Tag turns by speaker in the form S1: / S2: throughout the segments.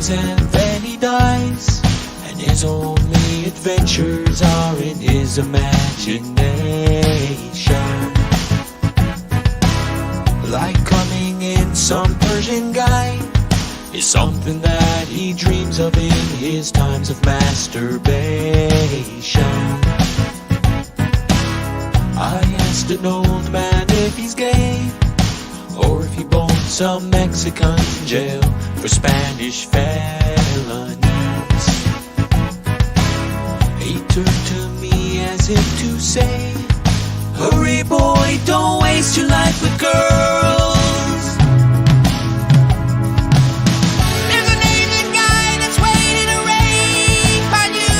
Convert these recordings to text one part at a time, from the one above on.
S1: lives and then he dies, and his only adventures are in his imagination. Like coming in some Persian guy is something that he dreams of in his times of masturbation. I asked an old man if he's gay, or if he boned some Mexican in jail for Spanish felonies. He turned to me as if to say, hurry boy, don't waste your life with girls. There's an Asian guy that's waiting to rape on you.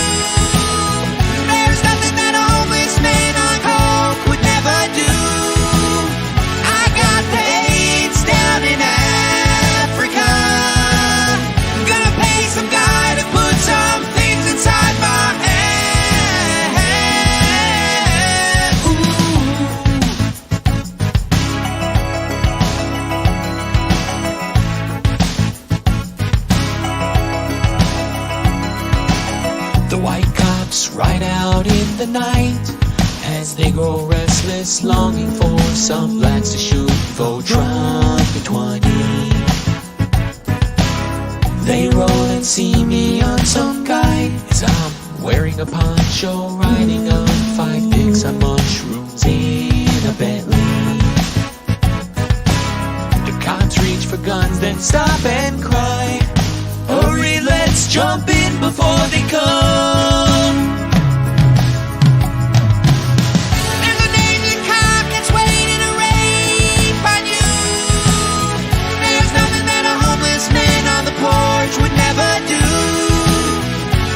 S1: There's nothing that a homeless man on coke would never do. I got the AIDS down in Africa. Gonna pay some guy to put some things inside my head. The white cops ride out in the night as they grow restless, longing for some blacks to shoot for Trump in 20. They roll and see me on some guy as I'm wearing a poncho, riding on 5 dicks on mushrooms in a Bentley. The cops reach for guns, then stop and cry, hurry, let's jump in before they come. There's an Asian cop that's waiting to rape on you. There's nothing that a homeless man on the porch would never do.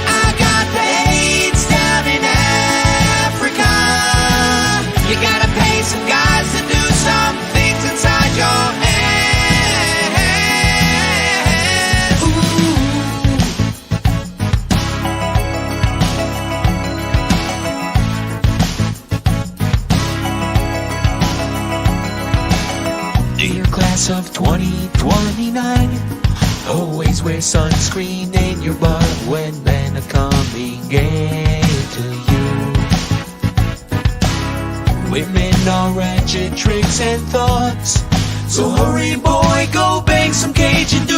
S1: I got the AIDS down in Africa. You gotta pay some guys to do some things inside your head. Dear class of 2029, always wear sunscreen in your butt when men are coming into you. Women are ratchet tricks and thoughts, so hurry boy, go bang some Cajun dude.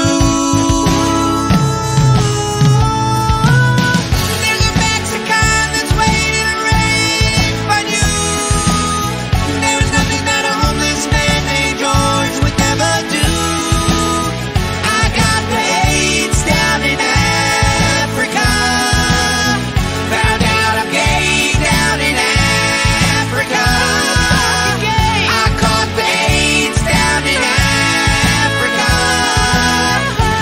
S1: There's a Mexican that's waiting to rape on you. There's nothing that a homeless man named George would never do. I got the AIDS down in Africa. Found out I'm gay down in Africa. I caught the AIDS down in Africa.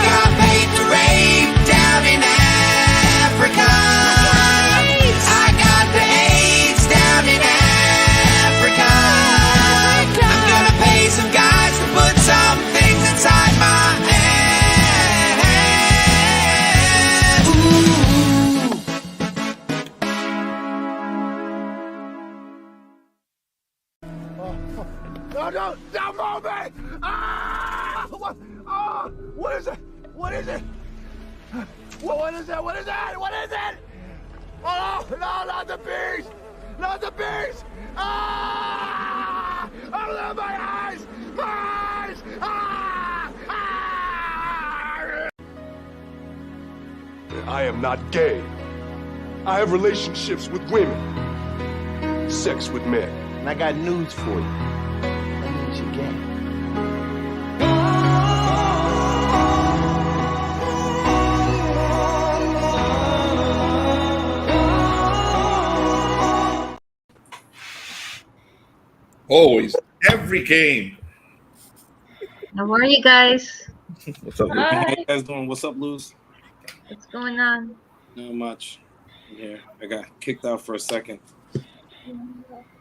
S1: Got paid to rape down in Africa. I got the AIDS down in Africa. I'm gonna pay some guys to put some things inside my head. Ooh.
S2: No, don't move me! Ah! What is it? What is it? What is it? What is it? What is it? Oh, no, not the bees! Not the bees! Ah! Oh, my eyes! My eyes! Ah! Ah! I am not gay. I have relationships with women. Sex with men.
S3: And I got news for you. That means you're gay.
S4: Always, every game.
S5: How are you guys?
S4: What's up,
S5: Hi.
S4: How you guys doing? What's up, Luz?
S5: What's going on?
S4: Not much. Yeah, I got kicked out for a second.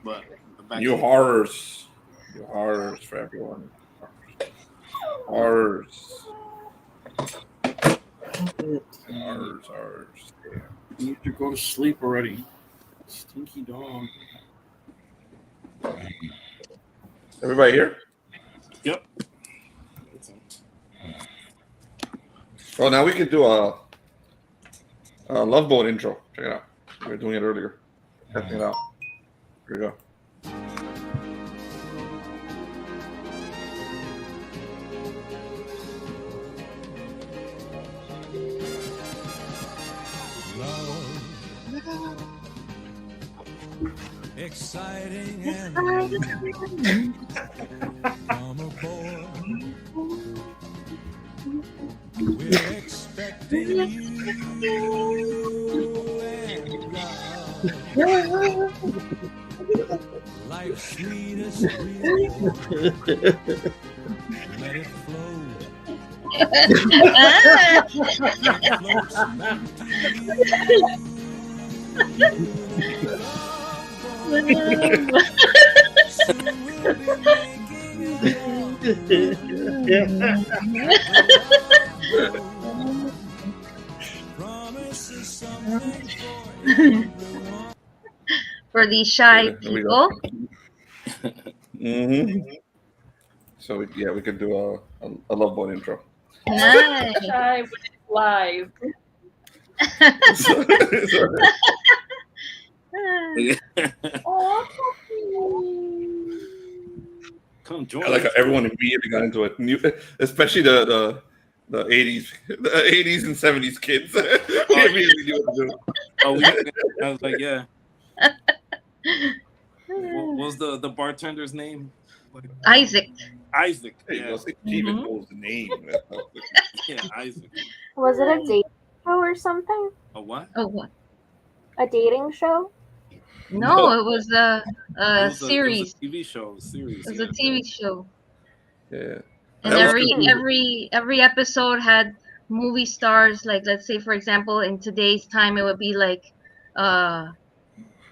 S4: But
S6: You horrors. You horrors for everyone. Horrors. Horrors.
S7: You need to go to sleep already. Stinky dog.
S6: Everybody here?
S4: Yep.
S6: Well, now we could do a Love Boat intro. Check it out. We were doing it earlier. Testing it out. Here we go.
S1: Exciting and from a boy. We're expecting you and love. Life's sweetest river. Let it flow. Floats
S5: For these shy
S6: Here we go.
S5: people.
S6: So we could do a Love Boat intro.
S5: Nice.
S8: Shy when it's live. Oh,
S4: Come join.
S6: I like how everyone immediately got into it, especially the 80s, the 80s and 70s kids. They immediately knew what to do.
S4: Oh, I was like, yeah. What was the bartender's name?
S5: Isaac.
S4: Isaac.
S6: Hey,
S4: Yeah,
S6: he even knows the name.
S4: yeah, Isaac.
S8: was it a dating show or something?
S4: A what?
S5: Oh, what?
S8: A dating show?
S5: No, it was a
S4: It was
S5: series.
S4: a TV show. Series.
S5: It was
S4: yeah.
S5: a TV show.
S6: Yeah.
S5: And
S6: That was
S5: every episode had movie stars. Like, let's say, for example, in today's time, it would be like, I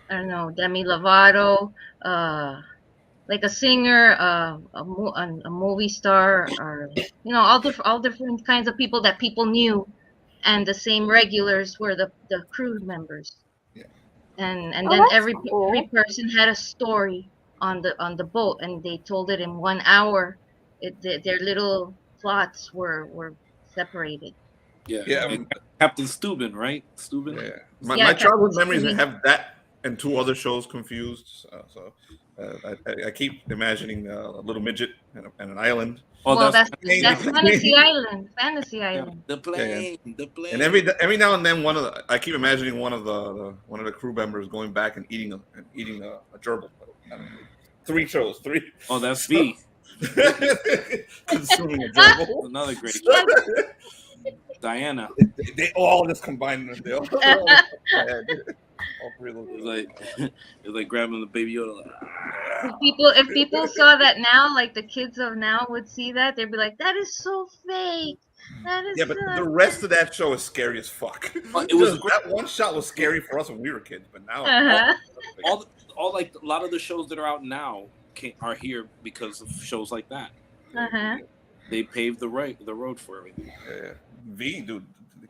S5: don't know, Demi Lovato, like a singer, a movie star, or all different kinds of people that people knew, and the same regulars were the crew members.
S6: Yeah.
S5: And
S8: Oh,
S5: then
S8: that's
S5: every
S8: cool.
S5: person had a story on the boat, and they told it in 1 hour. Their little plots were separated.
S4: Yeah.
S6: Yeah.
S4: And Captain Steuben, right? Steuben.
S6: Yeah.
S5: Yeah,
S6: My childhood
S5: Captain
S6: memories
S5: Stevie.
S6: have that and two other shows confused. I keep imagining a little midget and an island.
S4: Oh,
S5: Well, that's
S6: Yeah.
S5: Fantasy Island. Fantasy Island.
S4: the plane. The plane.
S6: And every now and then I keep imagining one of the crew members going back and eating a gerbil. I don't know. 3 shows.
S4: Oh, that's V.
S6: Consuming a gerbil.
S4: Another great show. Diana.
S6: They all just combined. They all 3 of
S4: It
S6: those.
S4: was like grabbing the baby Yoda. Like,
S5: If people saw that now, like the kids of now would see that, they'd be like, "That is so fake. That is."
S6: Yeah, but
S5: so
S6: the rest of that show is scary as fuck.
S4: it was
S6: Just that one shot was scary for us when we were kids, but now
S4: all like a lot of the shows that are out now are here because of shows like that. They paved the road for everything.
S6: Yeah. V, dude, the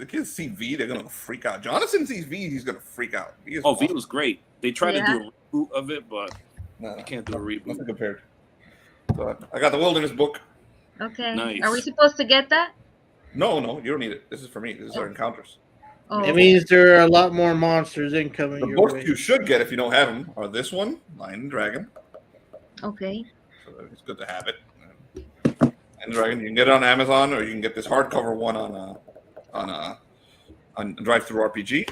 S6: kids see V, they're gonna freak out. Jonathan sees V, he's gonna freak out.
S4: V was great. They tried to do a reboot of it, but you can't do a reboot.
S6: Nothing compared. So I got the Wilderness book.
S5: Okay.
S4: Nice.
S5: Are we supposed to get that?
S6: No, you don't need it. This is for me. This is our encounters.
S5: Oh,
S7: It means there are a lot more monsters incoming
S6: The
S7: your
S6: books
S7: way.
S6: you should get if you don't have them are this one, Lion and Dragon.
S5: okay.
S6: So it's good to have it. And Dragon, you can get it on Amazon, or you can get this hardcover one on Drive-Thru RPG.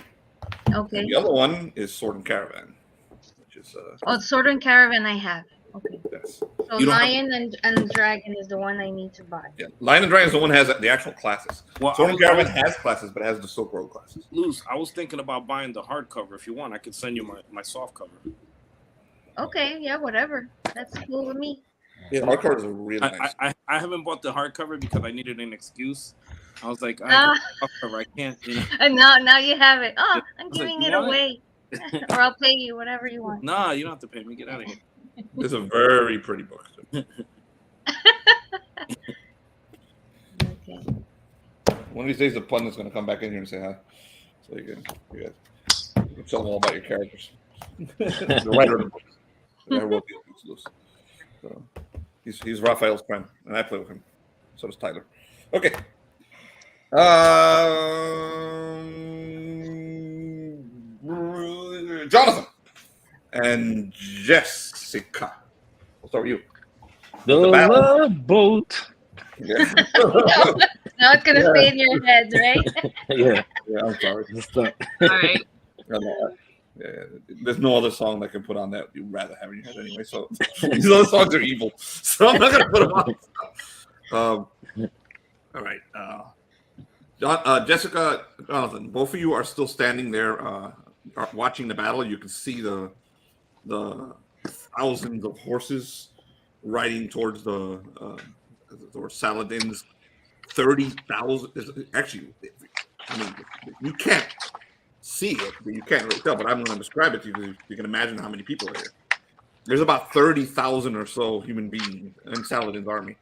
S5: Okay.
S6: And the other one is Sword and Caravan, which is
S5: Sword and Caravan I have. Okay.
S6: yes.
S5: So
S6: You don't have-
S5: Lion and Dragon is the one I need to buy.
S6: Yeah, Lion and Dragon is the one that has the actual classes.
S4: Well,
S6: Sword and Caravan has classes, but it has the Silk Road classes.
S4: Luz, I was thinking about buying the hardcover. If you want, I can send you my soft cover.
S5: Okay, yeah, whatever. That's cool with me.
S6: Yeah, hardcovers are really nice.
S4: I haven't bought the hardcover because I needed an excuse. I was like, I hardcover. I can't.
S5: And now you have it. Oh, I'm
S4: was like,
S5: giving
S4: you
S5: it
S4: want
S5: away. Or I'll pay you whatever you want.
S4: Nah, you don't have to pay me. Get out of here.
S6: It's a very pretty book.
S5: Okay.
S6: One of these days, the pundit's going to come back in here and say hi. So you can tell them all about your characters. The writer of the book. The guy who wrote the books. So he's Raphael's friend, and I play with him. So does Tyler. Okay. Jonathan and Jessica. We'll start with you.
S9: The
S6: battle.
S9: Love Boat.
S6: Yeah.
S5: Now it's gonna stay in your head, right?
S9: Yeah.
S6: Yeah, I'm sorry.
S8: All right.
S6: Yeah, there's no other song that can put on that you'd rather have in your head anyway. So these other songs are evil. So I'm not gonna put them on. All right. Jessica, Jonathan, both of you are still standing there are watching the battle. You can see the thousands of horses riding towards Saladin's 30,000. Actually, I mean, you can't see it, but you can't really tell. But I'm going to describe it to you because you can imagine how many people are there. There's about 30,000 or so human beings in Saladin's army,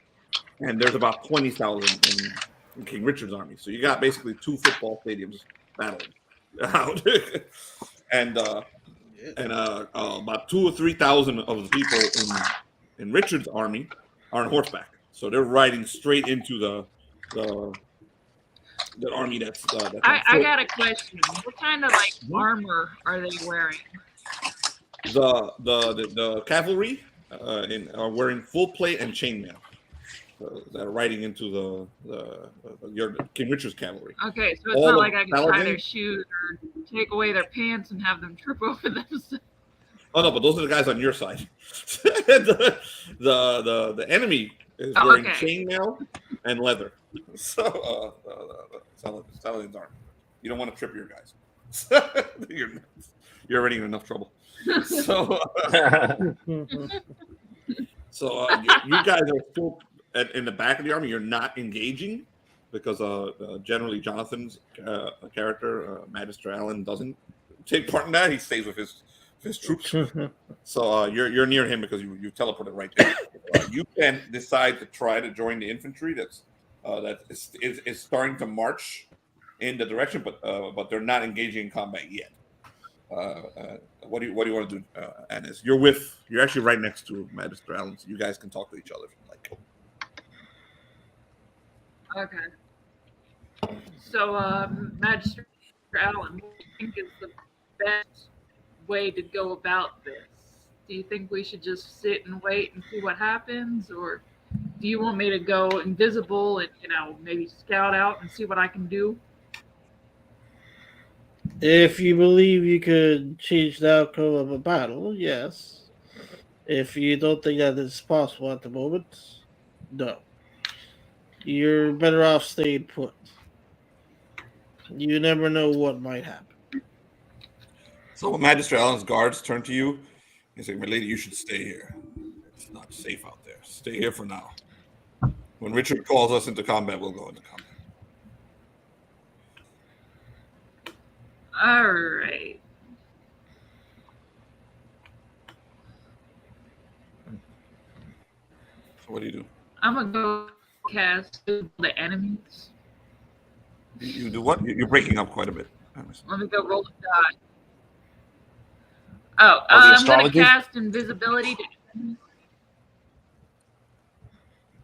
S6: and there's about 20,000 in King Richard's army. So you got basically 2 football stadiums battling out, and about 2,000 or 3,000 of the people in Richard's army are on horseback. So they're riding straight into the army that's
S8: I got a question. What kind of armor are they wearing?
S6: The cavalry are wearing full plate and chainmail. That are riding into your King Richard's cavalry.
S8: Okay, so it's not like I can tie their shoes or take away their pants and have them trip over themselves.
S6: Oh no, but those are the guys on your side. the enemy is wearing chainmail and leather. So Saladin's army. You don't want to trip your guys. You're already in enough trouble. So you guys are still in the back of the army. You're not engaging because generally Jonathan's character, Magister Allen, doesn't take part in that. He stays with his troops. So you're near him because you teleported right there. You can decide to try to join the infantry that is starting to march in the direction, but they're not engaging in combat yet. What do you want to do, Anis? You're actually right next to Magister Allen, so you guys can talk to each other if you like.
S8: Okay. So, Magister Allen, what do you think is the best way to go about this? Do you think we should just sit and wait and see what happens, or do you want me to go invisible and maybe scout out and see what I can do?
S10: If you believe you could change the outcome of a battle, yes. If you don't think that is possible at the moment, no. You're better off staying put. You never know what might happen.
S6: So when Magister Allen's guards turn to you, they say, "My lady, you should stay here. It's not safe out there. Stay here for now. When Richard calls us into combat, we'll go into combat."
S8: All right.
S6: So what do you do?
S8: I'm going to go cast the enemies.
S6: You do what? You're breaking up quite a bit.
S8: Let me go roll a die. I'm going to cast invisibility to enemies.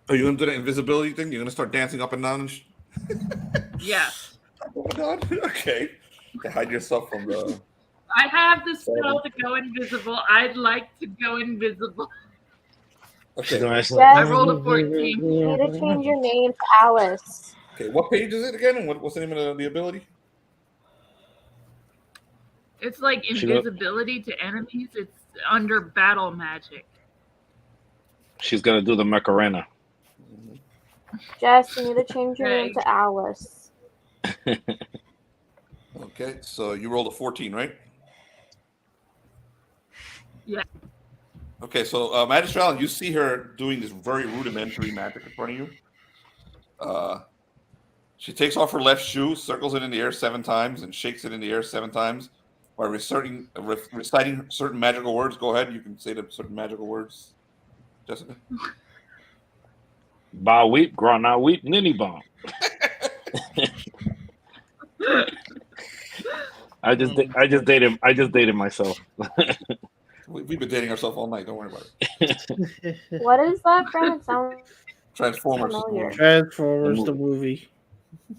S6: Are you going to do the invisibility thing? You're going to start dancing up and down?
S8: Yes.
S6: Up and down? Okay. To hide yourself from the...
S8: I have the spell to go invisible. I'd like to go invisible.
S6: Okay.
S8: I rolled a 14.
S11: You need to change your name to Alice.
S6: Okay, what page is it again? And what's the name of the ability?
S8: It's like invisibility to enemies. It's under battle magic.
S9: She's gonna do the Macarena.
S11: Jess, you need to change your name to Alice.
S6: Okay, so you rolled a 14, right?
S8: Yeah.
S6: Okay, so Magister Allen, you see her doing this very rudimentary magic in front of you. She takes off her left shoe, circles it in the air 7 times, and shakes it in the air 7 times while reciting certain magical words. Go ahead, you can say the certain magical words, Jessica.
S9: Ba weep, grana weep, ninny bomb. I just dated myself.
S6: We've been dating ourselves all night. Don't worry about it.
S11: What is that from? It sounds
S6: Transformers.
S11: familiar.
S10: Transformers, the movie.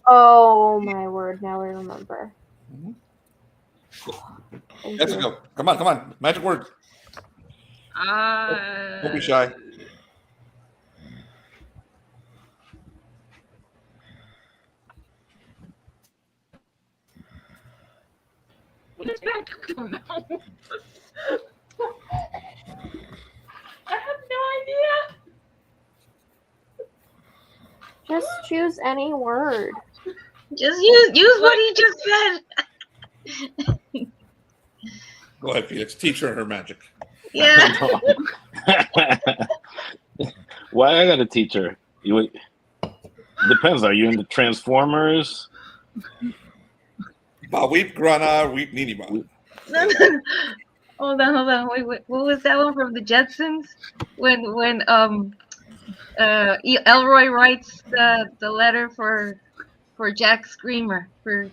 S11: Oh my word! Now I remember. Thank
S6: Jessica,
S11: you.
S6: come on. Magic word. Don't be shy.
S8: What is that? No. I have no idea.
S11: Just choose any word.
S5: Just use what he just said.
S6: Go ahead, Felix. Teach her magic.
S5: Yeah.
S9: Why I gotta teach her? Depends. Are you into Transformers?
S6: Weep, Grana, weep, Nini, Ba.
S5: No. Hold on. Wait. What was that one from the Jetsons? When Elroy writes the letter for Jack Screamer for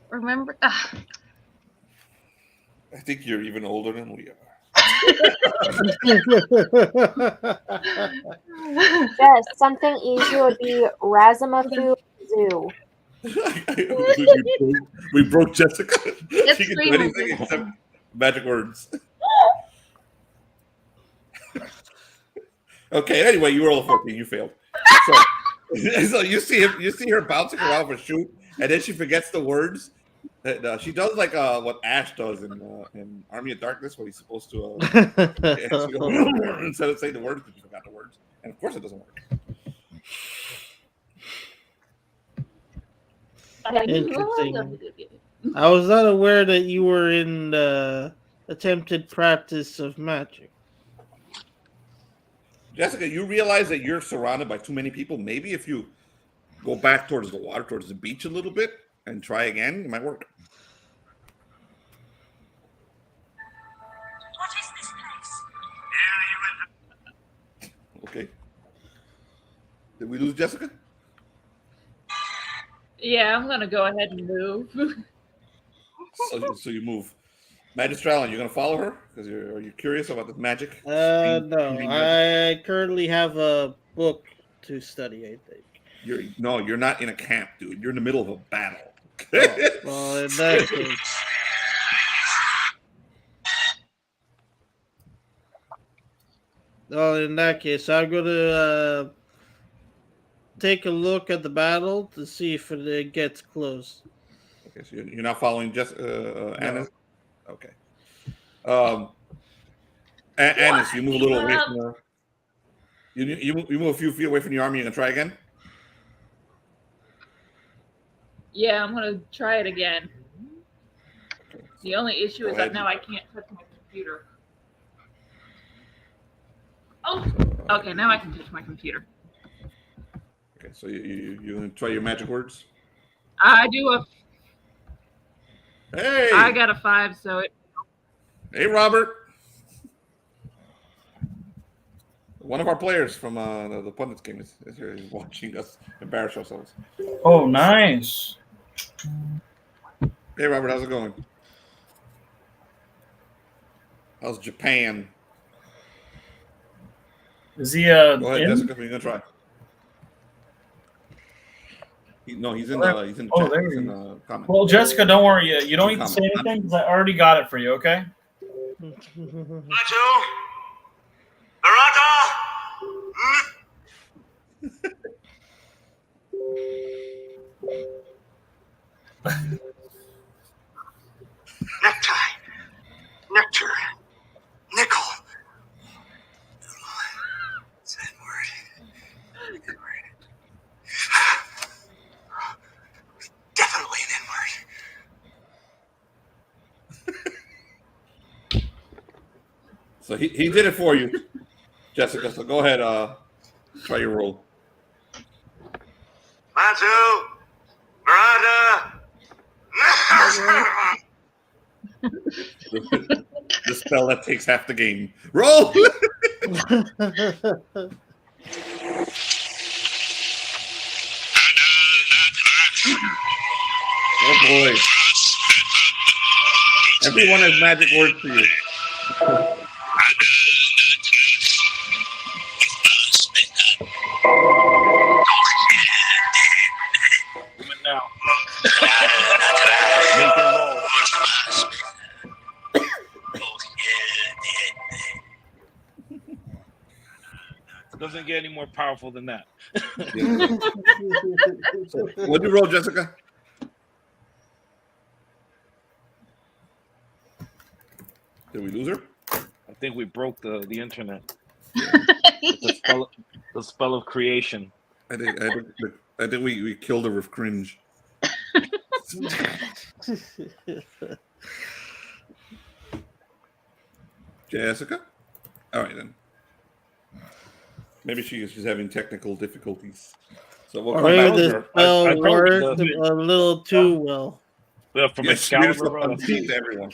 S5: remember?
S6: I think you're even older than we are.
S11: Yes, something easy would be Razimafu Zoo.
S6: we broke Jessica.
S5: It's
S6: She can do
S5: Screamer.
S6: anything except magic words. Okay. Anyway, you were all 14. You failed. So you see her bouncing around for shoot, and then she forgets the words. She does like what Ash does in Army of Darkness, where he's supposed to instead of saying the words, because he forgot the words, and of course it doesn't work.
S10: Interesting. I was not aware that you were in attempted practice of magic.
S6: Jessica, you realize that you're surrounded by too many people. Maybe if you go back towards the water, towards the beach a little bit, and try again, it might work.
S1: What is this place?
S6: Okay. Did we lose Jessica?
S8: Yeah, I'm gonna go ahead and move.
S6: So you move. Magistral, you're gonna follow her because are you curious about the magic?
S10: No, I currently have a book to study. I think.
S6: You're not in a camp, dude. You're in the middle of a battle.
S10: Well, in that case. Well, in that case, I'm gonna take a look at the battle to see if it gets close.
S6: Okay, so you're not following Anna?
S10: No.
S6: Okay. Annis, you move a little away from her. You move a few feet away from the army. You're gonna try again?
S8: Yeah, I'm gonna try it again. The only issue is that now I can't touch my computer. Oh, okay, now I can touch my computer.
S6: Okay, so you gonna try your magic words?
S8: I do a.
S6: Hey!
S8: I got a 5, so it.
S6: Hey, Robert. One of our players from the Pundits game is here. He's watching us embarrass ourselves.
S7: Oh, nice.
S6: Hey, Robert, how's it going? How's Japan?
S7: Is he
S6: Go ahead,
S7: in?
S6: Jessica. What are you gonna try? He's in the
S7: Oh,
S6: chat.
S7: there
S6: He's
S7: you
S6: in
S7: go.
S6: the comment.
S7: Well, Jessica, don't worry. You don't need to say anything because I already got it for you. Okay.
S1: Necktie. Nectar. Nickel. What's that word? Good word. Definitely an N-word.
S6: So he did it for you, Jessica. So go ahead, try your roll.
S1: Matu. Miranda.
S6: The spell that takes half the game. Roll. Oh boy! Everyone has magic words for you.
S9: doesn't get any more powerful than that.
S6: So, what'd you roll, Jessica? Did we lose her?
S9: I think we broke the internet.
S5: Yeah.
S9: The spell of creation.
S6: I think we killed her with cringe. Jessica? All right, then. Maybe she's having technical difficulties. So we'll come
S10: Maybe
S6: back to
S10: this
S6: her.
S10: spell worked a little too well.
S9: Well, from
S6: Yes, she made
S9: Excalibur.
S6: herself unseen to everyone.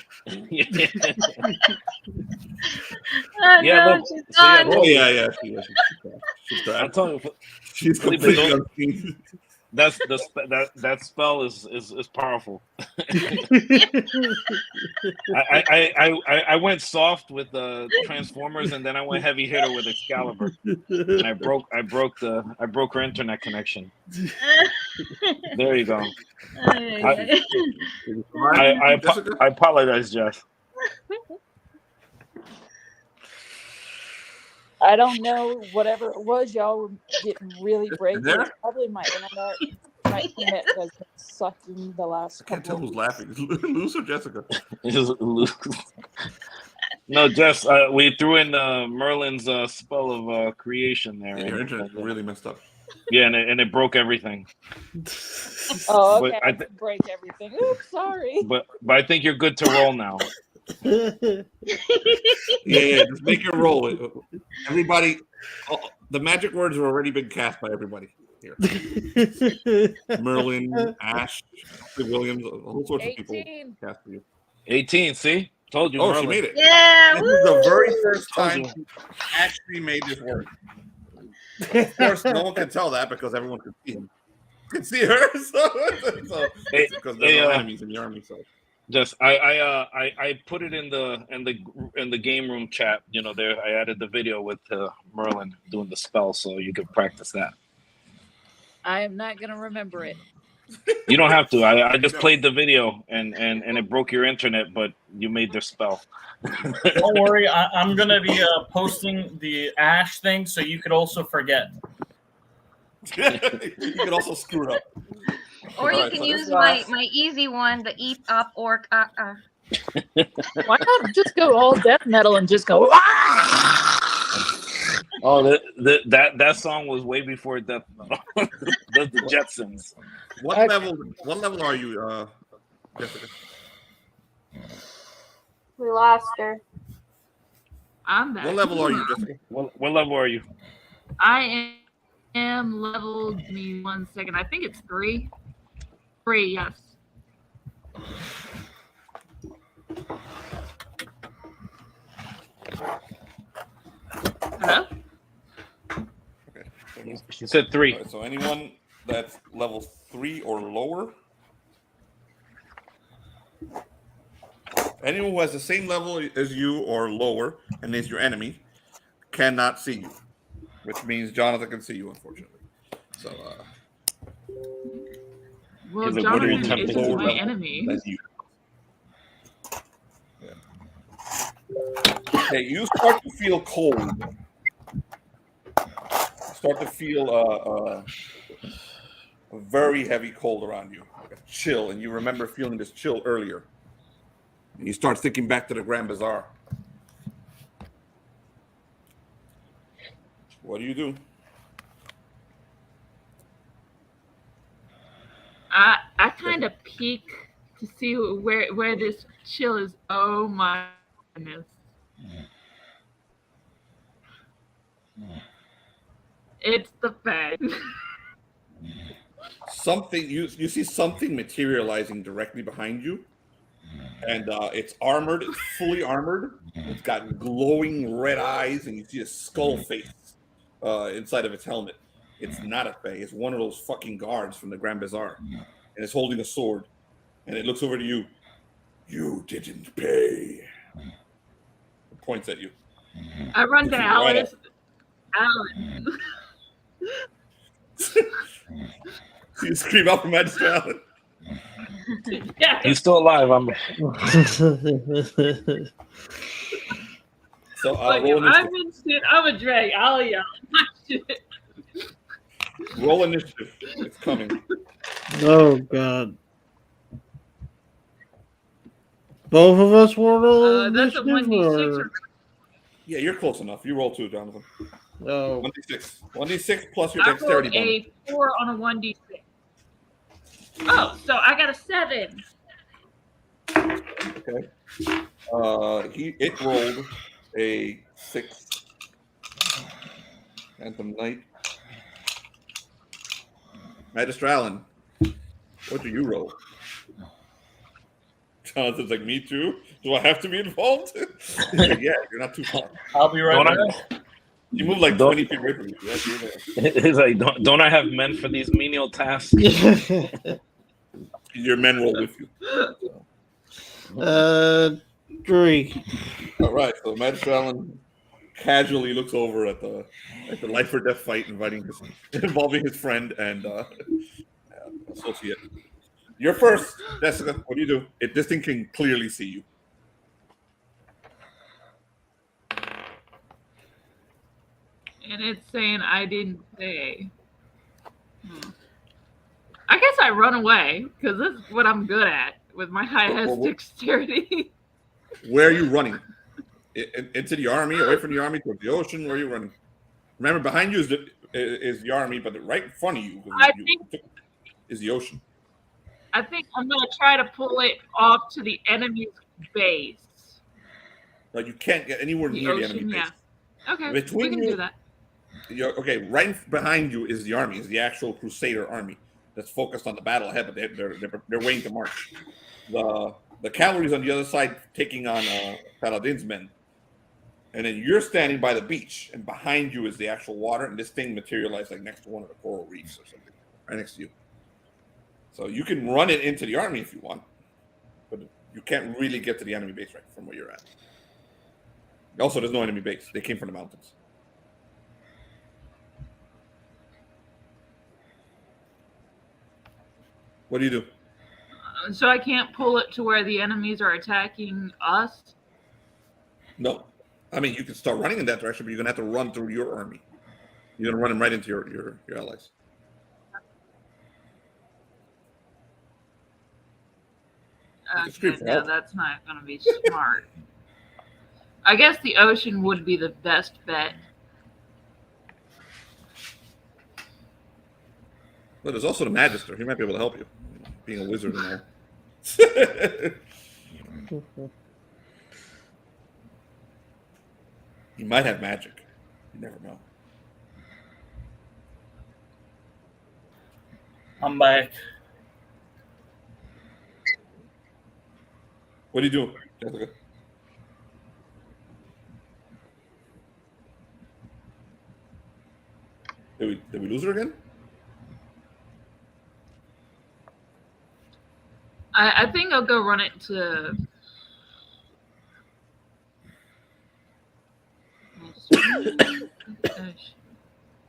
S5: Oh,
S9: Yeah,
S5: no,
S9: look,
S5: she's
S9: so yeah,
S5: gone.
S6: Oh yeah. She's
S9: I'm telling you,
S6: she's
S9: Believe it,
S6: completely
S9: don't-
S6: unseen.
S9: that spell is powerful. I went soft with the Transformers, and then I went heavy hitter with Excalibur, and I broke her internet connection. There you go.
S5: Ay, ay, ay.
S9: I apologize, Jeff.
S12: I don't know. Whatever it was, y'all were getting really breaky.
S6: there?
S12: It's probably my internet. My internet has been sucking the last
S6: Can't
S12: couple
S6: tell
S12: of
S6: who's
S12: weeks.
S6: laughing. Luz or Jessica?
S9: No, Jess, we threw in Merlin's spell of creation there.
S6: Yeah, your internet really messed up.
S9: Yeah, and it broke everything.
S12: Oh,
S9: But
S12: okay.
S9: I
S12: I
S9: th-
S12: break everything. Oops, sorry.
S9: But I think you're good to roll now.
S6: Yeah. Just make your roll. Everybody, the magic words have already been cast by everybody here. Merlin, Ash, Williams, all sorts of people
S12: 18.
S6: cast for you.
S9: 18, see? Told you,
S6: Oh,
S9: Merlin.
S6: she made it.
S5: Yeah,
S6: This is the
S5: woo!
S6: very first
S9: Told
S6: time
S9: you.
S6: she actually made this work. Of course, no one can tell that because everyone can see him. Can see her, so
S9: Hey,
S6: because there's
S9: hey,
S6: no enemies in the army. So
S9: Just I put it in the game room chat. You know, there I added the video with Merlin doing the spell, so you could practice that.
S12: I am not going to remember it.
S9: You don't have to. I just played the video and it broke your internet, but you made the spell.
S13: Don't worry, I'm gonna be posting the Ash thing, so you could also forget.
S6: you can also screw it up.
S5: Or you
S6: Alright,
S5: can
S6: so
S5: use
S6: this
S5: my easy one, the eat up orc.
S12: Why not just go all death metal and just go?
S9: Oh, that song was way before Death Metal. That's the Jetsons.
S6: What level are you, Jessica?
S11: We lost her.
S8: I'm back.
S6: What level are you, Jessica?
S9: What level are you?
S8: I am level. Give me 1 second. I think it's 3. 3, yes. Hello?
S6: Okay.
S9: She said 3.
S6: All right, so anyone that's level 3 or lower, anyone who has the same level as you or lower and is your enemy cannot see you, which means Jonathan can see you, unfortunately. So,
S8: Well,
S9: Is it what are you
S8: Jonathan
S9: tempting
S8: is
S9: to
S8: my
S9: do?
S8: enemy.
S6: that's you. Okay, you start to feel cold. Start to feel a very heavy cold around you, like a chill, and you remember feeling this chill earlier. And you start thinking back to the Grand Bazaar. What do you do?
S8: I kind of peek to see where this chill is. Oh my goodness. It's the Fed.
S6: Something you see something materializing directly behind you, and it's armored. It's fully armored. It's got glowing red eyes, and you see a skull face inside of its helmet. It's not a Fae. It's one of those fucking guards from the Grand Bazaar, and it's holding a sword, and it looks over to you. You didn't pay. It points at you.
S8: I run to
S6: It's right
S8: Alice. Alan.
S6: So you scream out for Magister Allen.
S8: Yeah.
S9: He's still alive. I'm.
S6: So
S8: Like,
S6: roll
S8: if I'm
S6: initiative.
S8: in shit, I'm a drag. I'll yell.
S6: Roll initiative. It's coming.
S10: Oh God. Both of us will roll
S8: That's a
S10: initiative,
S8: 1d6
S10: or
S6: Yeah, you're close enough. You roll 2, Jonathan.
S10: no?
S6: 1d6. 1d6 plus your
S8: I
S6: dexterity
S8: rolled
S6: bonus.
S8: a 4 on a 1d6. Oh, so I got a 7.
S6: Okay. It rolled a 6. Phantom Knight. Magister Allen, what do you roll? Jonathan's like, me too? Do I have to be involved? He's like, yeah, you're not too far.
S13: I'll be right
S9: Don't
S13: back.
S6: You move like
S9: Don't-
S6: 20 feet away from you. Yes, you're there.
S9: It's like, don't I have men for these menial tasks?
S6: Your men roll with you.
S10: 3.
S6: All right, so Magister Allen casually looks over at the life or death fight involving his friend and associate. You're first, Jessica. What do you do? This thing can clearly see you.
S8: And it's saying I didn't pay. I guess I run away because this is what I'm good at with my high dexterity.
S6: Where are you running? Into the army, away from the army, towards the ocean? Where are you running? Remember, behind you is the army, but right in front of you is the ocean.
S8: I think I'm going to try to pull it off to the enemy's base.
S6: Like, you can't get anywhere near the enemy base.
S8: Yeah. Okay,
S6: Between
S8: we can
S6: you,
S8: do that.
S6: Okay, right behind you is the army, is the actual Crusader army that's focused on the battle ahead, but they're waiting to march. The cavalry's on the other side taking on Paladin's men. And then you're standing by the beach, and behind you is the actual water, and this thing materialized like next to one of the coral reefs or something, right next to you. So you can run it into the army if you want, but you can't really get to the enemy base right from where you're at. Also, there's no enemy base. They came from the mountains. What do you do?
S8: So I can't pull it to where the enemies are attacking us?
S6: No. I mean, you can start running in that direction, but you're going to have to run through your army. You're going to run them right into your allies.
S8: Okay, no, that's not going to be smart. I guess the ocean would be the best bet.
S6: But there's also the Magister. He might be able to help you, being a wizard and all. He might have magic. You never know.
S13: I'm back.
S6: What are you doing, Jessica? Did we lose her again?
S8: I think I'll go run it to...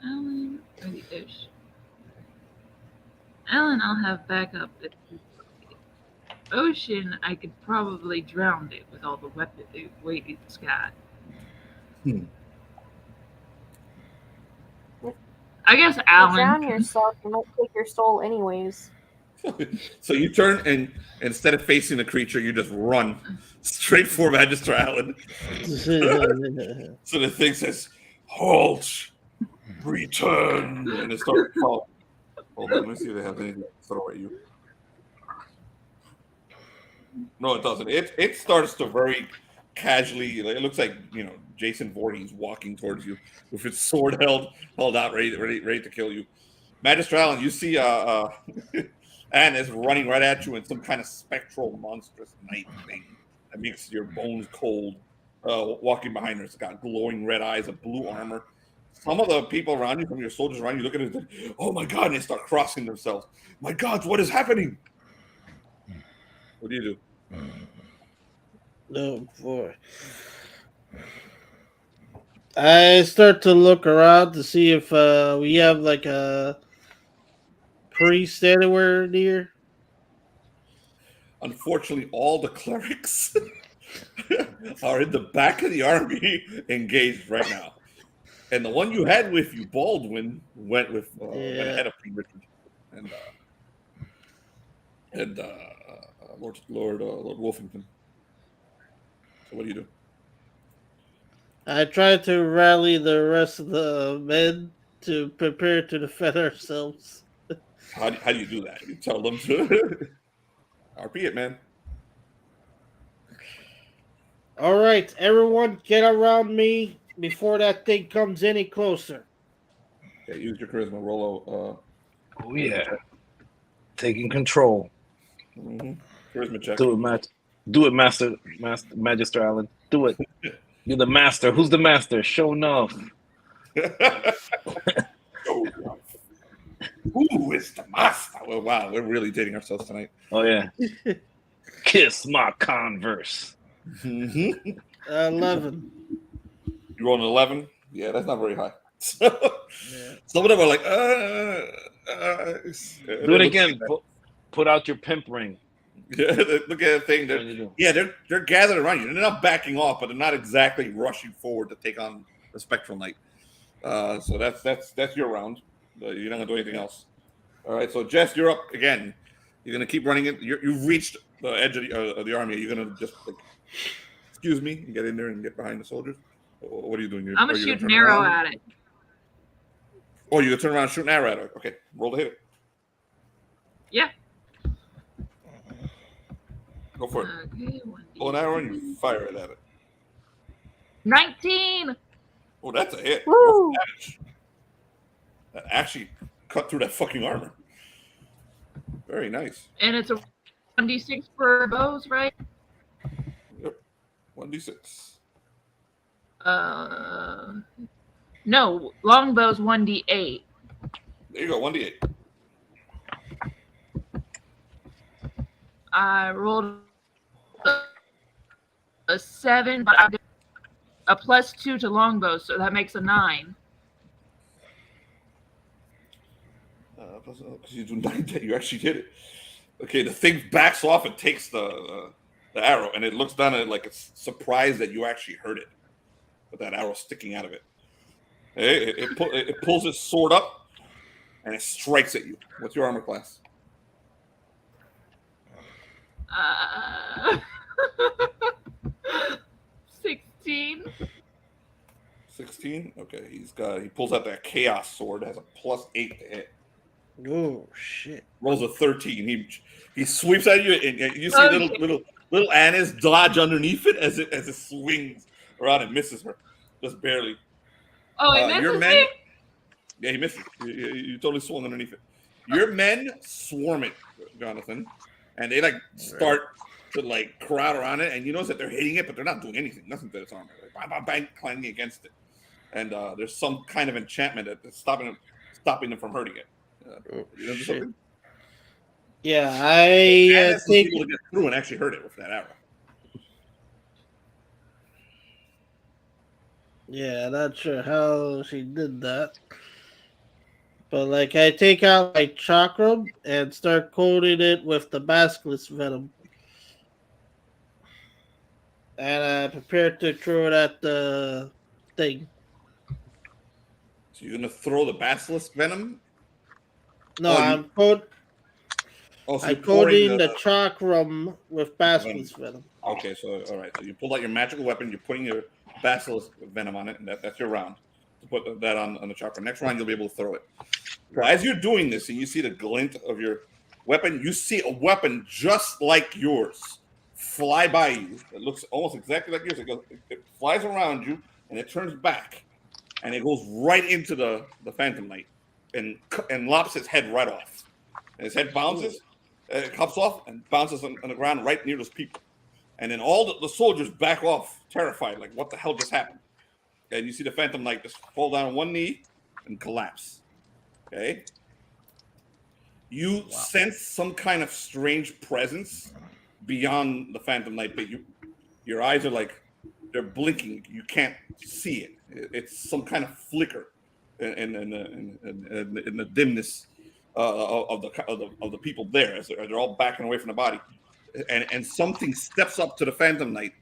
S8: Alan or the ocean? Alan, I'll have backup. Ocean, I could probably drown it with all the weapon weight it's got. I guess
S11: You
S8: Alan.
S11: drown yourself, you might take your soul anyways.
S6: So you turn and instead of facing the creature, you just run straight for Magister Allen. So the thing says, "Halt, return," and it starts to fall. Hold on, let me see if they have anything to throw at you. No, it doesn't. It starts to very casually. It looks like Jason Voorhees walking towards you with his sword held out, ready to kill you. Magister Allen, you see Anne is running right at you in some kind of spectral, monstrous night thing that makes your bones cold. Walking behind her, it's got glowing red eyes, a blue armor. Some of the people around you, some of your soldiers around you, look at it and say, "Oh my God!" and they start crossing themselves. My God, what is happening? What do you do?
S10: Oh boy. I start to look around to see if we have like a priest anywhere near.
S6: Unfortunately, all the clerics are in the back of the army engaged right now. And the one you had with you, Baldwin, went ahead of King Richard, and Lord Wolfington. So what do you do?
S10: I tried to rally the rest of the men to prepare to defend ourselves.
S6: How do you do that? You tell them to RP it, man.
S10: All right, everyone, get around me before that thing comes any closer.
S6: Okay, use your charisma. Roll
S9: Oh yeah, taking control.
S6: Charisma check.
S9: Do it, Magister Allen. Do it. You're the master. Who's the master? Show enough.
S6: Who is the master? Well, wow, we're really dating ourselves tonight.
S9: Oh yeah. Kiss my Converse.
S10: 11.
S6: You roll an 11? Yeah, that's not very high. Some of them are like,
S9: do it again. Put out your pimp ring.
S6: Yeah, look at the thing. They're gathered around you. They're not backing off, but they're not exactly rushing forward to take on the Spectral Knight. So that's your round. You're not gonna do anything else. All right. So Jess, you're up again. You're gonna keep running it. You've reached the edge of the army. You're gonna just excuse me, and get in there and get behind the soldiers. What are you doing?
S8: I'm gonna shoot an arrow at it.
S6: Oh, you're gonna turn around and shoot an arrow at it. Okay, roll to hit it.
S8: Yeah.
S6: Go for it. Okay, pull an arrow and you fire it at it.
S8: 19.
S6: Oh, that's a hit.
S11: Woo!
S6: That actually cut through that fucking armor. Very nice.
S8: And it's a 1d6 for bows, right?
S6: Yep. 1d6.
S8: No, longbows 1d8.
S6: There you go, 1d8.
S8: I rolled a 7, but I did a +2 to longbows, so that makes a 9.
S6: Because you do 9, you actually did it. Okay, the thing backs off and takes the arrow, and it looks down at it like it's surprised that you actually heard it, with that arrow sticking out of it. It pulls its sword up, and it strikes at you. What's your armor class?
S8: 16.
S6: 16? Okay, he pulls out that chaos sword, has a +8 to hit.
S10: Oh shit.
S6: Rolls a 13. He sweeps at you, and you see little Anna's dodge underneath it as it swings around and misses her. Just barely.
S8: Oh, he misses me?
S6: Yeah, he misses. You totally swung underneath it. Your men swarm it, Jonathan, and they start to crowd around it, and you notice that they're hitting it, but they're not doing anything. Nothing to its armor. Bang, bang, bang, clanging against it. And there's some kind of enchantment that's stopping them from hurting it.
S10: Yeah, I think
S6: people to get through and actually hurt it with that arrow.
S10: Yeah, not sure how she did that. But I take out my chakram and start coating it with the basilisk venom. And I prepare to throw it at the thing.
S6: So you're gonna throw the basilisk venom?
S10: No, I'm coating the chakram with basilisk venom.
S6: Okay, so all right. So you pull out your magical weapon, you're putting your basilisk venom on it, and that's your round. To put that on the chakram. Next round you'll be able to throw it. So as you're doing this and you see the glint of your weapon, you see a weapon just like yours fly by you. It looks almost exactly like yours. It flies around you and it turns back and it goes right into the Phantom Knight and lops its head right off. And his head bounces, it cups off and bounces on the ground right near those people. And then all the soldiers back off, terrified, like what the hell just happened? And you see the Phantom Knight just fall down on one knee and collapse. Okay? You sense some kind of strange presence beyond the Phantom Knight, but your eyes are they're blinking. You can't see it. It's some kind of flicker in the dimness of the people there as they're all backing away from the body, and something steps up to the Phantom Knight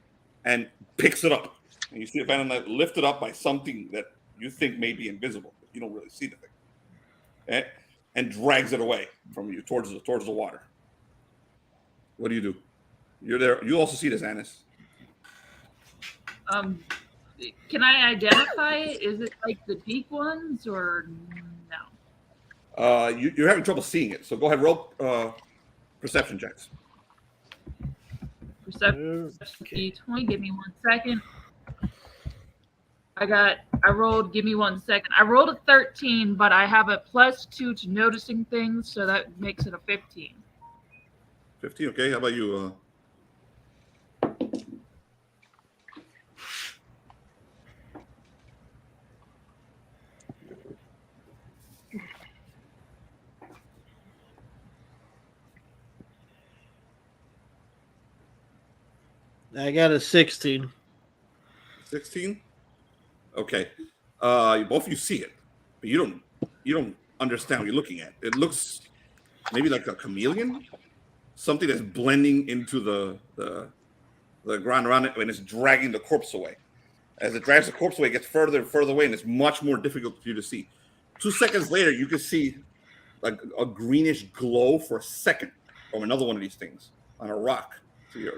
S6: and picks it up, and you see the Phantom Knight lifted up by something that you think may be invisible, but you don't really see the thing, and drags it away from you towards the water. What do? You're there. You also see this, Anis.
S8: Can I identify it? Is it like the deep ones or no?
S6: You're having trouble seeing it, so go ahead, roll perception checks.
S8: Perception D20. Give me 1 second. I rolled. Give me 1 second. I rolled a 13, but I have a +2 to noticing things, so that makes it a 15.
S6: 15. Okay. How about you?
S10: I got a 16.
S6: 16. Okay. Both of you see it, but you don't understand what you're looking at. It looks maybe like a chameleon, something that's blending into the ground around it, and it's dragging the corpse away. As it drags the corpse away, it gets further and further away, and it's much more difficult for you to see. 2 seconds later, you can see like a greenish glow for a second from another one of these things on a rock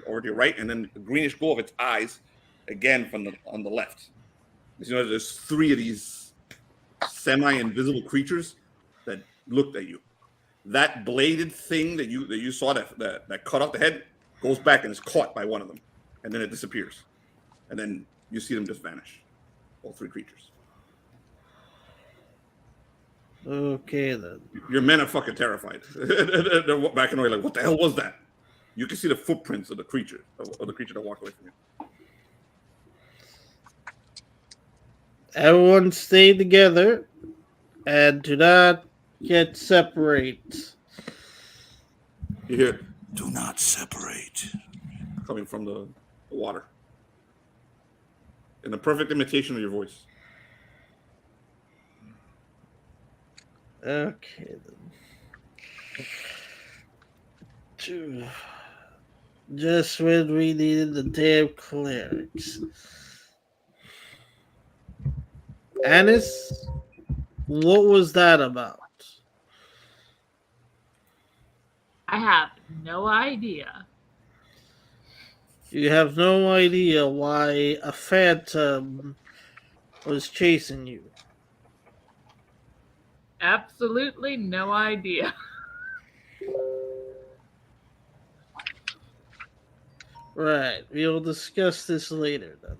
S6: over to your right, and then a greenish glow of its eyes again on the left. You know, there's 3 of these semi-invisible creatures that looked at you. That bladed thing that you saw that cut off the head goes back and is caught by one of them, and then it disappears, and then you see them just vanish. All 3 creatures.
S10: Okay then.
S6: Your men are fucking terrified. They're backing away like, what the hell was that? You can see the footprints of the creature that walked away from you.
S10: Everyone stay together and do not get separate.
S6: You hear, do not separate, coming from the water. In a perfect imitation of your voice.
S10: Okay then. Just when we needed the damn clerics. Anis, what was that about?
S8: I have no idea.
S10: You have no idea why a phantom was chasing you.
S8: Absolutely no idea.
S10: Right, we'll discuss this later then.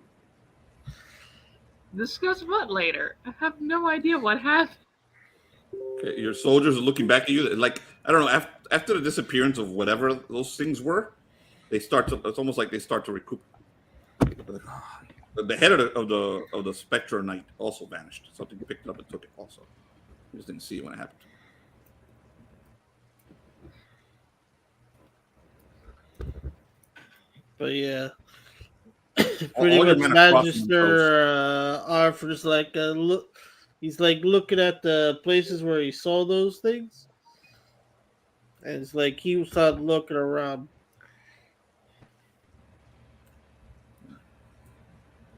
S8: Discuss what later? I have no idea what happened.
S6: Okay, your soldiers are looking back at you. Like, I don't know, after the disappearance of whatever those things were, it's almost like they start to recoup. The head of the Spectre Knight also vanished. Something picked it up and took it also. You just didn't see it when it happened.
S10: But yeah, pretty much Magister Arthur's like look. He's like looking at the places where he saw those things, and it's like he started looking around.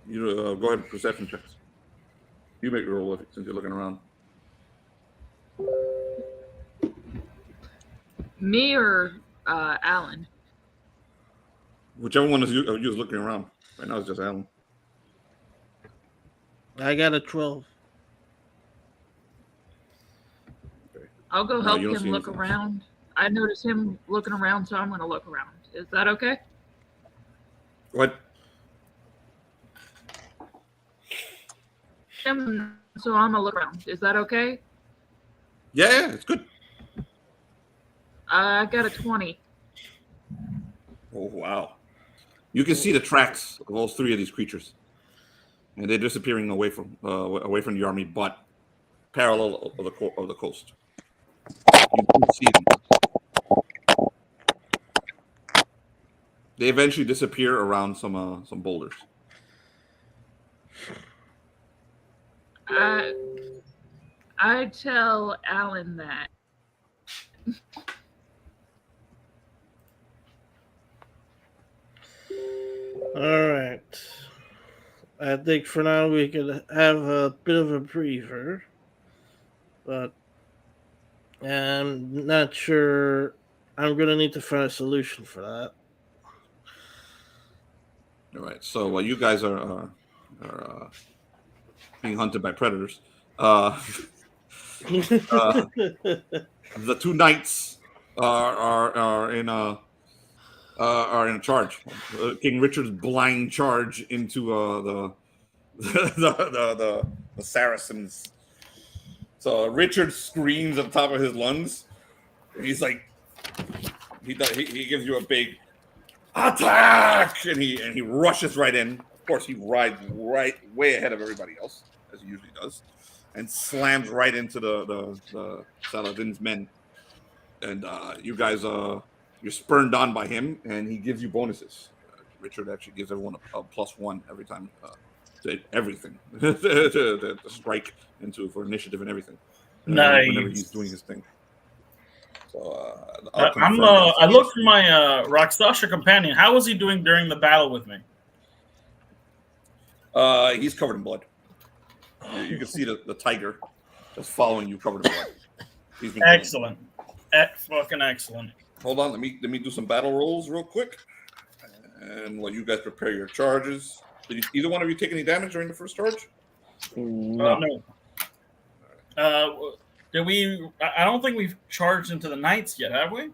S6: You go ahead and perception checks. You make your roll with it since you're looking around.
S8: Me or Alan?
S6: Whichever one is you is looking around. Right now it's just Alan.
S10: I got a 12.
S6: Okay.
S8: I'll go help him look around. I noticed him looking around, so I'm going to look around. Is that okay?
S6: What?
S8: So I'm going to look around. Is that okay?
S6: Yeah, it's good.
S8: I got a 20.
S6: Oh, wow. You can see the tracks of all 3 of these creatures. And they're disappearing away from the army, but parallel of the coast. You can see them. They eventually disappear around some boulders.
S8: I tell Alan that.
S10: All right. I think for now we could have a bit of a breather, but I'm not sure. I'm gonna need to find a solution for that.
S6: All right. So while you guys are being hunted by predators, uh, the two knights are in a charge. King Richard's blind charge into the Saracens. So Richard screams at the top of his lungs. He's like, he gives you a big attack, and he rushes right in. Of course, he rides right way ahead of everybody else, as he usually does, and slams right into the Saladin's men. And you guys, you're spurned on by him, and he gives you bonuses. Richard actually gives everyone a +1 every time to everything to strike into for initiative and everything.
S13: Nice.
S6: Whenever he's doing his thing. So
S13: I looked for my Rakshasa companion. How was he doing during the battle with me?
S6: He's covered in blood. You can see the tiger just following you, covered in blood. He's been
S13: Excellent. Fucking excellent.
S6: Hold on, let me do some battle rolls real quick. And while you guys prepare your charges, did either one of you take any damage during the first charge?
S13: No. Did we? I don't think we've charged into the knights yet, have we?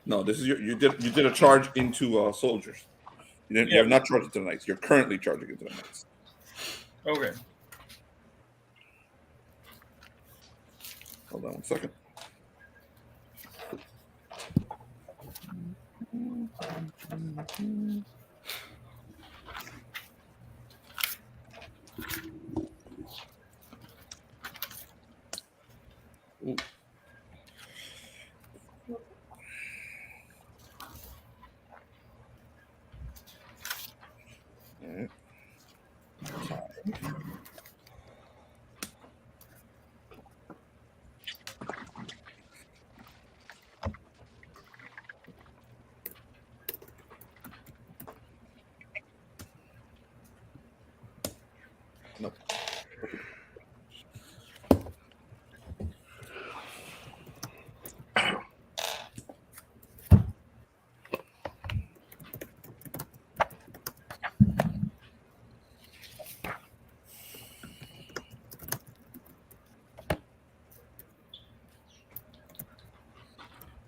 S6: No, this is you did a charge into soldiers. You have not charged into the knights. You're currently charging into the knights.
S13: Okay.
S6: Hold on 1 second. Ooh. All right. No.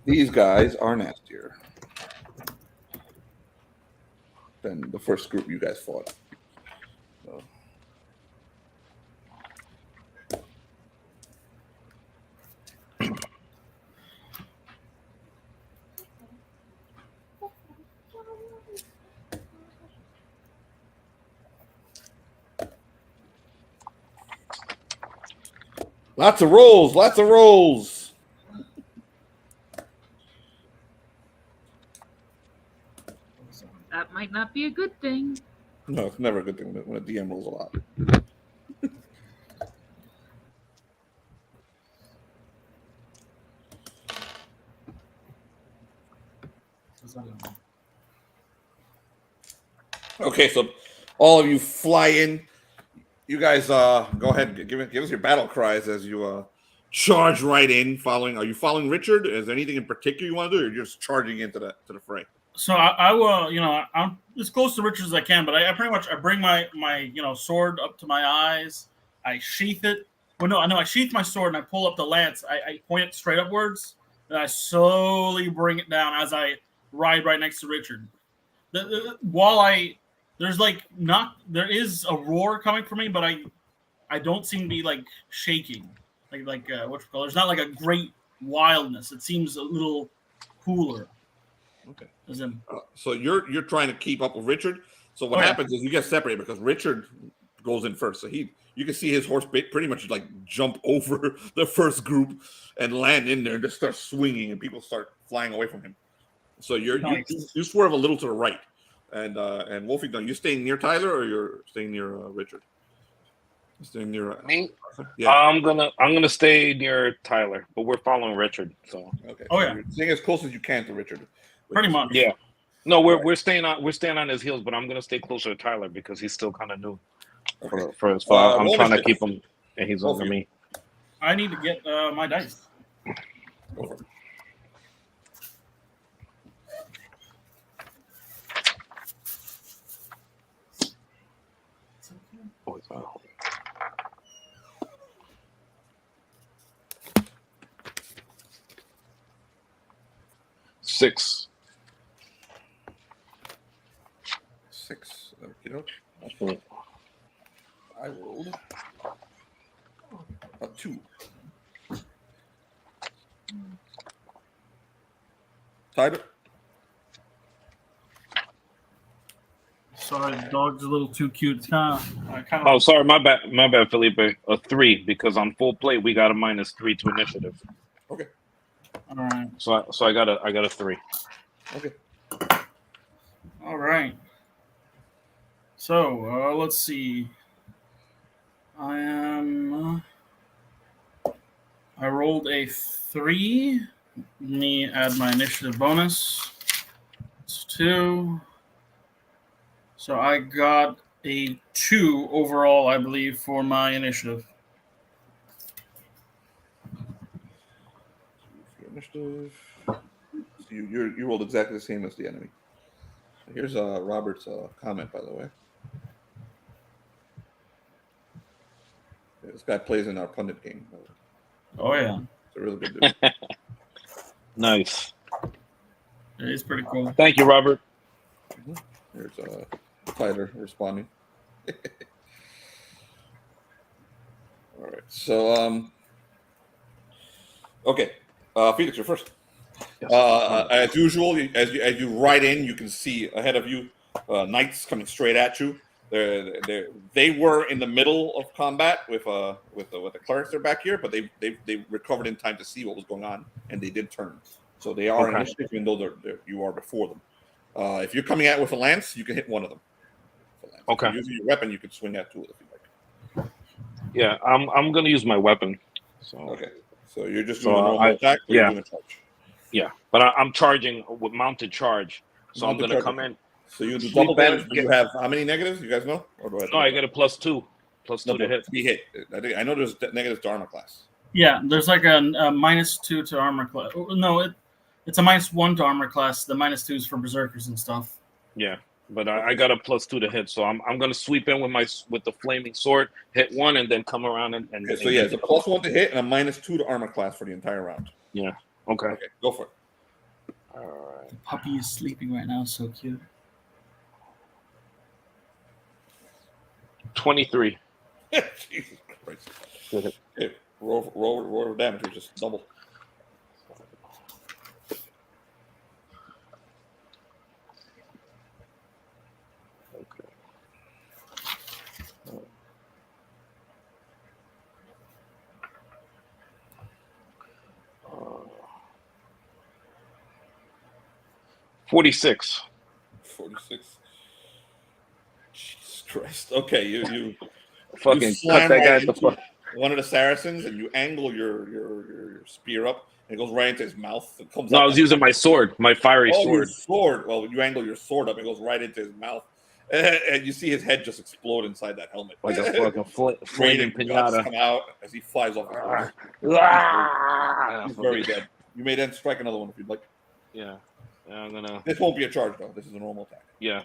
S6: These guys are nastier than the first group you guys fought. So. Lots of rolls, lots of rolls.
S8: That might not be a good thing.
S6: No, it's never a good thing when a DM rolls a lot. Okay, so all of you fly in. You guys go ahead and give us your battle cries as you charge right in. Are you following Richard? Is there anything in particular you want to do, or you're just charging into the fray?
S13: So I will, I'm as close to Richard as I can, but I pretty much bring my sword up to my eyes. I sheath it. Well, no, I sheath my sword and I pull up the lance. I point it straight upwards, and I slowly bring it down as I ride right next to Richard. There is a roar coming from me, but I don't seem to be like shaking, there's not like a great wildness. It seems a little cooler.
S6: Okay.
S13: So
S6: you're trying to keep up with Richard. So what happens is you get separated because Richard goes in first. So you can see his horse pretty much like jump over the first group and land in there and just start swinging, and people start flying away from him. So you swerve a little to the right, and Wolfie, you staying near Tyler or you're staying near Richard? Staying near
S9: me.
S6: Yeah,
S9: I'm gonna stay near Tyler, but we're following Richard. So
S6: okay. You're staying as close as you can to Richard.
S13: Pretty much.
S9: Yeah. No, we're staying on his heels, but I'm gonna stay closer to Tyler because he's still kind of new.
S6: Okay.
S9: I'm trying to keep him, and he's under me.
S13: I need to get my dice.
S6: Go for it.
S9: Six.
S6: Okay. I rolled a 2. Tied.
S13: Sorry, the dog's a little too cute. It's kind of.
S9: Oh, sorry, my bad, Felipe. A 3 because on full plate we got a -3 to initiative.
S6: Okay.
S13: All right.
S9: So I got a 3.
S6: Okay.
S13: All right. So let's see. I rolled a 3. Let me add my initiative bonus. It's 2. So I got a 2 overall, I believe, for my initiative.
S6: Initiative. So you rolled exactly the same as the enemy. Here's Robert's comment, by the way. This guy plays in our pundit game.
S13: Oh yeah,
S6: it's a really good dude.
S9: Nice.
S13: It's pretty cool.
S9: Thank you, Robert.
S6: There's Tyler responding. All right. So okay, Felix, you're first. As usual, as you ride in, you can see ahead of you knights coming straight at you. They were in the middle of combat with the clerics. They're back here, but they recovered in time to see what was going on, and they did turn. So they are initiative, even though you are before them. If you're coming at with a lance, you can hit one of them.
S9: Okay.
S6: If you're using your weapon, you can swing at 2 if you like.
S9: Yeah, I'm gonna use my weapon. So
S6: okay. So you're just doing a normal attack, or you're doing a charge?
S9: Yeah, but I'm charging with mounted charge. So
S6: Mounted
S9: I'm gonna
S6: charge.
S9: come in.
S6: So you do double damage. But you have how many negatives? You guys know? Or do I
S9: No, I get a +2. +2 to hit.
S6: He hit. I know there's negatives to armor class.
S13: Yeah, there's like a -2 to armor class. No, it's a -1 to armor class. The -2 is for berserkers and stuff.
S9: Yeah, but I got a +2 to hit, so I'm gonna sweep in with the flaming sword, hit 1, and then come around and.
S6: Okay, so yeah, it's a +1 to hit and a -2 to armor class for the entire round.
S9: Yeah. Okay.
S6: Okay, go for it.
S9: All right.
S13: The puppy is sleeping right now. So cute.
S9: 23.
S6: Jesus Christ. Okay, roll damage, which is double.
S9: Okay. 46.
S6: 46. Jesus Christ. Okay, you
S9: fucking cut that guy the fuck.
S6: One of the Saracens, and you angle your spear up, and it goes right into his mouth. It comes
S9: No,
S6: up
S9: I was using my sword, my fiery sword.
S6: Your sword. Well, you angle your sword up, it goes right into his mouth, and you see his head just explode inside that helmet,
S9: like a fucking flaming pinata.
S6: Come out as he flies off. He's very dead. You may then strike another one if you'd like.
S9: Yeah, I'm gonna.
S6: This won't be a charge though. This is a normal attack.
S9: Yeah.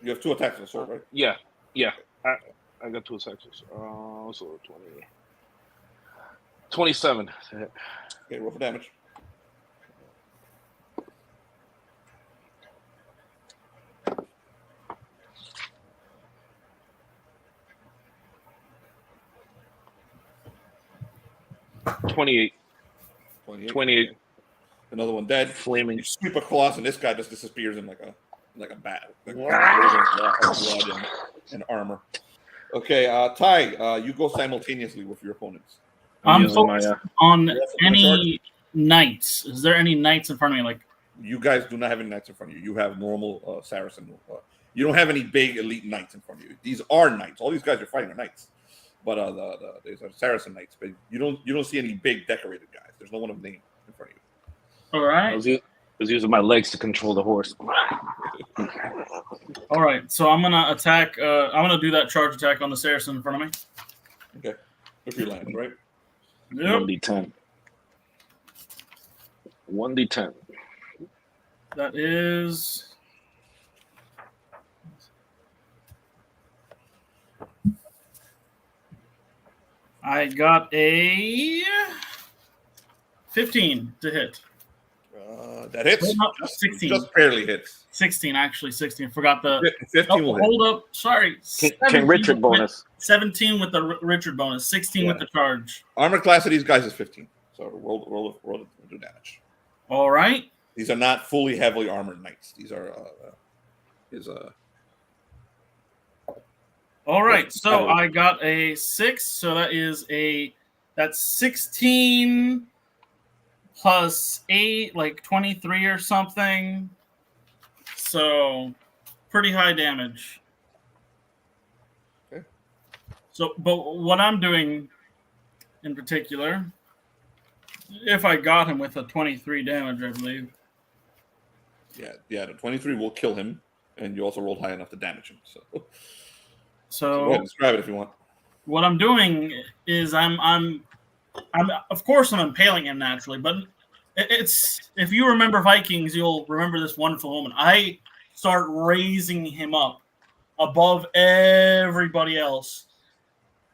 S6: You have 2 attacks with the sword, right?
S9: Yeah. I got 2 attacks. So 20. 27.
S6: Okay, roll for damage.
S9: $28. 28.
S6: Another one dead.
S9: Flaming.
S6: You sweep across, and this guy just disappears in like a bat. Blood and armor. Okay, Ty, you go simultaneously with your opponents.
S13: I'm focused on any knights. Is there any knights in front of me? Like,
S6: you guys do not have any knights in front of you. You have normal Saracen. You don't have any big elite knights in front of you. These are knights. All these guys you're fighting are knights. But there's Saracen knights. But you don't see any big decorated guys. There's no one of name in front of you.
S13: All right.
S9: I was using my legs to control the horse.
S13: All right, so I'm gonna attack. I'm gonna do that charge attack on the Saracen in front of me.
S6: Okay. If you land, right?
S13: Yep.
S9: 1d10. 1d10.
S13: That is. I got a 15 to hit.
S6: That hits.
S13: Wait, no, 16.
S6: Just barely hits.
S13: 16, actually. 16. Forgot the.
S6: 15 will hit.
S13: Hold up. Sorry.
S9: Can Richard bonus?
S13: 17 with the Richard bonus. 16 with the charge.
S6: Armor class of these guys is 15. So roll do damage.
S13: All right.
S6: These are not fully heavily armored knights. These are
S13: All right. So I got a 6. So that's 16 plus 8, like 23 or something. So pretty high damage.
S6: Okay.
S13: So, but what I'm doing in particular, if I got him with a 23 damage, I believe.
S6: Yeah, the 23 will kill him, and you also rolled high enough to damage him. So go
S13: So
S6: ahead, describe it if you want.
S13: what I'm doing is I'm of course I'm impaling him naturally, but it's if you remember Vikings, you'll remember this wonderful moment. I start raising him up above everybody else,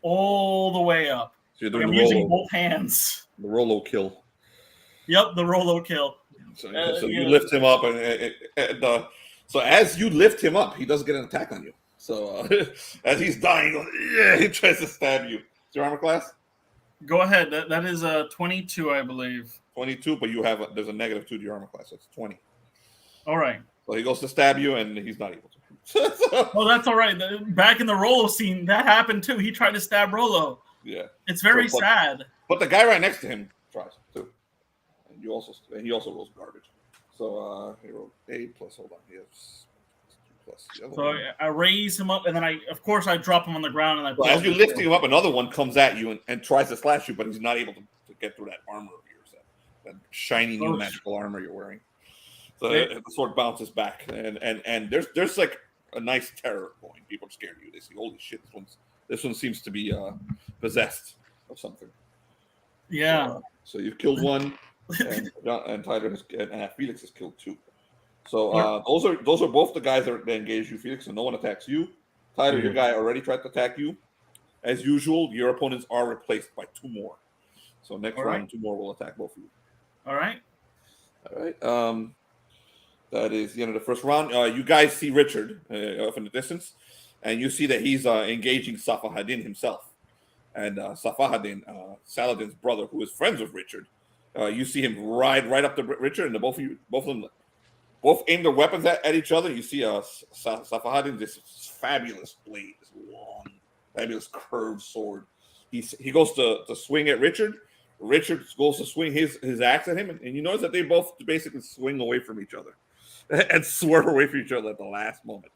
S13: all the way up.
S6: So you're doing
S13: I'm
S6: the
S13: using
S6: Rolo.
S13: both hands.
S6: The Rolo kill.
S13: Yep, the Rolo kill.
S6: So you lift him up, and so as you lift him up, he doesn't get an attack on you. So as he's dying, he tries to stab you. Is your armor class?
S13: Go ahead. That is a 22, I believe.
S6: 22, but there's a -2 to your armor class, so it's 20.
S13: All right.
S6: So he goes to stab you, and he's not able to.
S13: Oh, that's all right. Back in the Rolo scene, that happened too. He tried to stab Rolo.
S6: Yeah.
S13: It's very sad.
S6: But the guy right next to him tries too. And he also rolls garbage. So he rolled 8 plus. Hold on, he has 2 plus. The other
S13: So
S6: one.
S13: I raise him up, and then of course, I drop him on the ground, and I.
S6: Well, as you're lifting him up, another one comes at you and tries to slash you, but he's not able to get through that armor of yours, that shiny new magical armor you're wearing. So the sword bounces back, and there's like a nice terror going. People are scared of you. They say, "Holy shit! This one seems to be possessed of something."
S13: Yeah.
S6: So you've killed one, and Tyler and Felix has killed 2. So those are both the guys that engage you, Felix, and no one attacks you. Tyler, your guy already tried to attack you. As usual, your opponents are replaced by 2 more. So next round, 2 more will attack both of you.
S13: All right.
S6: All right. That is the end of the first round. You guys see Richard off in the distance, and you see that he's engaging Safahadin himself. And Safahadin, Saladin's brother, who is friends with Richard, you see him ride right up to Richard, and both of them aim their weapons at each other. You see Safahadin, this fabulous blade, this long, fabulous curved sword. He goes to swing at Richard. Richard goes to swing his axe at him, and you notice that they both basically swing away from each other and swerve away from each other at the last moment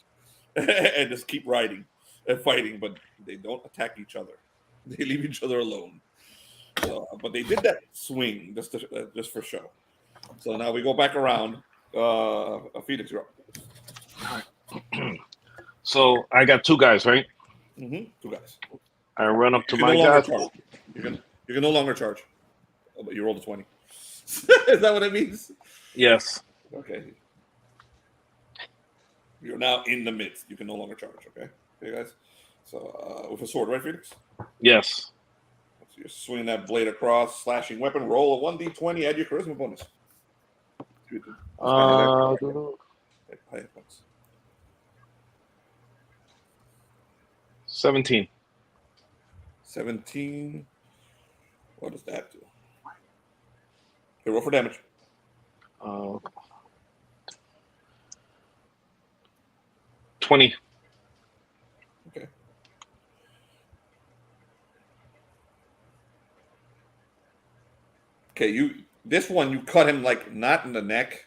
S6: and just keep riding and fighting, but they don't attack each other. They leave each other alone. So, but they did that swing just for show. So now we go back around. Felix, you're up.
S9: So I got 2 guys, right?
S6: 2 guys.
S9: I run up to
S6: You
S9: my
S6: can no
S9: guy.
S6: longer charge. You can no longer charge. Oh, but you rolled a 20. Is that what it means?
S9: Yes.
S6: Okay. You're now in the midst. You can no longer charge. Okay, guys. So with a sword, right, Felix?
S9: Yes.
S6: So you're swinging that blade across, slashing weapon. Roll a 1d20. Add your charisma bonus. High points.
S9: 17.
S6: 17. What does that do? Okay, roll for damage.
S9: 20.
S6: Okay. Okay, this one you cut him like not in the neck,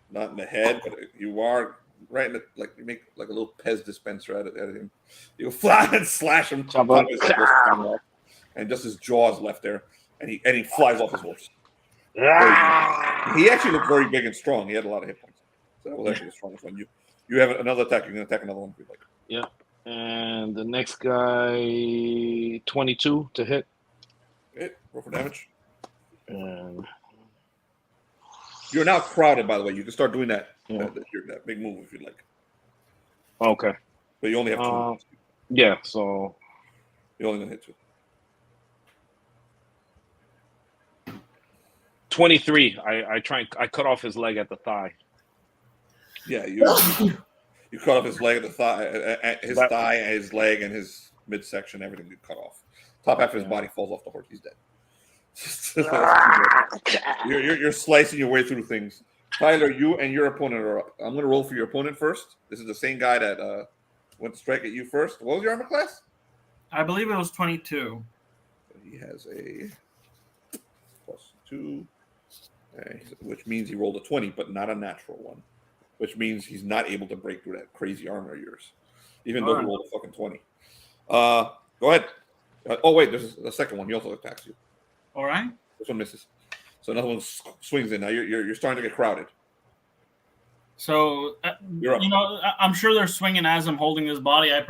S6: not in the head, but you are right in the you make like a little Pez dispenser out of him. You fly and slash him, and just his jaws left there, and he flies off his horse. He actually looked very big and strong. He had a lot of hit points. So that was actually the strongest one. You You have another attack. You can attack another one if you like.
S9: Yeah. And the next guy, 22 to hit.
S6: Hit. Roll for damage.
S9: And
S6: you're now crowded, by the way. You can start doing that. That big move if you like.
S9: Okay.
S6: But you only have two.
S9: Yeah, so
S6: you're only gonna hit 2.
S9: 23. I cut off his leg at the thigh.
S6: Yeah, you cut off his leg at the thigh, thigh, and his leg, and his midsection. Everything you cut off. Top half of his body falls off the horse. He's dead. you're slicing your way through things. Tyler, you and your opponent are up. I'm going to roll for your opponent first. This is the same guy that went to strike at you first. What was your armor class?
S13: I believe it was 22.
S6: He has a +2, which means he rolled a 20, but not a natural one, which means he's not able to break through that crazy armor of yours, even though he rolled a fucking 20. Go ahead. Oh, wait, there's a second one. He also attacks you.
S13: All right.
S6: This one misses. So another one swings in. Now you're starting to get crowded.
S13: So,
S6: You're up.
S13: you know, I'm sure they're swinging as I'm holding his body. I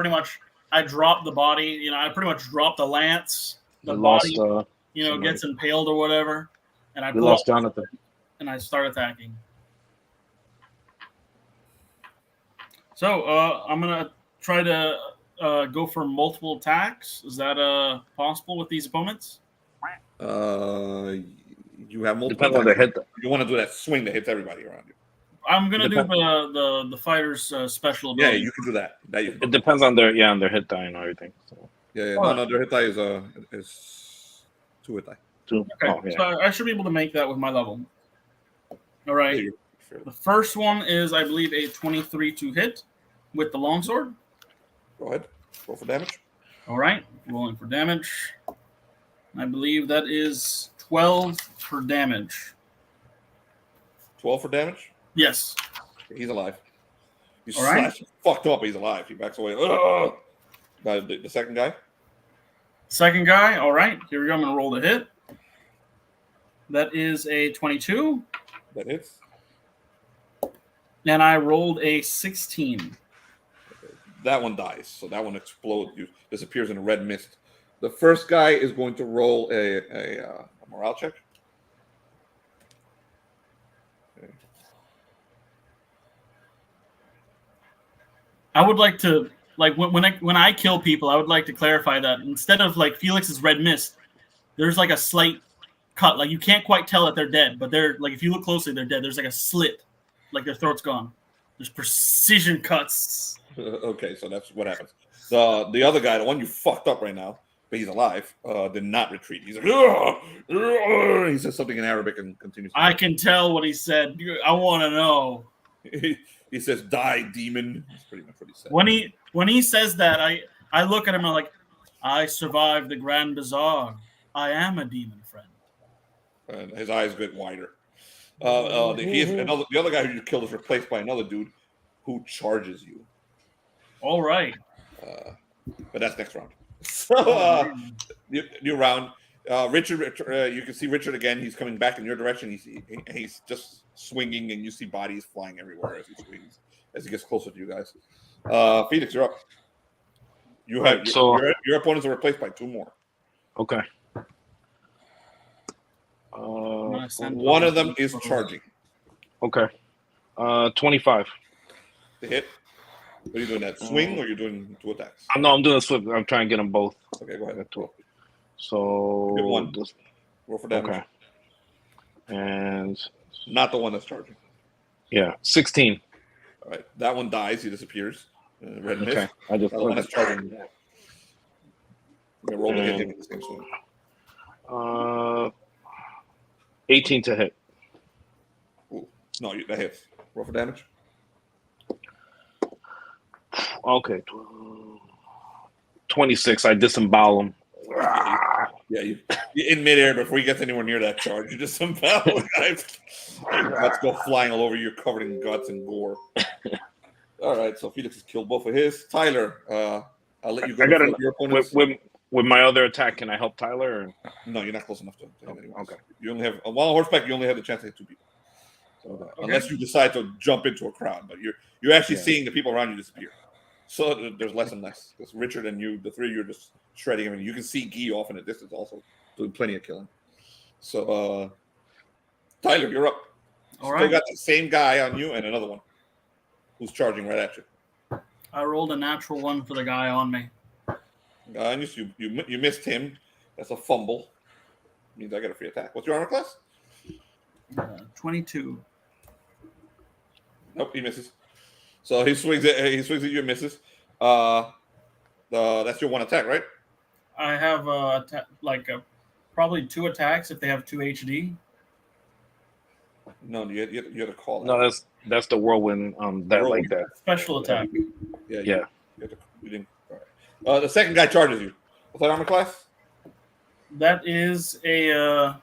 S13: dropped the body. You know, I pretty much dropped the lance. The body, gets impaled or whatever. And I
S9: lost Jonathan.
S13: And I start attacking. So, I'm going to try to go for multiple attacks. Is that possible with these opponents?
S6: You have multiple.
S9: Depends on the hit.
S6: You want to do that swing that hits everybody around you.
S13: I'm gonna do the fighter's special ability.
S6: Yeah, you can do that.
S9: It depends on their hit die and everything. So.
S6: Yeah. No, their hit die is 2 hit die.
S9: 2.
S13: Okay, so I should be able to make that with my level. All right. The first one is, I believe, a 23 to hit with the longsword.
S6: Go ahead. Roll for damage.
S13: All right. Rolling for damage. I believe that is 12 for damage.
S6: 12 for damage?
S13: Yes.
S6: He's alive. You
S13: All right.
S6: slash him, fucked up, but he's alive. He backs away. Ugh! The second guy?
S13: Second guy. All right. Here we go. I'm going to roll the hit. That is a 22.
S6: That hits.
S13: And I rolled a 16.
S6: That one dies. So that one explodes. You disappears in a red mist. The first guy is going to roll a morale check. Okay.
S13: I would like to, when I kill people, I would like to clarify that instead of Felix's red mist, there's a slight cut. You can't quite tell that they're dead, but they're if you look closely, they're dead. There's a slit, their throat's gone. There's precision cuts.
S6: Okay, so that's what happens. The other guy, the one you fucked up right now, but he's alive, did not retreat. He's like, he says something in Arabic and continues.
S13: I can tell what he said. I want to know.
S6: He says, "Die, demon." That's pretty much what he said.
S13: When he says that, I look at him and I'm like, I survived the Grand Bazaar. I am a demon friend.
S6: And his eyes get wider. The other guy who you killed is replaced by another dude who charges you.
S13: All right.
S6: But that's next round. So new round. Richard, you can see Richard again. He's coming back in your direction. He's just swinging, and you see bodies flying everywhere as he swings, as he gets closer to you guys. Felix, you're up. Your opponents are replaced by 2 more.
S9: Okay.
S6: One of them is charging.
S9: Okay. 25.
S6: The hit. What are you doing? That swing, or you're doing 2 attacks?
S9: No, I'm doing a swing. I'm trying to get them both.
S6: Okay, go ahead.
S9: 12. So
S6: get 1. Roll for damage.
S9: Okay. And
S6: not the one that's charging.
S9: Yeah, 16.
S6: All right, that one dies. He disappears. Red mist.
S9: Okay, I just
S6: the one that's charging. Okay, roll the hit in the same swing.
S9: 18 to hit.
S6: Ooh. No, that hits. Roll for damage.
S9: Okay. 26. I disembowel him.
S6: Yeah, you in midair before he gets anywhere near that charge. You disembowel the guy. Guts go flying all over you. You're covered in guts and gore. All right, so Felix has killed both of his. Tyler, I'll let you go.
S9: Your opponents. With my other attack, can I help Tyler? Or?
S6: No, you're not close enough to him anyway.
S9: Okay.
S6: You only have while on horseback. You only have the chance to hit 2 people. So unless you decide to jump into a crowd, but you're actually seeing the people around you disappear. So there's less and less. Because Richard and you, the three of you, are just shredding everything. You can see Guy off in the distance also doing plenty of killing. So Tyler, you're up.
S13: All
S6: Still got the same guy on you and another one who's charging right at you.
S13: I rolled a natural one for the guy on me.
S6: You missed him. That's a fumble. Means I get a free attack. What's your armor class?
S13: 22.
S6: Nope, he misses. So he swings at you and misses. That's your one attack, right?
S13: I have probably 2 attacks if they have 2 HD.
S6: No, you had to call.
S9: No, that's the whirlwind. Like that
S13: special attack.
S6: Yeah.
S9: Yeah.
S6: You didn't. All right. The second guy charges you. What's that armor class?
S13: That is a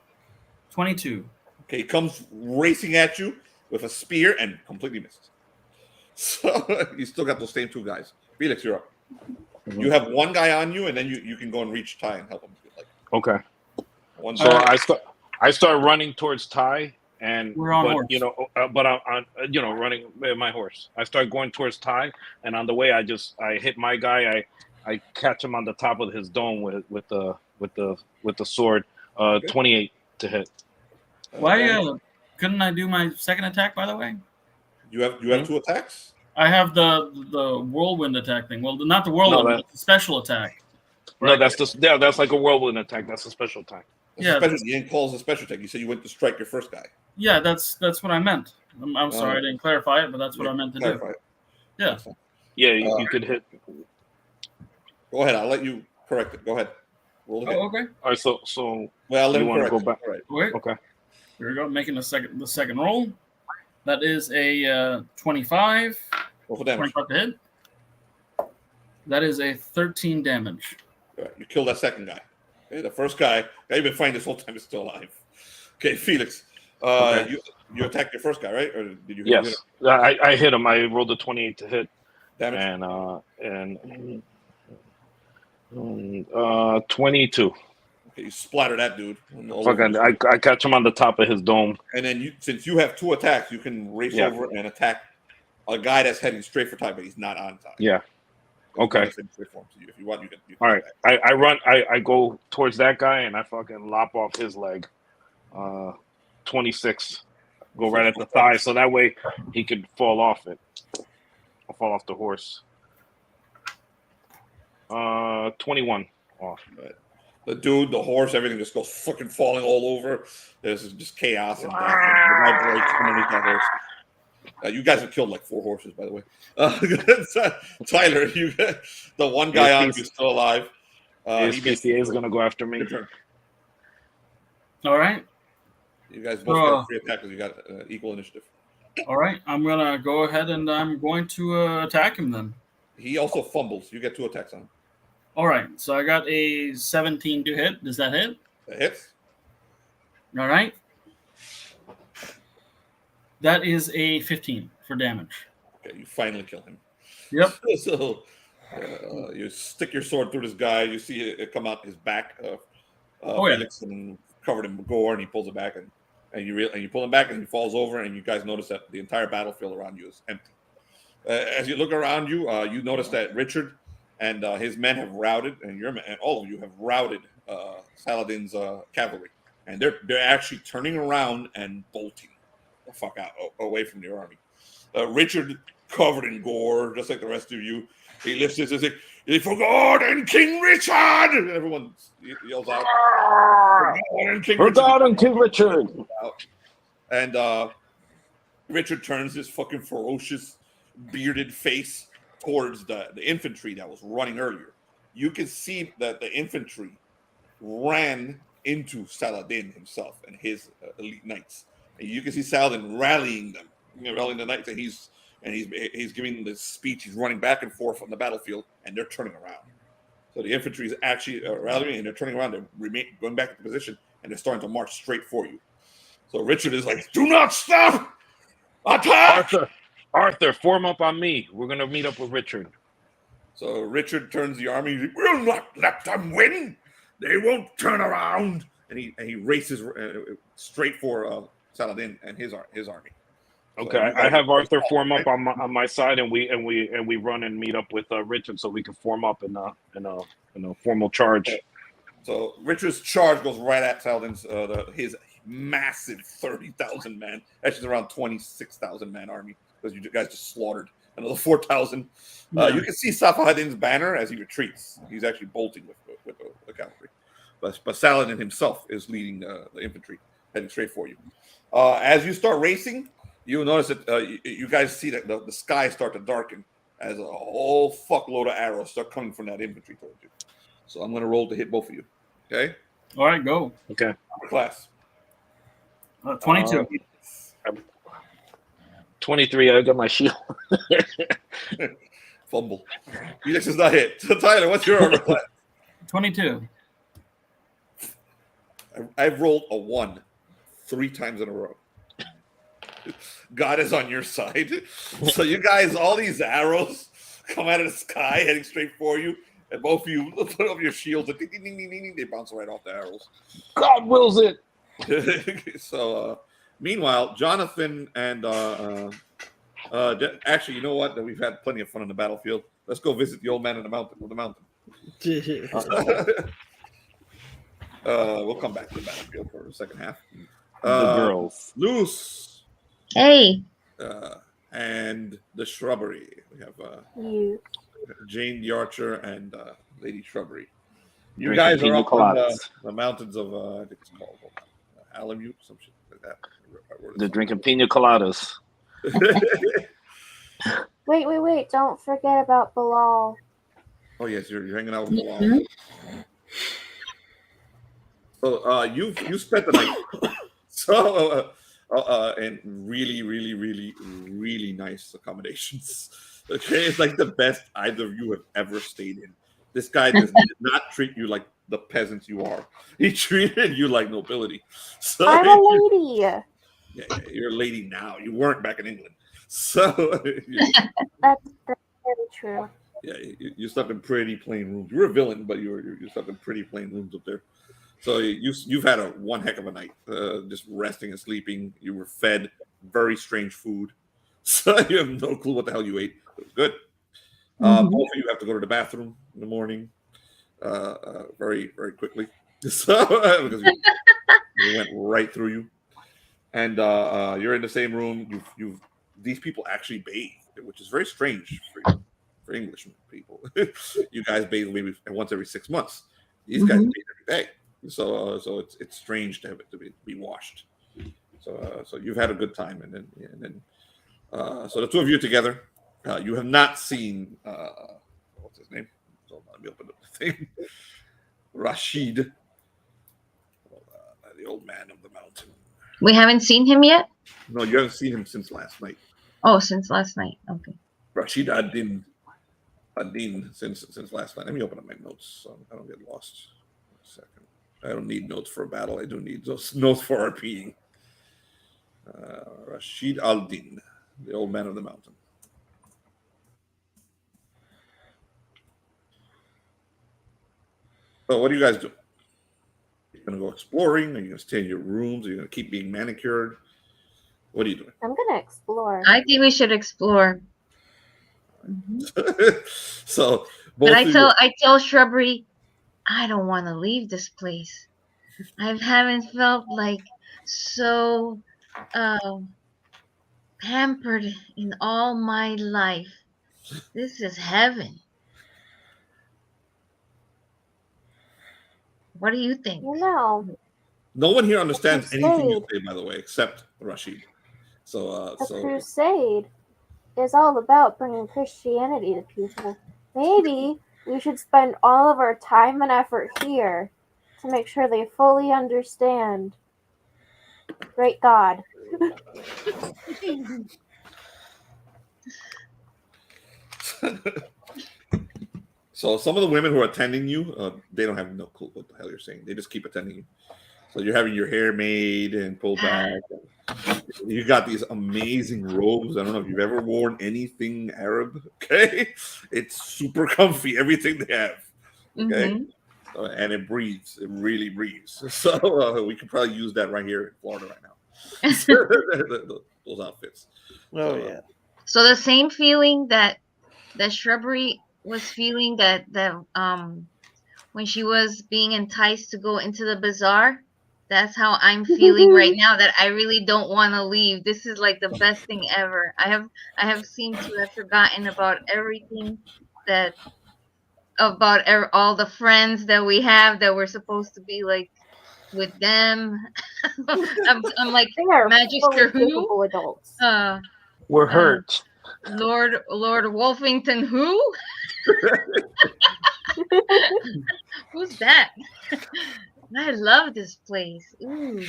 S13: 22.
S6: Okay, he comes racing at you with a spear and completely misses. So you still got those same 2 guys. Felix, you're up. Mm-hmm. You have one guy on you, and then you can go and reach Ty and help him.
S9: Okay. I start running towards Ty, and but I'm running my horse. I start going towards Ty, and on the way I hit my guy. I catch him on the top of his dome with the sword. 28 to hit.
S13: Why couldn't I do my second attack? By the way,
S6: you have 2 attacks.
S13: I have the whirlwind attack thing. Well, not the whirlwind, but the special attack.
S9: Right? No, that's like a whirlwind attack. That's a special attack.
S6: You didn't call it a special attack. You said you went to strike your first guy.
S13: Yeah, that's what I meant. I'm sorry I didn't clarify it, but that's what I meant to do. Yeah.
S9: Yeah, you could hit.
S6: Go ahead. I'll let you correct it. Go ahead. Roll it.
S13: Okay.
S9: All right. So.
S6: Well, let
S9: you
S6: me
S9: want to go back.
S6: Right.
S13: Wait.
S9: Okay.
S13: Here we go. Making the second roll. That is a 25.
S6: Roll for damage.
S13: 25 to hit. That is a 13 damage.
S6: Right. You kill that second guy. Okay, the first guy you've been fighting this whole time is still alive. Okay, Felix. You attacked your first guy, right? Or did you?
S9: Yes, I hit him. I rolled a 28 to hit.
S6: Damage.
S9: And 22.
S6: Okay, you splatter that dude.
S9: I catch him on the top of his dome.
S6: And then since you have 2 attacks, you can race over and attack a guy that's heading straight for Ty, but he's not on Ty.
S9: Yeah. Okay.
S6: So if you want, you can.
S9: All right. I run. I go towards that guy and I fucking lop off his leg. 26. Go right at the thigh, so that way he could fall off it. I'll fall off the horse. 21 off.
S6: Right. The dude, the horse, everything just goes fucking falling all over. There's just chaos and death. Underneath that horse. You guys have killed like 4 horses, by the way. Tyler, the one guy on you is still alive.
S9: PCA is going to go after me.
S13: All right.
S6: You guys both got 3 attackers. You got equal initiative.
S13: All right. I'm going to go ahead and I'm going to attack him then.
S6: He also fumbles. You get 2 attacks on him.
S13: All right. So I got a 17 to hit. Does that hit?
S6: That hits.
S13: All right. That is a 15 for damage.
S6: Okay, you finally kill him.
S13: Yep.
S6: So you stick your sword through this guy. You see it come out his back. Felix and covered in gore, and he pulls it back, and you pull him back, and he falls over, and you guys notice that the entire battlefield around you is empty. As you look around you, you notice that Richard and his men have routed, and all of you have routed Saladin's cavalry, and they're actually turning around and bolting the fuck out away from your army. Richard, covered in gore, just like the rest of you, he lifts his and says, "He forgotten King Richard!" And everyone yells out,
S9: "Forgotten King Richard!"
S6: And Richard turns his fucking ferocious, bearded face towards the infantry that was running earlier. You can see that the infantry ran into Saladin himself and his elite knights. And you can see Saladin rallying them, rallying the knights, and he's giving this speech. He's running back and forth on the battlefield, and they're turning around. So the infantry is actually rallying, and they're turning around. They're going back to position, and they're starting to march straight for you. So Richard is like, "Do not stop! Attack!"
S9: Arthur, form up on me. We're going to meet up with Richard.
S6: So Richard turns the army. "We'll not let them win. They won't turn around." And he races straight for Saladin and his army.
S9: Okay, I have Arthur form up on my side, and we run and meet up with Richard so we can form up in a formal charge.
S6: So Richard's charge goes right at Saladin's his massive 30,000 man, actually around 26,000 man army, because you guys just slaughtered another 4,000. You can see Safahadin's banner as he retreats. He's actually bolting with the cavalry, but Saladin himself is leading the infantry, heading straight for you. As you start racing, you'll notice that you guys see that the sky start to darken as a whole fuckload of arrows start coming from that infantry towards you. So I'm going to roll to hit both of you. Okay.
S13: All right, go.
S9: Okay.
S6: Class.
S13: 22.
S9: 23. I got my shield.
S6: Fumble. Felix is not hit. So Tyler, what's your armor class?
S13: 22.
S6: I've rolled a 1 3 times in a row. God is on your side. So you guys, all these arrows come out of the sky, heading straight for you, and both of you put up your shields, and ding, ding, ding, ding, ding, they bounce right off the arrows.
S9: God wills it.
S6: So, meanwhile, Jonathan and actually, you know what? We've had plenty of fun on the battlefield. Let's go visit the old man on the mountain. We'll come back to the battlefield for the second half.
S9: The girls.
S6: Loose.
S5: Hey.
S6: And the Shrubbery. We have Jane the Archer and Lady Shrubbery. You guys are up on the mountains of I think it's called Alamut, some shit like that.
S9: They're drinking pina coladas.
S11: Wait! Don't forget about Bilal.
S6: Oh yes, you're hanging out with Bilal. So you spent the night. So and really nice accommodations. Okay, it's like the best either of you have ever stayed in. This guy does not treat you like the peasants you are. He treated you like nobility. So
S11: I'm a lady.
S6: Yeah, you're a lady now. You weren't back in England. So
S11: that's very true.
S6: Yeah, you slept in pretty plain rooms. You were a villain, but you slept in pretty plain rooms up there. So you've had one heck of a night, just resting and sleeping. You were fed very strange food, so you have no clue what the hell you ate. It was good. Both of you have to go to the bathroom in the morning, very quickly, so because we went right through you, and you're in the same room. These people actually bathe, which is very strange for English people. You guys bathe maybe once every 6 months. These guys bathe every day. So it's strange to have it to be washed. So you've had a good time, and then so the two of you together. You have not seen what's his name? So let me open up the thing. Rashid, the old man of the mountain.
S5: We haven't seen him yet?
S6: No, you haven't seen him since last night.
S5: Oh, since last night. Okay.
S6: Rashid Adin since last night. Let me open up my notes so I don't get lost. A second. I don't need notes for a battle. I do need those notes for RPing. Rashid al-Din, the old man of the mountain. So what do you guys do? You're going to go exploring? Are you going to stay in your rooms? Are you going to keep being manicured? What are you doing?
S11: I'm going to explore.
S5: I think we should explore.
S6: So,
S5: but I tell Shrubbery, I don't want to leave this place. I haven't felt like so pampered in all my life. This is heaven. What do you think?
S11: No
S6: one here understands anything you say, by the way, except Rashid. So,
S11: the crusade is all about bringing Christianity to people. Maybe we should spend all of our time and effort here to make sure they fully understand. Great God.
S6: So some of the women who are attending you, they don't have no clue what the hell you're saying. They just keep attending you. So you're having your hair made and pulled back. You got these amazing robes. I don't know if you've ever worn anything Arab. Okay, it's super comfy. Everything they have. Okay, and it breathes. It really breathes. So we could probably use that right here in Florida right now. those outfits.
S10: Oh yeah.
S5: So the same feeling that Shrubbery was feeling that when she was being enticed to go into the bazaar, that's how I'm feeling right now, that I really don't want to leave. This is like the best thing ever. I have seemed to have forgotten about everything all the friends that we have that we're supposed to be like with them. I'm like
S11: They are
S5: Magister
S11: fully
S5: who?
S11: capable adults.
S9: We're hurt.
S5: Lord Wolfington who? Who's that? I love this place. Ooh.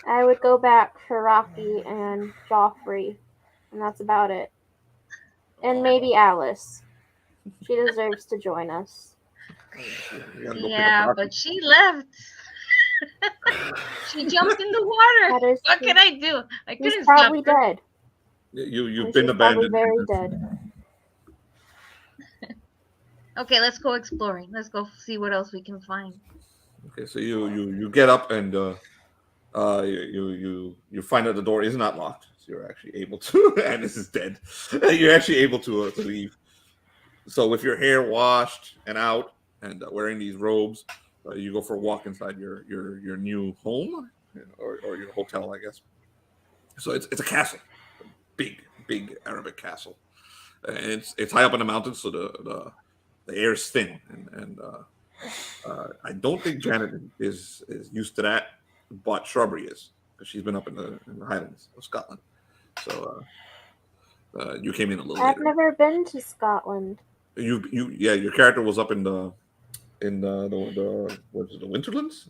S11: I would go back for Rocky and Joffrey, and that's about it. And maybe Alice. She deserves to join us.
S5: Yeah, but she left. She jumped in the water. What can I do? I couldn't
S11: She's probably
S5: stop her.
S11: dead.
S6: You've been
S11: She's probably
S6: abandoned.
S11: very dead.
S5: Okay, let's go exploring. Let's go see what else we can find.
S6: Okay, so you get up and you find that the door is not locked, so you're actually able to. And this is dead. You're actually able to leave. So with your hair washed and out and wearing these robes, you go for a walk inside your new home or your hotel, I guess. So it's a castle, big Arabic castle, and it's high up in the mountains, so the air is thin, and I don't think Janet is used to that, but Shrubbery is, because she's been up in the Highlands of Scotland. So you came in a little
S11: I've
S6: later.
S11: never been to Scotland.
S6: Your character was up in the what is it, the Winterlands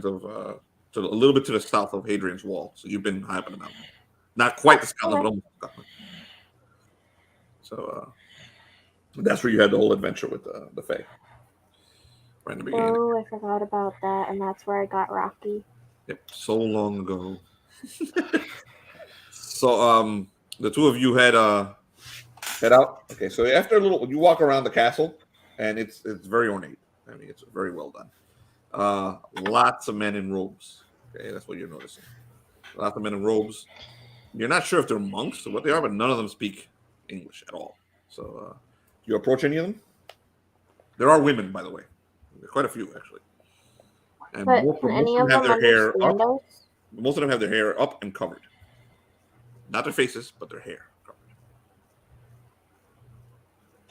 S6: of a little bit to the south of Hadrian's Wall. So you've been high up in the mountain, not quite to Scotland, but almost Scotland. So that's where you had the whole adventure with the Fae. Right in the beginning.
S11: Oh, I forgot about that, and that's where I got Rocky.
S6: Yep, so long ago. So the two of you head out. Okay, so after a little, you walk around the castle, and it's very ornate. I mean, it's very well done. Lots of men in robes. Okay, that's what you're noticing. Lots of men in robes. You're not sure if they're monks or what they are, but none of them speak English at all. So do you approach any of them? There are women, by the way. There are quite a few, actually. And
S11: But
S6: most
S11: can
S6: of
S11: any
S6: them
S11: of
S6: have
S11: them
S6: their hair
S11: understand
S6: up.
S11: us?
S6: Most of them have their hair up and covered. Not their faces, but their hair covered.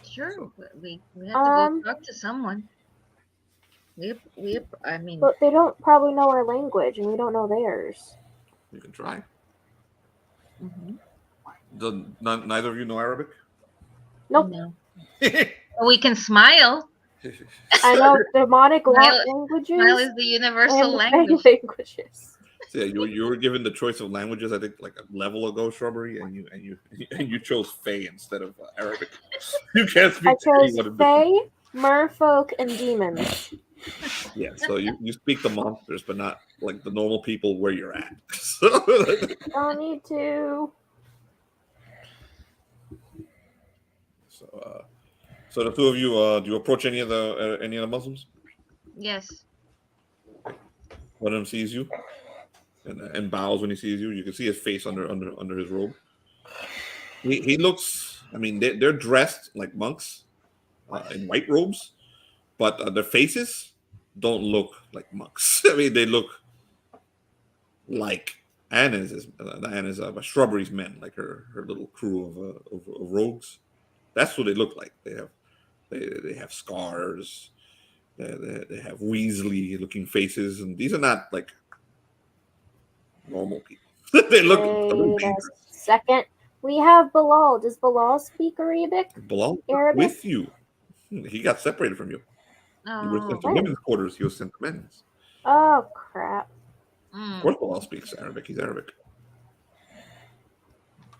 S5: Sure, we have to go talk to someone. I mean,
S11: But they don't probably know our language, and we don't know theirs.
S6: You can try.
S5: mhm.
S6: Neither of you know Arabic?
S11: Nope.
S5: No. We can smile.
S11: I know demonic
S5: Smile
S11: languages.
S5: is the universal
S11: and
S5: language.
S11: languages.
S6: So yeah, you were given the choice of languages, I think, like a level ago, Shrubbery, and you chose Fae instead of Arabic. You can't speak
S11: I
S6: to
S11: chose
S6: anyone in
S11: Fae, merfolk, and demons.
S6: Yeah, so you speak the monsters, but not like the normal people where you're at. So,
S11: Don't need to.
S6: so the two of you, do you approach any of the Muslims?
S5: Yes.
S6: One of them sees you and bows when he sees you. You can see his face under his robe. He looks. I mean, they're dressed like monks in white robes, but their faces don't look like monks. I mean, they look like Anna's Shrubbery's men, like her little crew of rogues. That's what they look like. They have scars. They have Weasley-looking faces, and these are not like normal people. They look a little
S11: Wait a
S6: dangerous.
S11: second. We have Bilal. Does Bilal speak Arabic?
S6: Bilal
S11: Arabic?
S6: with you. He got separated from you. You were sent to
S11: Oh.
S6: women's quarters. He was sent to men's.
S11: Oh, crap.
S6: Of course, Bilal speaks Arabic. He's Arabic.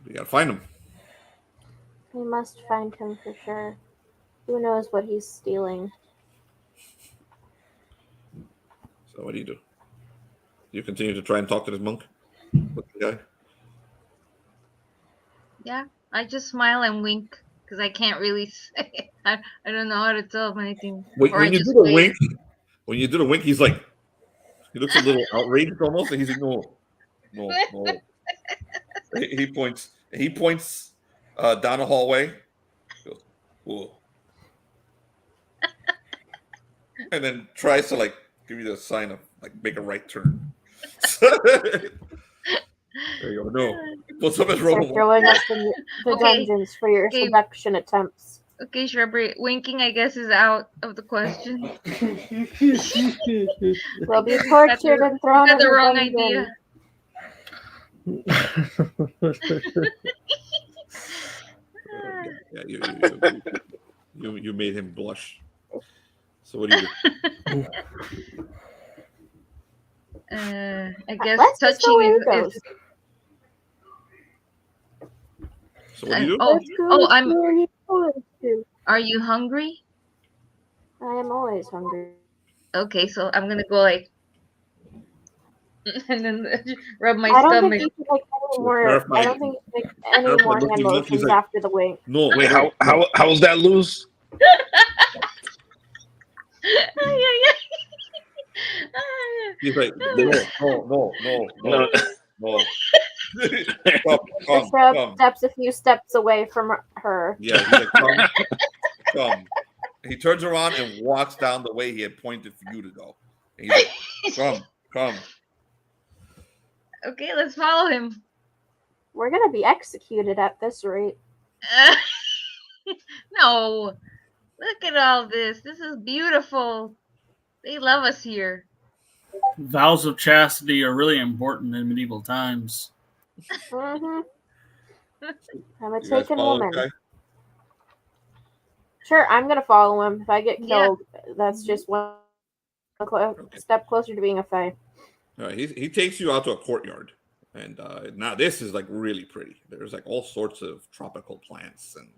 S6: You gotta find him.
S11: We must find him for sure. Who knows what he's stealing?
S6: So what do? You continue to try and talk to this monk? With the guy?
S5: Yeah, I just smile and wink because I can't really say. I don't know how to tell him anything.
S6: When you do the wink, he's like, he looks a little outraged almost, and he's like, no. He points. He points down the hallway. He goes, whoa. And then tries to like give you the sign of like make a right turn. There you go. No. Puts up his
S11: They're
S6: robe.
S11: throwing us in the
S5: Okay.
S11: dungeons for your
S5: Okay.
S11: seduction attempts.
S5: Okay, Shrubbery. Winking, I guess, is out of the question.
S11: We'll be
S5: guess you got
S11: tortured
S5: the-
S11: and thrown
S5: you
S11: in
S5: got the wrong
S11: dungeon.
S5: idea.
S6: Yeah, you made him blush. So what do you do?
S5: I guess
S11: Let's just go
S5: touching
S11: where he
S5: is.
S11: goes.
S6: So what do you do?
S5: Oh,
S11: Let's go
S5: I'm.
S11: where he goes to.
S5: Are you hungry?
S11: I am always hungry.
S5: Okay, so I'm gonna go like, and then rub my
S11: I don't
S5: stomach.
S11: think you should make any more.
S6: Terrified.
S11: I don't think you should make any
S6: Terrified
S11: more
S6: looking
S11: hand
S6: look, he's
S11: motions
S6: like-
S11: after the wink.
S6: No.
S9: Wait,
S6: no,
S9: how was that lose?
S6: He's like, no.
S11: The shrub steps a few steps away from her.
S6: Yeah, he's like, come. He turns around and walks down the way he had pointed for you to go. And he's like, come.
S5: Okay, let's follow him.
S11: We're gonna be executed at this rate.
S5: No, look at all this. This is beautiful. They love us here.
S13: Vows of chastity are really important in medieval times.
S11: Mm-hmm. I'm a
S6: You guys
S11: taken
S6: follow the
S11: woman.
S6: guy?
S11: Sure, I'm gonna follow him. If I get
S5: Yeah.
S11: killed, that's just one step closer to being a fae.
S6: All right, he takes you out to a courtyard, and now this is like really pretty. There's like all sorts of tropical plants and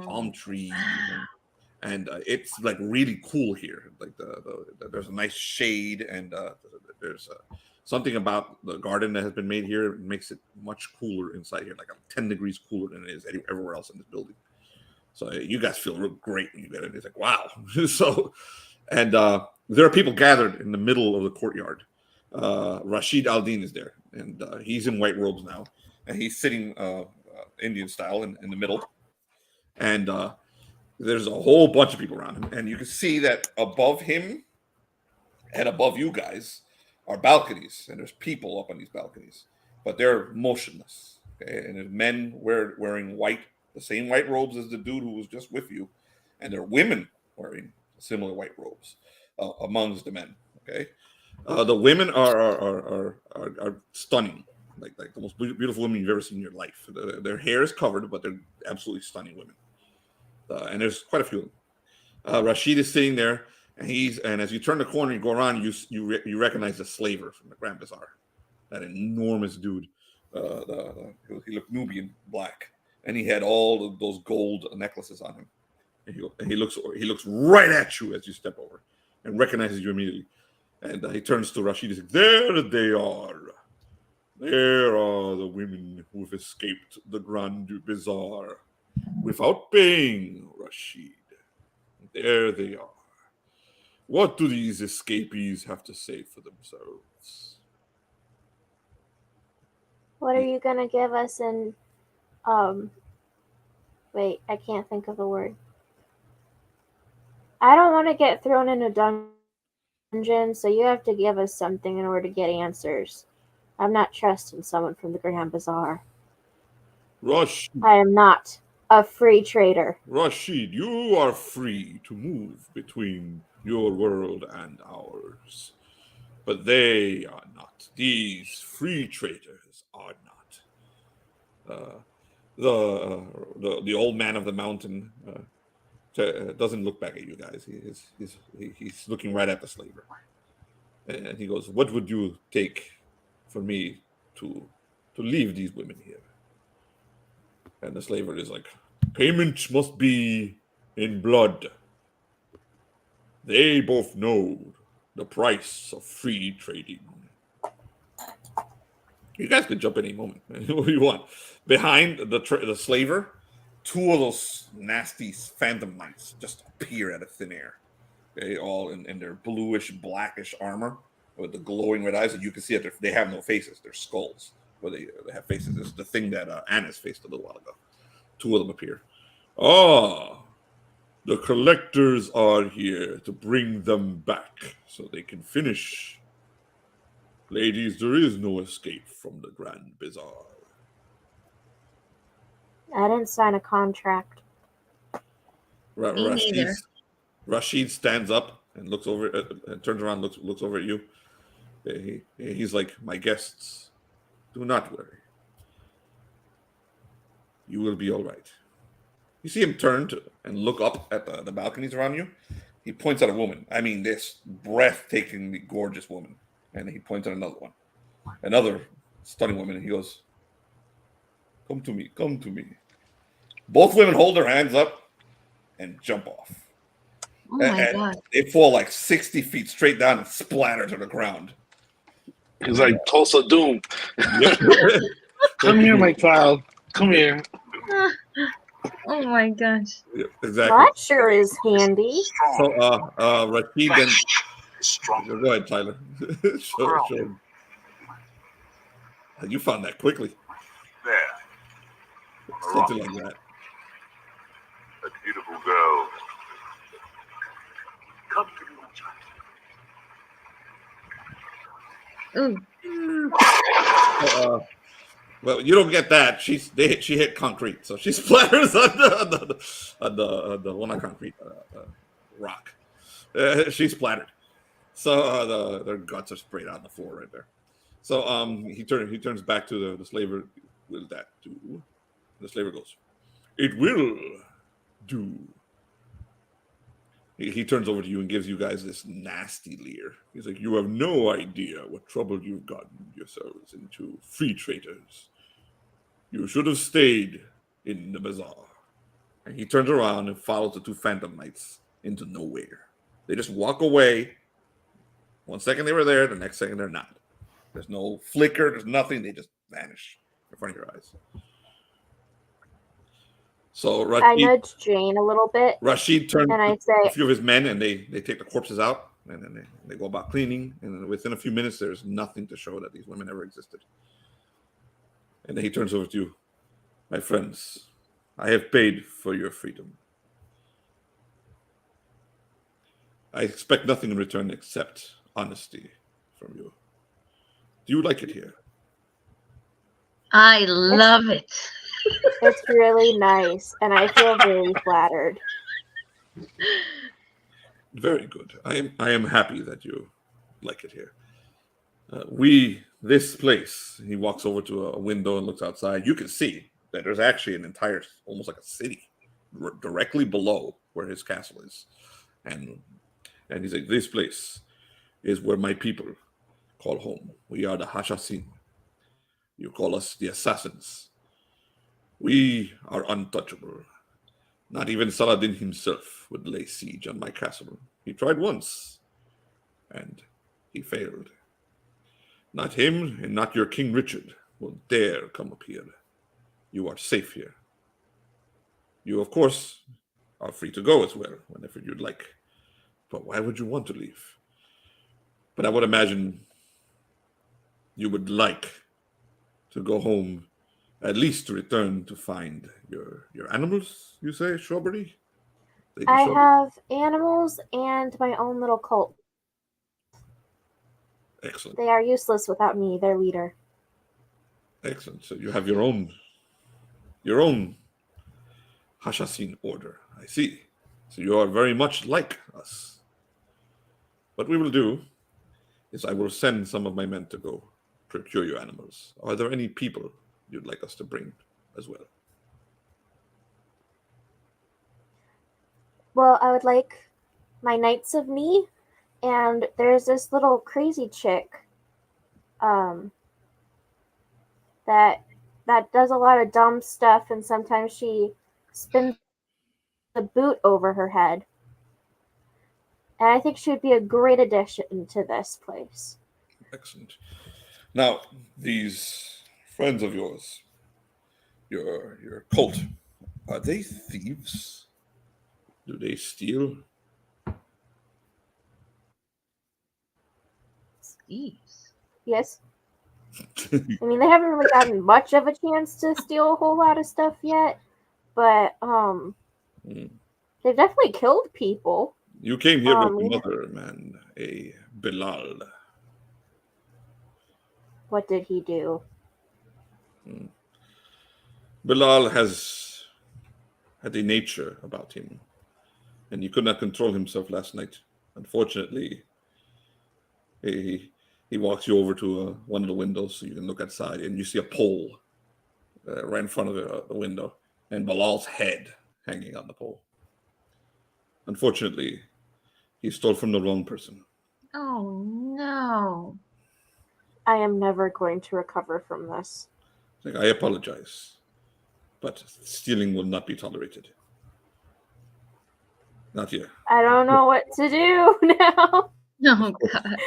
S6: palm trees, and it's like really cool here. Like there's a nice shade, and there's something about the garden that has been made here. It makes it much cooler inside here, like 10 degrees cooler than it is everywhere else in this building. So you guys feel real great when you get it. It's like wow. So, and there are people gathered in the middle of the courtyard. Rashid Al-Din is there, and he's in white robes now, and he's sitting Indian style in the middle. And there's a whole bunch of people around him, and you can see that above him and above you guys are balconies, and there's people up on these balconies, but they're motionless. Okay? And there's men wearing white, the same white robes as the dude who was just with you, and there are women wearing similar white robes amongst the men. Okay, the women are stunning, like the most beautiful women you've ever seen in your life. Their hair is covered, but they're absolutely stunning women. And there's quite a few of them. Rashid is sitting there, and as you turn the corner and go around, you recognize the slaver from the Grand Bazaar, that enormous dude. He looked Nubian black, and he had all of those gold necklaces on him. And he looks right at you as you step over, and recognizes you immediately. And he turns to Rashid and says, "There they are. There are the women who have escaped the Grand Bazaar without paying, Rashid. There they are. What do these escapees have to say for themselves?"
S11: What are you gonna give us in wait, I can't think of the word. I don't want to get thrown in a dungeon, so you have to give us something in order to get answers. I'm not trusting someone from the Grand Bazaar.
S6: Rashid,
S11: I am not a free trader.
S6: Rashid, you are free to move between your world and ours. But they are not. These free traders are not. The old man of the mountain doesn't look back at you guys. He's looking right at the slaver, and he goes, "What would you take for me to leave these women here?" And the slaver is like, "Payment must be in blood. They both know the price of free trading." You guys can jump any moment. What do you want? Behind the slaver, two of those nasty phantom knights just appear out of thin air. Okay, all in their bluish, blackish armor with the glowing red eyes, and you can see that they have no faces; they're skulls Well, they have faces. This is the thing that Annis faced a little while ago. Two of them appear. Oh, the collectors are here to bring them back so they can finish. Ladies, there is no escape from the Grand Bazaar.
S11: I didn't sign a contract.
S6: Rashid stands up and looks over, and turns around, looks over at you. He's like, my guests, do not worry. You will be all right. You see him turn and look up at the balconies around you. He points at a woman. I mean, this breathtakingly gorgeous woman. And he points at another one. Another stunning woman. And he goes, come to me, come to me. Both women hold their hands up and jump off.
S5: Oh my God.
S6: They fall like 60 feet straight down and splatter to the ground.
S9: He's like Tulsa Doom.
S6: Yep.
S9: Come here, my child. Come here.
S5: Oh my gosh.
S6: Yeah, exactly.
S11: That sure is handy.
S6: So, Rashid then. Go ahead, Tyler. Show him. You found that quickly.
S2: There.
S6: Something like that.
S2: A beautiful girl. Come to me, my child.
S5: Ooh.
S6: Well, you don't get that. She hit concrete, so she splatters on the well, not concrete, rock. She splattered, so their guts are sprayed on the floor right there. So he turns back to the slaver. Will that do? The slaver goes, it will do. He turns over to you and gives you guys this nasty leer. He's like, you have no idea what trouble you've gotten yourselves into, free traitors. You should have stayed in the bazaar. And he turns around and follows the two phantom knights into nowhere. They just walk away. 1 second they were there, the next second they're not. There's no flicker, there's nothing. They just vanish in front of your eyes. So Rashid,
S11: I nudge Jane a little bit.
S6: Rashid turns
S11: and I say,
S6: a few of his men, and they take the corpses out, and then they go about cleaning. And then within a few minutes, there's nothing to show that these women ever existed. And then he turns over to you, my friends. I have paid for your freedom. I expect nothing in return except honesty from you. Do you like it here?
S5: I love it.
S11: It's really nice, and I feel very flattered.
S6: Very good. I am happy that you like it here. This place, he walks over to a window and looks outside. You can see that there's actually an entire, almost like a city, directly below where his castle is. And he's like, this place is where my people call home. We are the Hashasin. You call us the assassins. We are untouchable. Not even Saladin himself would lay siege on my castle. He tried once, and he failed. Not him, and not your King Richard will dare come up here. You are safe here. You, of course, are free to go as well, whenever you'd like. But why would you want to leave? But I would imagine you would like to go home, at least to return to find your animals, you say, Shrubbery?
S11: I have animals and my own little cult.
S6: Excellent.
S11: They are useless without me, their leader.
S6: Excellent. So you have your own Hashasin order. I see. So you are very much like us. What we will do is I will send some of my men to go procure your animals. Are there any people you'd like us to bring as well?
S11: Well, I would like my Knights of Me, and there's this little crazy chick that does a lot of dumb stuff, and sometimes she spins the boot over her head. And I think she would be a great addition to this place.
S6: Excellent. Now, these friends of yours, your cult, are they thieves? Do they steal?
S5: Thieves?
S11: Yes. I mean, they haven't really gotten much of a chance to steal a whole lot of stuff yet, but they've definitely killed people.
S6: You came here with
S11: yeah.
S6: another man, a Bilal.
S11: What did he do?
S6: Bilal has had a nature about him, and he could not control himself last night. Unfortunately, he walks you over to one of the windows so you can look outside, and you see a pole right in front of the window, and Bilal's head hanging on the pole. Unfortunately, he stole from the wrong person.
S5: Oh no.
S11: I am never going to recover from this.
S6: Like, I apologize, but stealing will not be tolerated. Not here.
S11: I don't know what to do now.
S5: Oh God.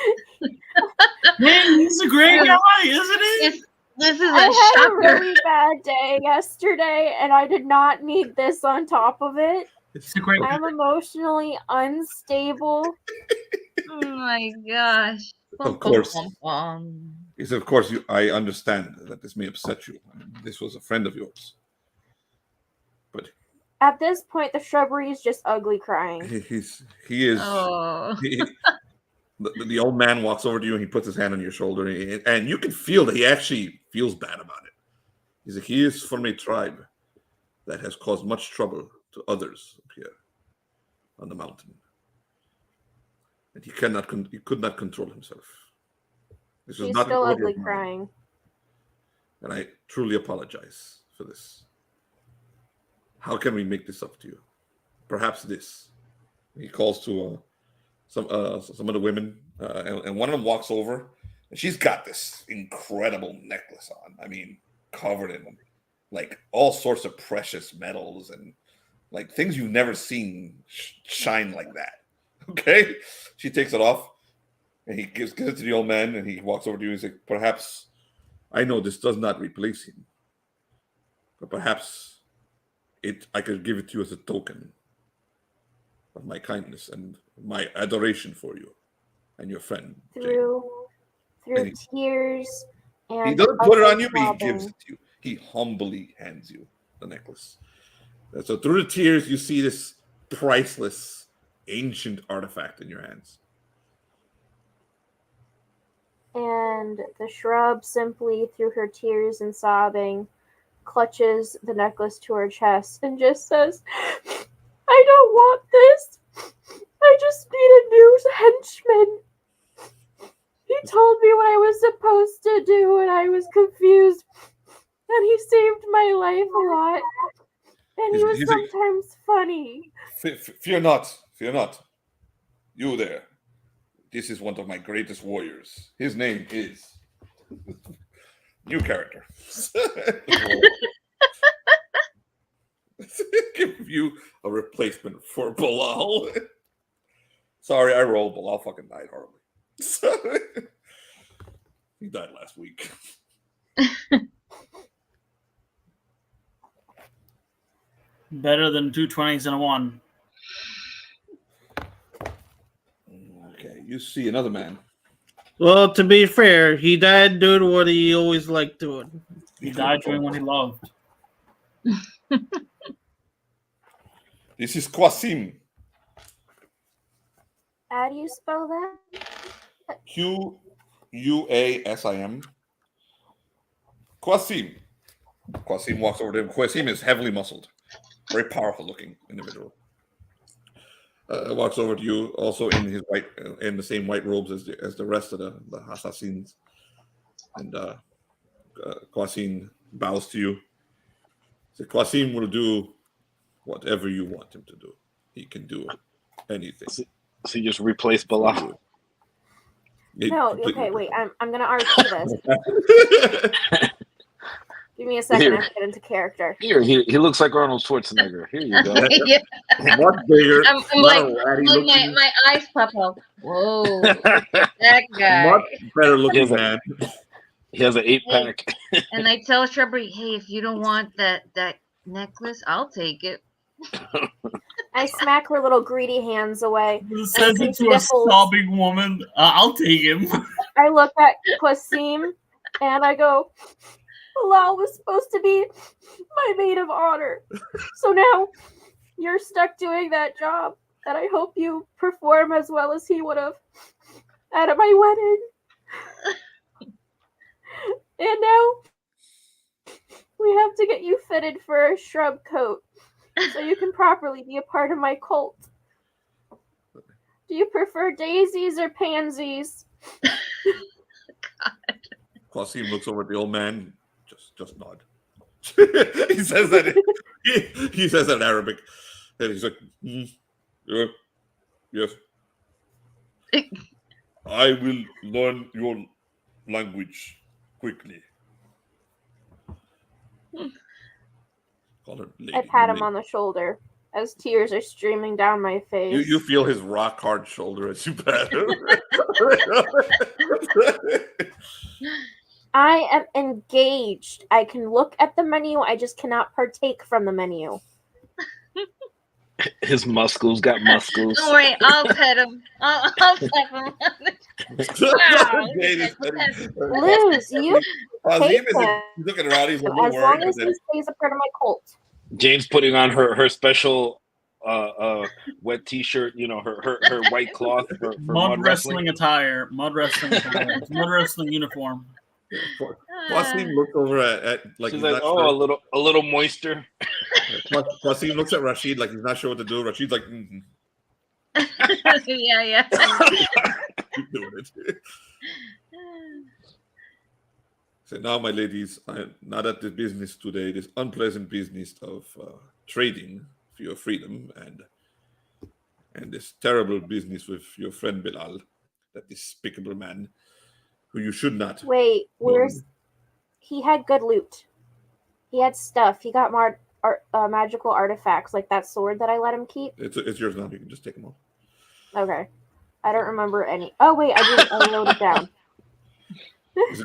S13: Man, he's a great guy, isn't he?
S5: This is
S11: I had
S5: shocker.
S11: a really bad day yesterday, and I did not need this on top of it.
S13: It's a great guy.
S11: I'm emotionally unstable.
S5: Oh my gosh.
S6: Of course. Yes, of course, I understand that this may upset you. I mean, this was a friend of yours. But
S11: At this point, the shrubbery is just ugly crying.
S6: he is.
S5: Oh.
S6: The old man walks over to you and he puts his hand on your shoulder, and you can feel that he actually feels bad about it. He's like, he is from a tribe that has caused much trouble to others up here on the mountain, and he could not control himself. This is
S11: She's
S6: not
S11: still
S6: an order
S11: ugly
S6: of mine,
S11: crying.
S6: and I truly apologize for this. How can we make this up to you? Perhaps this. He calls to some of the women, and one of them walks over, and she's got this incredible necklace on. I mean, covered in like all sorts of precious metals and like things you've never seen shine like that. Okay, she takes it off, and he gives it to the old man, and he walks over to you and he's like, "Perhaps I know this does not replace him, but perhaps I could give it to you as a token of my kindness and my adoration for you and your friend."
S11: Through tears and
S6: he doesn't put it on you, but he
S11: sobbing.
S6: gives it to you. He humbly hands you the necklace. And so through the tears, you see this priceless, ancient artifact in your hands.
S11: And the shrub simply, through her tears and sobbing, clutches the necklace to her chest and just says, "I don't want this. I just need a new henchman. He told me what I was supposed to do and I was confused. And he saved my life a lot. And he was sometimes funny."
S6: Fear not. Fear not. You there. This is one of my greatest warriors. His name is... New character. Give you a replacement for Bilal. Sorry, I rolled. Bilal fucking died horribly. He died last week.
S13: Better than 2 20s and a 1.
S6: Okay, you see another man.
S10: Well, to be fair, he died doing what he always liked doing.
S13: He died doing what he loved.
S6: This is Qasim.
S11: How do you spell that?
S6: Quasim. Qasim. Qasim walks over to him. Qasim is heavily muscled, very powerful looking individual. Walks over to you, also in his in the same white robes as the rest of the assassins. And Qasim bows to you. So Qasim will do whatever you want him to do. He can do anything.
S9: So you just replace Bilal.
S11: No, okay, wait. I'm gonna argue this. Give me a second.
S9: Here.
S11: I have to get into character.
S9: Here, he looks like Arnold Schwarzenegger. Here you go.
S5: Yeah.
S6: Much bigger.
S5: I'm like my eyes pop up. Whoa, that guy.
S6: Much better looking man.
S9: He has an 8-pack.
S5: And I tell Shrubbery, hey, if you don't want that necklace, I'll take it.
S11: I smack her little greedy hands away.
S13: Says it to a sobbing woman. I'll take him.
S11: I look at Qasim And I go, Bilal was supposed to be my maid of honor. So now you're stuck doing that job. And I hope you perform as well as he would have at my wedding. And now we have to get you fitted for a shrub coat so you can properly be a part of my cult. Do you prefer daisies or pansies?
S6: Qasim looks over at the old man, just nod. he says that he says that in Arabic, and he's like, yeah, yes. I will learn your language quickly. Call her lady.
S11: I pat him on the shoulder as tears are streaming down my face.
S6: You feel his rock hard shoulder as you pat him.
S11: I am engaged. I can look at the menu. I just cannot partake from the menu.
S9: His muscles got muscles.
S5: Don't worry, I'll pet him. I'll pet him. Wow.
S11: Lose, you take him
S6: He's looking around. He's like,
S11: as long as he stays a part of my cult.
S9: James putting on her special wet T-shirt. You know, her white cloth for
S13: Mud wrestling attire. Mud wrestling attire. Mud wrestling uniform.
S6: Qasim looked over at like,
S9: she's
S6: he's
S9: like,
S6: not
S9: oh,
S6: sure.
S9: a little moisture.
S6: Qasim looks at Rashid like he's not sure what to do. Rashid's like, mm-hmm.
S5: Yeah.
S6: Keep doing it. So now, my ladies, I'm not at the business today. This unpleasant business of trading for your freedom and this terrible business with your friend Bilal, that despicable man, who you should not.
S11: Wait, where's... He had good loot. He had stuff. He got magical artifacts, like that sword that I let him keep.
S6: It's yours now. You can just take them all.
S11: Okay. I don't remember any. Oh, wait, I wrote it down.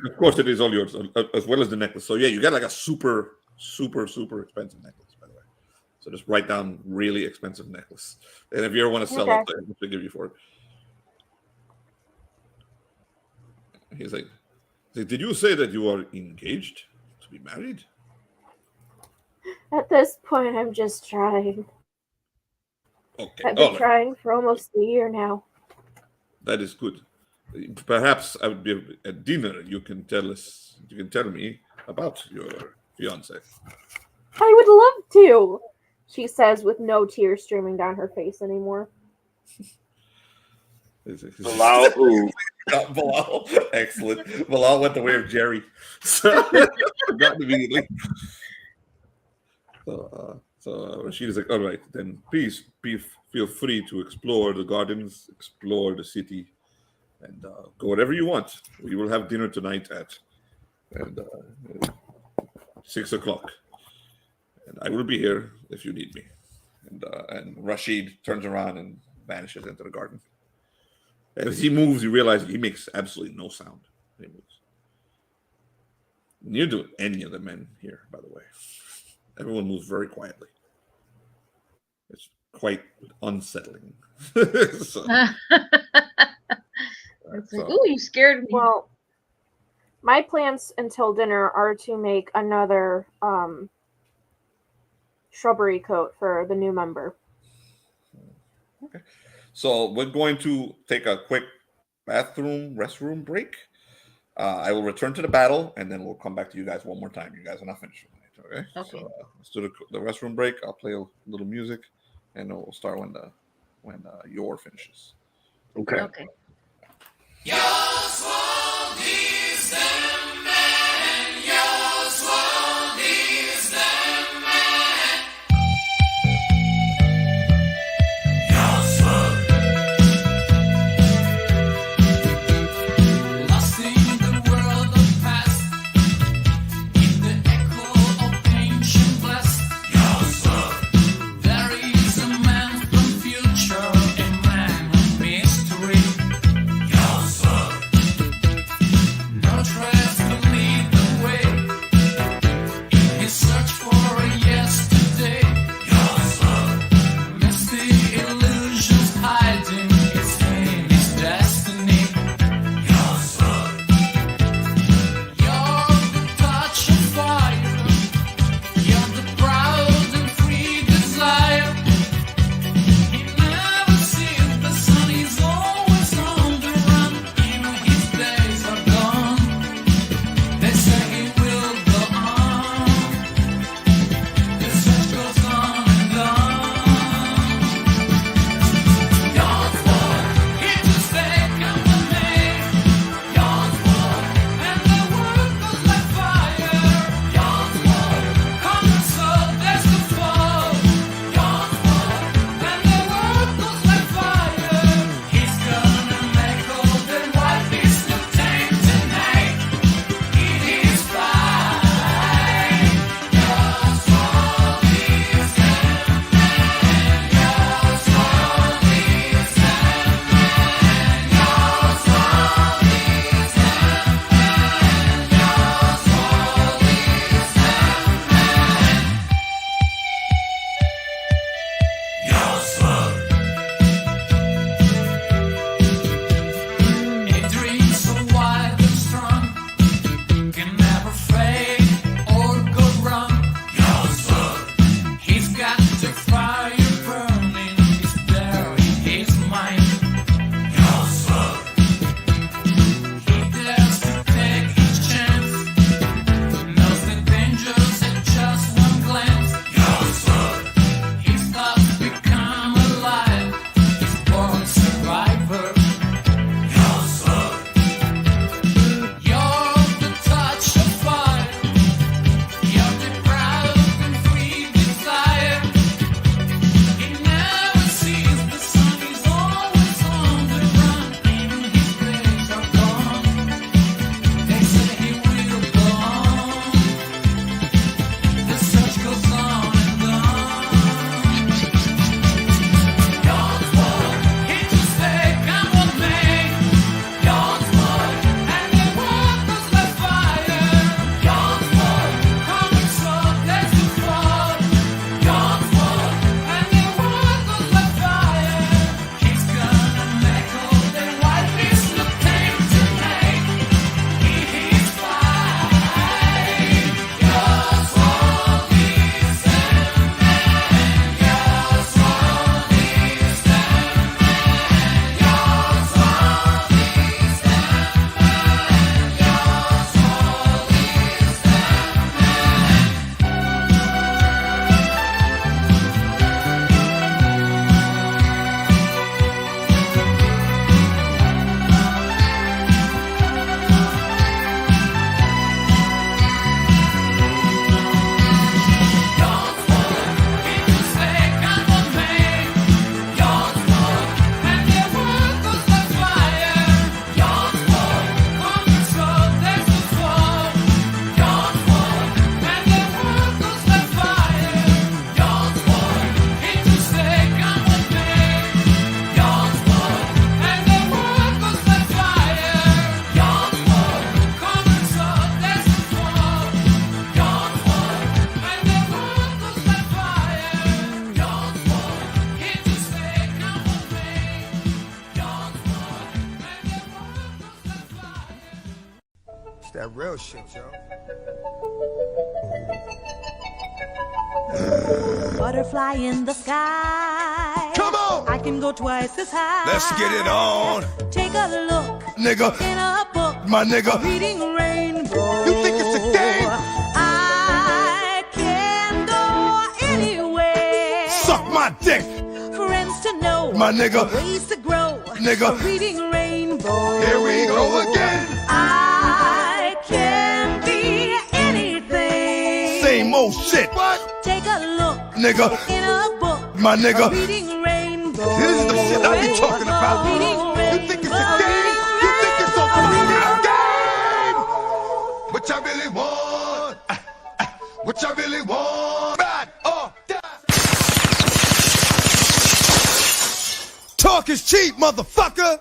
S6: Of course, it is all yours, as well as the necklace. So, yeah, you got like a super, super, super expensive necklace, by the way. So just write down really expensive necklace. And if you ever want to sell it, they'll give you for it. He's like, did you say that you are engaged to be married?
S11: At this point, I'm just trying.
S6: Okay.
S11: I've been trying for almost a year now.
S6: That is good. Perhaps I would be at dinner. You can tell me about your fiance.
S11: I would love to, she says with no tears streaming down her face anymore.
S9: Bilal,
S6: Bilal, excellent. Bilal went the way of Jerry. So, forgot immediately. So Rashid is like, all right, then please feel free to explore the gardens, explore the city, and go whatever you want. We will have dinner tonight at 6 o'clock, and I will be here if you need me. And Rashid turns around and vanishes into the garden. As he moves, you realize he makes absolutely no sound. He moves. Neither do any of the men here, by the way. Everyone moves very quietly. It's quite unsettling.
S5: It's like, ooh, you scared me.
S11: Well, my plans until dinner are to make another shrubbery coat for the new member.
S6: Okay. So we're going to take a quick restroom break. I will return to the battle, and then we'll come back to you guys one more time. You guys are not finished tonight, okay? So let's do the restroom break. I'll play a little music, and we'll start when your finishes.
S9: Okay.
S1: Okay. Oswald is the man. Oswald is the man. Oswald. Lost in the world of past, in the echo of ancient blast. Oswald. There is a man from future, a man of mystery.
S2: some real shit, yo.
S1: Butterfly in the sky.
S2: Come on!
S1: I can go twice as high.
S2: Let's get it on.
S1: Take a look,
S2: nigga.
S1: In a book.
S2: My nigga.
S1: Reading rainbow.
S2: You think it's a game?
S1: I can go anywhere.
S2: Suck my dick.
S1: Friends to know.
S2: My nigga.
S1: Ways to grow.
S2: Nigga.
S1: Reading rainbow.
S2: Here we go again.
S1: I can be anything.
S2: Same old shit. What?
S1: Take a look.
S2: Nigga.
S1: In a book.
S2: My nigga.
S1: Reading rainbow.
S2: This is the shit I be talking about.
S1: Reading
S2: You think it's a game? You think it's a fucking game? What y'all really want? What y'all really want? Bad or die? Talk is cheap, motherfucker.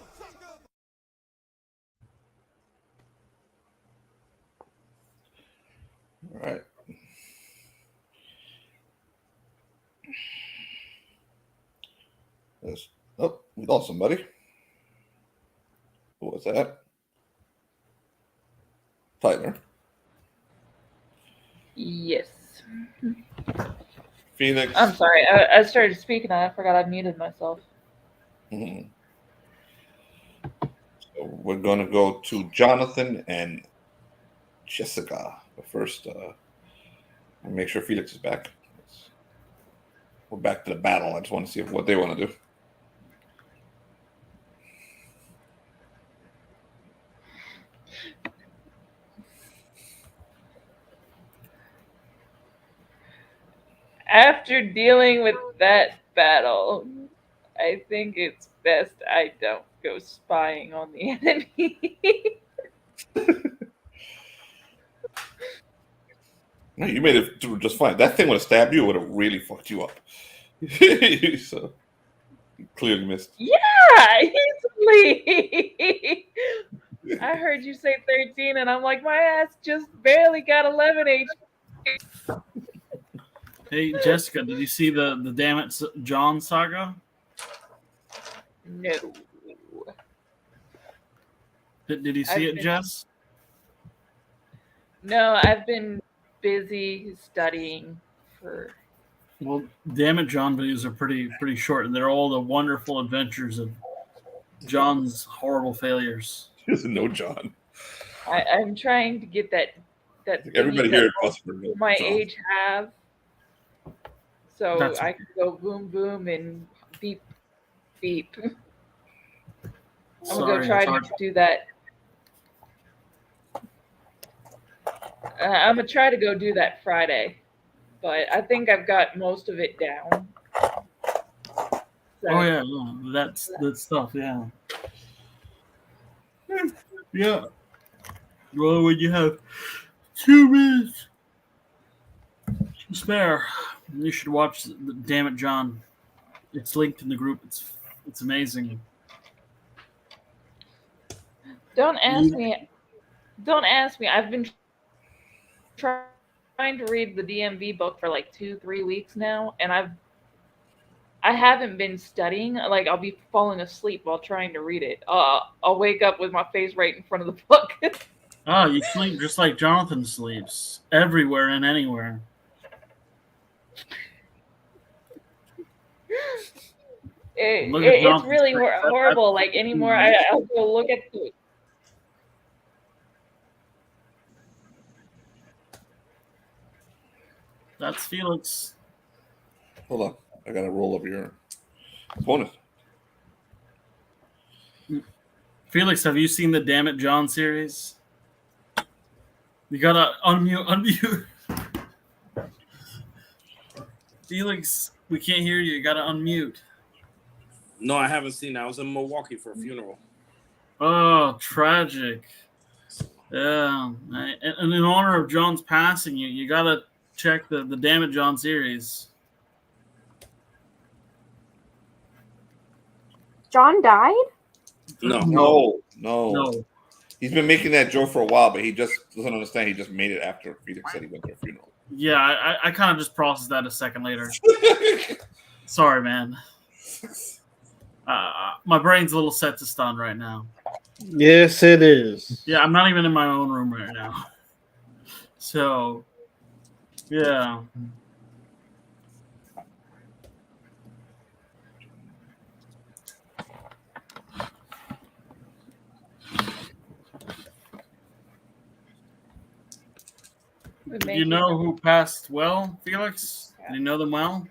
S6: All right. Oh, we lost somebody. Who was that? Tyler.
S12: Yes.
S6: Phoenix.
S12: I'm sorry. I started speaking and I forgot I muted myself.
S6: Mhm. So we're going to go to Jonathan and Jessica. But first, I'll make sure Felix is back. We're back to the battle. I just want to see what they want to do.
S12: After dealing with that battle, I think it's best I don't go spying on the enemy.
S6: No, you made it through just fine. That thing would have stabbed you. It would have really fucked you up. So you clearly missed.
S12: Yeah, easily. I heard you say 13, and I'm like, my ass just barely got 11 HP.
S13: Hey, Jessica, did you see the Damn It John saga?
S12: No.
S13: Did you see it, Jess?
S12: No, I've been busy studying for.
S13: Well, Damn It John videos are pretty short, and they're all the wonderful adventures of John's horrible failures.
S6: He doesn't know John.
S12: I'm trying to get that
S6: Everybody
S12: thingy
S6: here
S12: that
S6: at Customer knows
S12: my
S6: John.
S12: age have, so
S13: That's-
S12: I can go boom boom and beep beep. I'm gonna go try to do that. I'm gonna try to go do that Friday, but I think I've got most of it down. So,
S13: Oh yeah, that's that stuff. Yeah, yeah. Well, when you have 2 minutes to spare, you should watch the Damn It John. It's linked in the group. It's amazing.
S12: Don't ask me. Don't ask me. I've been trying to read the DMV book for like 2-3 weeks now, and I haven't been studying. Like, I'll be falling asleep while trying to read it. I'll wake up with my face right in front of the book.
S13: Oh, you sleep just like Jonathan sleeps, everywhere and anywhere.
S12: It's really horrible. Like, anymore, I'll go look at the.
S13: That's Felix.
S6: Hold on. I got to roll over your opponent.
S13: Felix, have you seen the Damn It John series? You gotta unmute. Felix, we can't hear you. You gotta unmute.
S4: No, I haven't seen it. I was in Milwaukee for a funeral.
S13: Oh, tragic. Yeah. And in honor of John's passing, you gotta check the Damn It John series.
S11: John died?
S6: No. He's been making that joke for a while, but he just doesn't understand. He just made it after Felix said he went to a funeral.
S13: Yeah, I kind of just processed that a second later. Sorry, man. My brain's a little set to stun right now.
S10: Yes, it is.
S13: Yeah, I'm not even in my own room right now. So, yeah. Do you know who passed well, Felix? Do you know them well?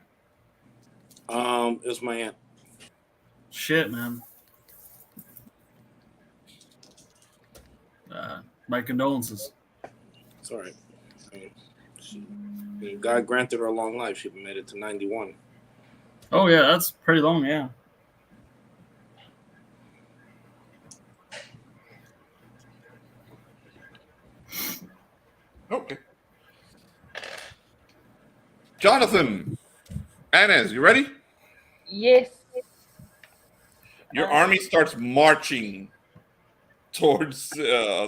S4: It was my aunt.
S13: Shit, man. My condolences.
S4: It's all right. God granted her a long life. She made it to 91.
S13: Oh yeah, that's pretty long. Yeah.
S6: Okay. Jonathan, Anez, you ready?
S12: Yes.
S6: Your army starts marching towards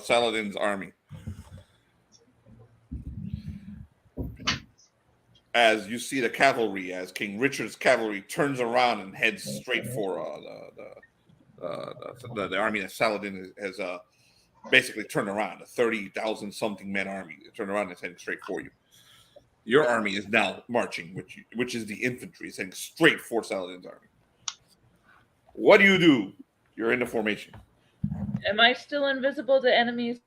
S6: Saladin's army. As you see the cavalry, as King Richard's cavalry turns around and heads straight for the army that Saladin has basically turned around, a 30,000 something men army. They turn around and it's heading straight for you. Your army is now marching, which is the infantry, is heading straight for Saladin's army. What do? You're in the formation.
S12: Am I still invisible to enemies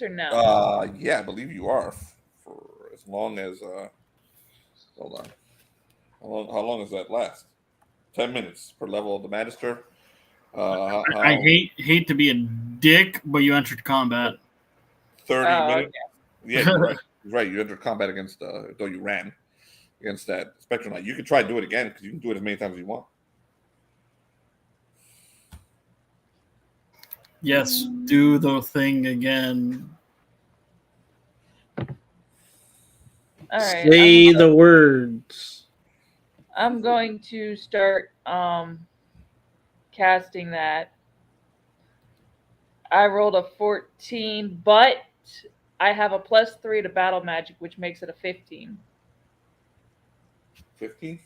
S12: or no?
S6: Yeah, I believe you are for as long as hold on. How long does that last? 10 minutes per level of the Magister.
S13: I hate to be a dick, but you entered combat.
S6: 30 minutes. Okay. Yeah, you're right. You're right. You entered combat against, though you ran against that Spectrum Knight. You can try to do it again because you can do it as many times as you want.
S13: Yes, do the thing again.
S12: All right.
S10: Say the words.
S12: I'm going to start casting that. I rolled a 14, but I have a +3 to battle magic, which makes it a 15.
S6: 15?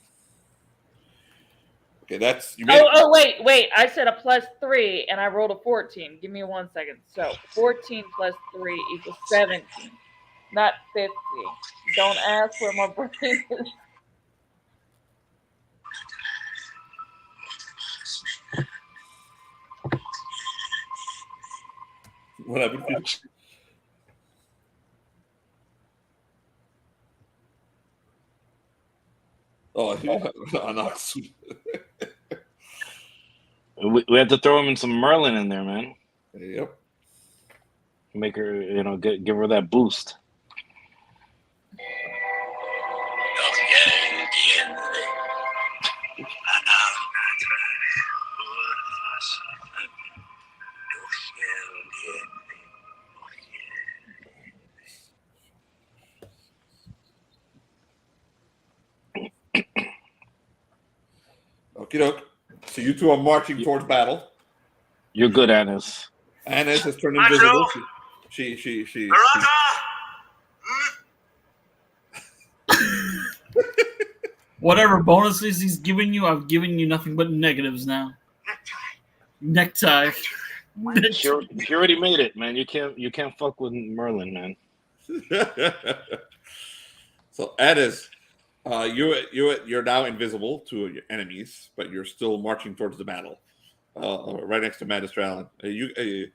S6: Okay, that's you.
S12: Wait! I said a +3, and I rolled a 14. Give me 1 second. So 14 + 3 equals 17, not 50. Don't ask where my brain is.
S6: What happened? Oh,
S9: we had to throw him in some Merlin in there, man.
S6: Yep.
S9: Make her, give her that boost.
S6: Okie doke. So you two are marching towards battle.
S9: You're good, Anez.
S6: Anez has turned invisible. She
S13: Whatever bonuses he's giving you, I've given you nothing but negatives now. Necktie.
S9: You already made it, man. You can't fuck with Merlin, man.
S6: So Anez, you're now invisible to your enemies, but you're still marching towards the battle, right next to Magister Allen. You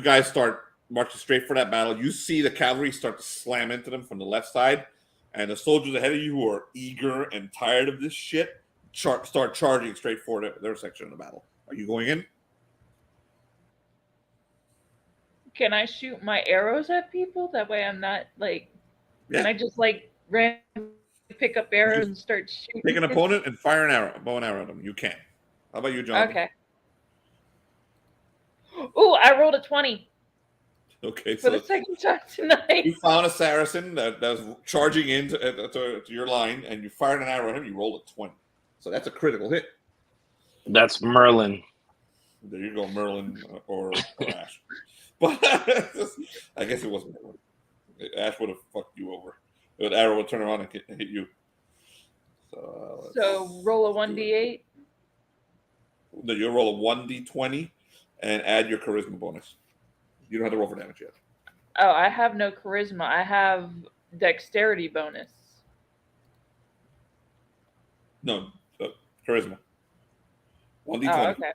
S6: guys start marching straight for that battle. You see the cavalry start to slam into them from the left side, and the soldiers ahead of you who are eager and tired of this shit start charging straight for their section of the battle. Are you going in?
S12: Can I shoot my arrows at people? That way I'm not like.
S6: Yeah.
S12: Can I just randomly pick up arrows and start shooting?
S6: Pick an opponent and fire a bow and arrow at them. You can. How about you, Jonathan?
S12: Okay. Ooh, I rolled a 20.
S6: Okay,
S12: for the second time tonight.
S6: You found a Saracen that was charging into your line, and you fired an arrow at him. You rolled a 20, so that's a critical hit.
S9: That's Merlin.
S6: There you go, Merlin or Ash. But I guess it wasn't Merlin. Ash would have fucked you over. The arrow would turn around and hit you. So
S12: roll a 1d8.
S6: You roll a 1d20. and add your charisma bonus. You don't have to roll for damage yet.
S12: Oh, I have no charisma. I have dexterity bonus.
S6: No, charisma. 1d20.
S12: Oh, okay.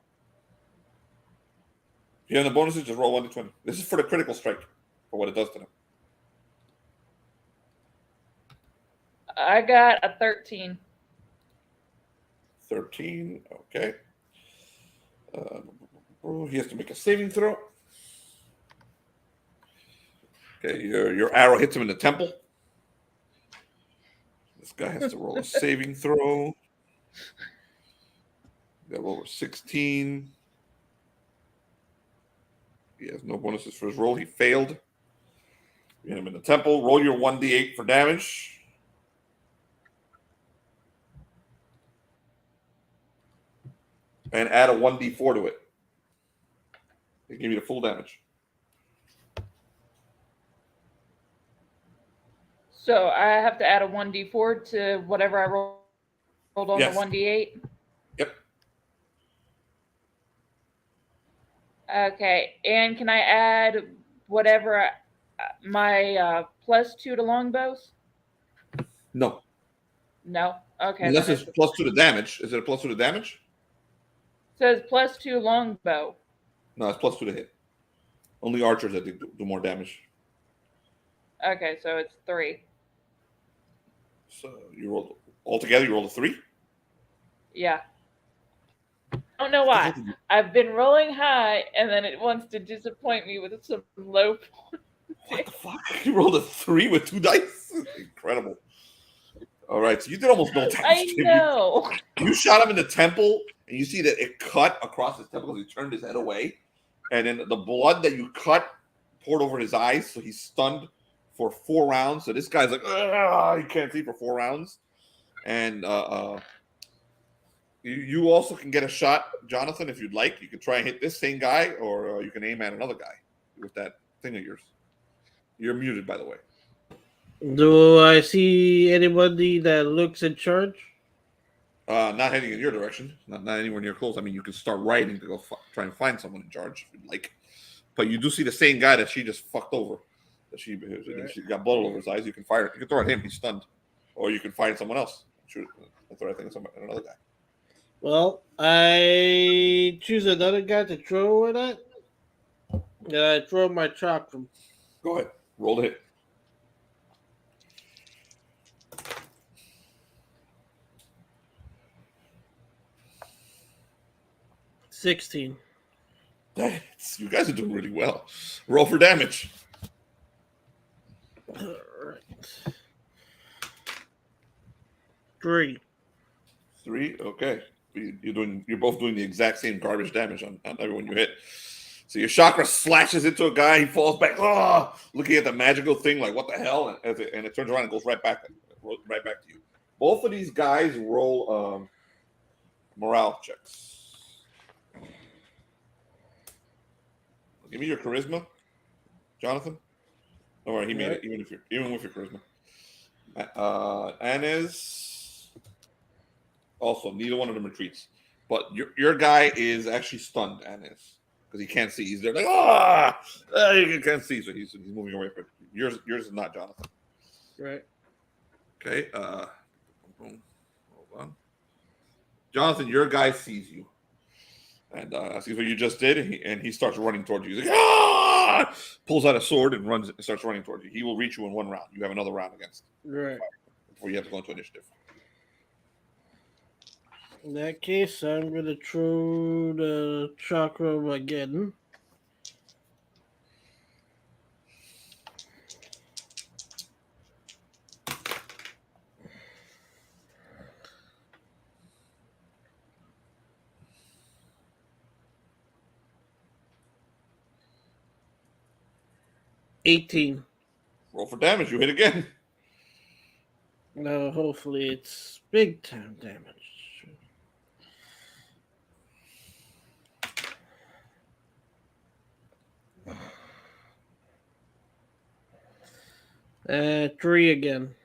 S6: If you have the bonuses, just roll 1d20. This is for the critical strike, for what it does to them.
S12: I got a 13.
S6: 13, okay. He has to make a saving throw. Okay, your arrow hits him in the temple. This guy has to roll a saving throw. Got over 16. He has no bonuses for his roll. He failed. You hit him in the temple. Roll your 1d8 for damage. And add a 1d4 to it. They give you the full damage.
S12: So I have to add a 1d4 to whatever I rolled on
S6: Yes.
S12: the 1d8?
S6: Yep.
S12: Okay. And can I add whatever my +2 to longbows?
S6: No.
S12: No? Okay.
S6: Unless
S12: then
S6: it's +2 to damage. Is it a +2 to damage?
S12: It says +2 longbow.
S6: No, it's +2 to hit. Only archers that do more damage.
S12: Okay, so it's 3.
S6: So you rolled altogether. You rolled a 3.
S12: Yeah. I don't know why. I've been rolling high, and then it wants to disappoint me with some low points.
S6: What the fuck? You rolled a 3 with 2 dice? Incredible. All right, so you did almost no damage.
S12: I know.
S6: You shot him in the temple, and you see that it cut across his temple because he turned his head away, and then the blood that you cut poured over his eyes, so he's stunned for 4 rounds. So this guy's like, he can't see for 4 rounds. And you also can get a shot, Jonathan, if you'd like. You can try and hit this same guy, or you can aim at another guy with that thing of yours. You're muted, by the way.
S10: Do I see anybody that looks in charge?
S6: Not heading in your direction. Not anywhere near close. I mean, you can start riding to go try and find someone in charge if you'd like. But you do see the same guy that she just fucked over. That she got blood all over his eyes. You can fire it. You can throw at him. He's stunned. Or you can find someone else. Shoot. Throw at another guy.
S10: Well, I choose another guy to throw it at. And I throw my chakram.
S6: Go ahead. Roll the hit.
S10: $16.
S6: You guys are doing really well. Roll for damage.
S10: All right. 3.
S6: 3. Okay. You're both doing the exact same garbage damage on everyone you hit. So your chakra slashes into a guy. He falls back. Looking at the magical thing, like what the hell? And it turns around and goes right back to you. Both of these guys roll morale checks. Give me your charisma, Jonathan. Don't worry, he made it. Even with your charisma. Anez. Also, neither one of them retreats. But your guy is actually stunned, Anez, because he can't see. He's there like he can't see, so he's moving away from yours. Yours is not, Jonathan.
S10: Right.
S6: Okay. Hold on. Jonathan, your guy sees you. And sees what you just did, and he starts running towards you. He's like, pulls out a sword and runs and starts running towards you. He will reach you in 1 round. You have another round against him.
S10: Right.
S6: Before you have to go into initiative.
S10: In that case, I'm going to throw the chakram again. $18.
S6: Roll for damage. You hit again.
S10: Now, hopefully, it's big time damage. Three again.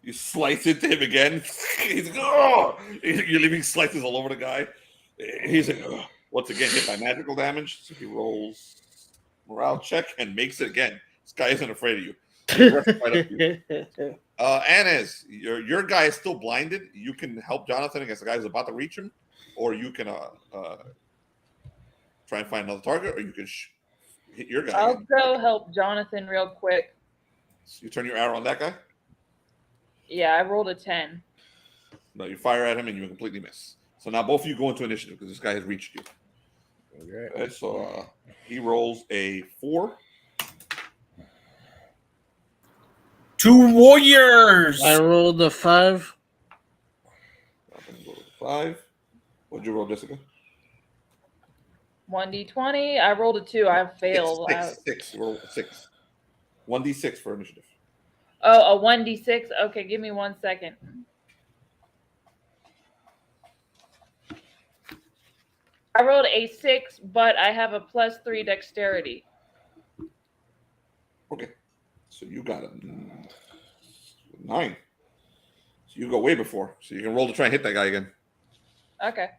S6: You slice into him again. He's like, oh! You're leaving slices all over the guy. He's like, oh. once again hit by magical damage. So he rolls morale check and makes it again. This guy isn't afraid of you. He rushes right up to you. Anez, your guy is still blinded. You can help Jonathan against the guy who's about to reach him, or you can try and find another target, or you can hit your guy.
S12: I'll go help Jonathan real quick.
S6: So you turn your arrow on that guy?
S12: Yeah, I rolled a 10.
S6: No, you fire at him and you completely miss. So now both of you go into initiative because this guy has reached you. Okay, so he rolls a 4.
S13: 2 warriors.
S10: I rolled a 5.
S6: 5. What'd you roll, Jessica?
S12: 1d20. I rolled a 2. I failed.
S6: 6. Roll 6. 1d6 for initiative.
S12: Oh, a 1d6. Okay, give me 1 second. I rolled a 6, but I have a +3 dexterity.
S6: Okay. So you got a 9. So you go way before. So you can roll to try and hit that guy again.
S12: Okay.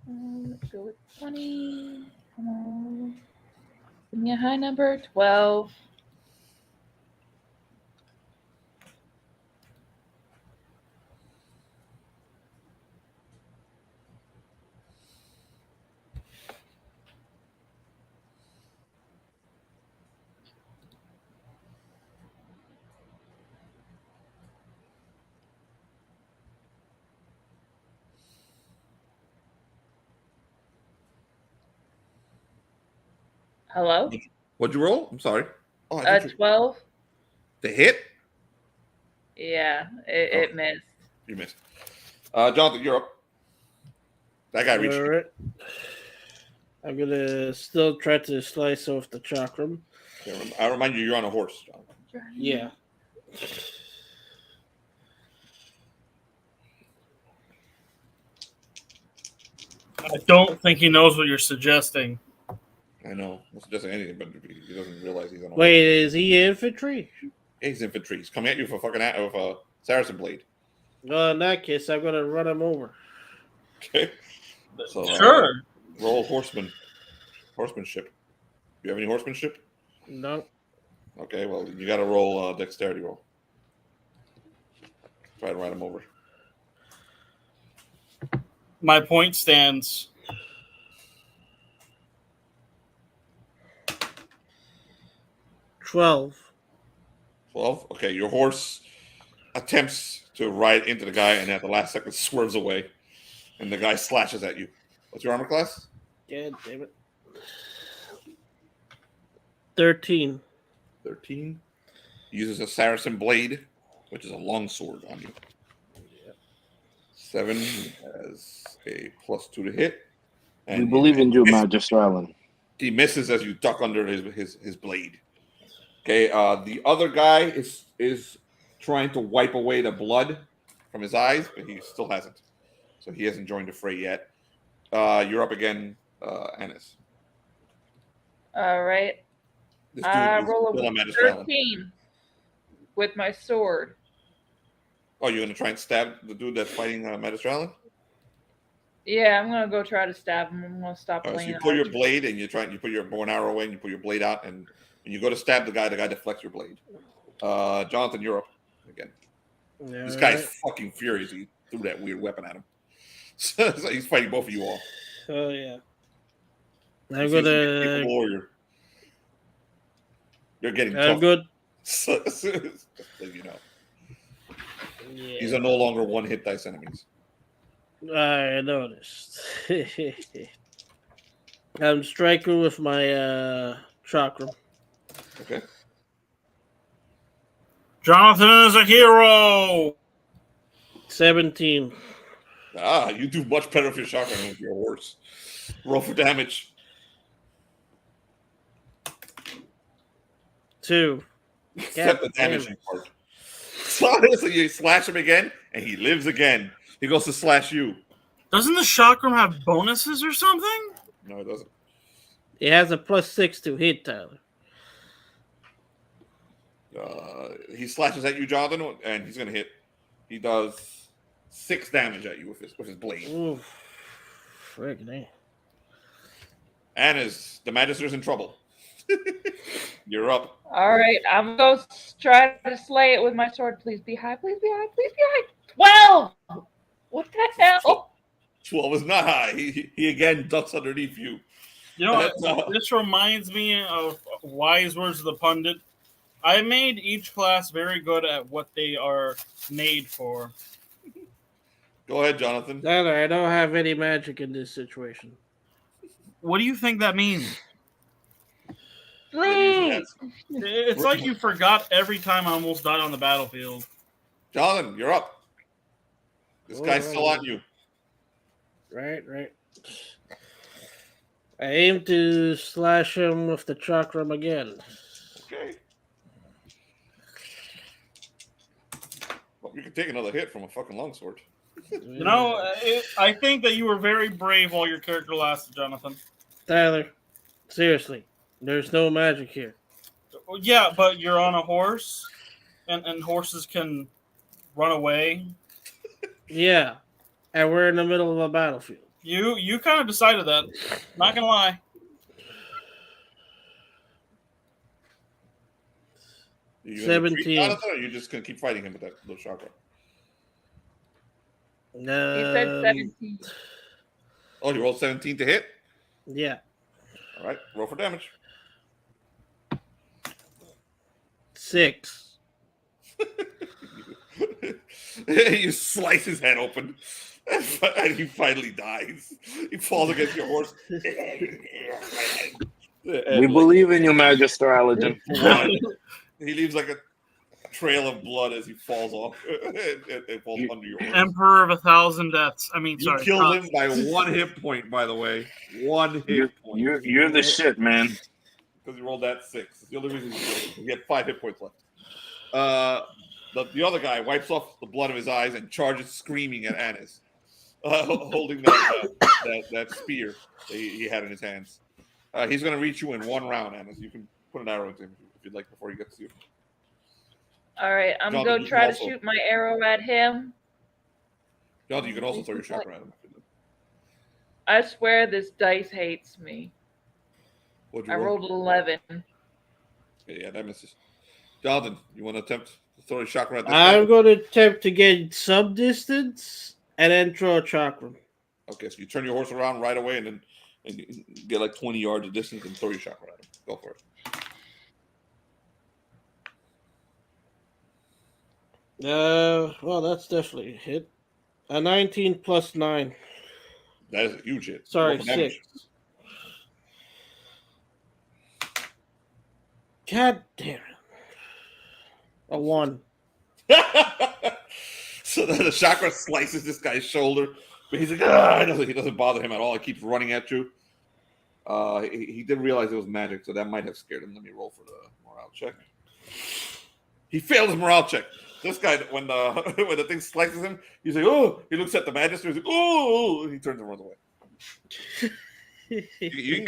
S12: Let's go with 20. Come on. Give me a high number. 12. Hello?
S6: What'd you roll? I'm sorry. Oh,
S12: 12.
S6: The hit?
S12: Yeah, it missed.
S6: You missed. Jonathan, you're up. That guy reached.
S10: All right. I'm gonna still try to slice off the chakram.
S6: Okay, I remind you, you're on a horse, Jonathan.
S10: Yeah.
S13: I don't think he knows what you're suggesting.
S6: I know. I'm not suggesting anything, but he doesn't realize he's on a horse.
S10: Wait, is he infantry?
S6: He's infantry. He's coming at you for fucking with a Saracen blade.
S10: Well, in that case, I'm gonna run him over.
S6: Okay. So,
S13: Sure.
S6: Roll horsemanship. Do you have any horsemanship?
S10: No.
S6: Okay, well, you got to roll dexterity roll. Try to ride him over.
S13: My point stands.
S10: 12.
S6: 12? Okay, your horse attempts to ride into the guy and at the last second swerves away. And the guy slashes at you. What's your armor class?
S10: God damn it. 13.
S6: 13. He uses a Saracen blade, which is a long sword on you. 7 has a +2 to hit.
S9: We believe in you, Magister Allen.
S6: He misses as you duck under his blade. Okay, the other guy is trying to wipe away the blood from his eyes, but he still hasn't. So he hasn't joined the fray yet. You're up again, Annis.
S12: All right.
S6: This
S12: I
S6: dude is
S12: roll
S6: still
S12: a
S6: on Magister Allen.
S12: 13 with my sword.
S6: Oh, you're gonna try and stab the dude that's fighting Magister Allen?
S12: Yeah, I'm gonna go try to stab him. I'm gonna stop
S6: All right, so
S12: playing.
S6: you pull your blade and you put your bow and arrow away and you pull your blade out and when you go to stab the guy deflects your blade. Jonathan, you're up again.
S10: Yeah,
S6: This guy's fucking furious. He threw that weird weapon at him. So he's fighting both of you all.
S10: Oh, yeah.
S6: I'm gonna. You're getting tough.
S10: I'm good.
S6: Just so you know.
S10: Yeah.
S6: These are no longer one hit dice enemies.
S10: I noticed. I'm striking with my chakra.
S6: Okay.
S13: Jonathan is a hero.
S10: 17.
S6: You do much better with your shotgun than with your horse. Roll for damage.
S10: 2.
S6: Except the damaging part. So you slash him again, and he lives again. He goes to slash you.
S13: Doesn't the chakram have bonuses or something?
S6: No, it doesn't.
S10: It has a +6 to hit, Tyler.
S6: He slashes at you, Jonathan, and he's going to hit. He does 6 damage at you with his blade.
S10: Ooh, frick, man.
S6: Anna's the Magister's in trouble. You're up.
S12: All right, I'm gonna go try to slay it with my sword. Please be high. Please be high. Please be high. 12. What the hell?
S6: 12 is not high. He again ducks underneath you.
S13: You know what? This reminds me of wise words of the pundit. I made each class very good at what they are made for.
S6: Go ahead, Jonathan.
S10: Tyler, I don't have any magic in this situation.
S13: What do you think that means?
S12: Please.
S13: It's like you forgot every time I almost died on the battlefield.
S6: Jonathan, you're up. This guy's still on you.
S10: Right. I aim to slash him with the chakram again.
S6: Okay. Well, you can take another hit from a fucking longsword.
S13: You know, I think that you were very brave while your character lasted, Jonathan.
S10: Tyler, seriously, there's no magic here.
S13: Yeah, but you're on a horse, and horses can run away.
S10: Yeah, and we're in the middle of a battlefield.
S13: You kind of decided that. Not gonna lie.
S6: You
S10: 17.
S6: Jonathan, or are you just gonna keep fighting him with that little chakra?
S10: No.
S12: He said 17.
S6: Oh, you rolled 17 to hit?
S10: Yeah.
S6: All right, roll for damage.
S10: 6.
S6: You slice his head open, and he finally dies. He falls against your horse.
S9: We believe in you, Magister Aladdin.
S6: He leaves like a trail of blood as he falls off and falls under your horse.
S13: Emperor of 1,000 deaths. I mean,
S6: You
S13: sorry.
S6: killed him by 1 hit point, by the way. 1 hit point.
S9: You're the shit, man.
S6: Because you rolled that 6. It's the only reason you killed him. He had 5 hit points left. The other guy wipes off the blood of his eyes and charges screaming at Anis, holding that spear that he had in his hands. He's going to reach you in 1 round, Anis. You can put an arrow into him if you'd like before he gets to you.
S12: All right, I'm
S6: Jonathan,
S12: gonna
S6: you
S12: try
S6: can
S12: to
S6: also-
S12: shoot my arrow at him.
S6: Jonathan, you can also throw your chakra at him.
S12: I swear this dice hates me.
S6: What'd you
S12: I
S6: roll?
S12: rolled 11.
S6: Yeah, that misses. Jonathan, you want to attempt to throw your chakra at this
S10: I'm
S6: guy?
S10: going to attempt to get some distance and then throw a chakram.
S6: Okay, so you turn your horse around right away and you get like 20 yards of distance and throw your chakra at him. Go for it.
S10: Well, that's definitely a hit. A 19 plus 9.
S6: That is a huge hit.
S10: Sorry,
S6: Roll for damage.
S10: 6. God damn it. A 1.
S6: So the chakra slices this guy's shoulder, but he's like, he doesn't bother him at all. He keeps running at you. He didn't realize it was magic, so that might have scared him. Let me roll for the morale check. He failed his morale check. This guy, when the thing slices him, he's like, oh, he looks at the magister, he's like, oh, he turns and runs away. You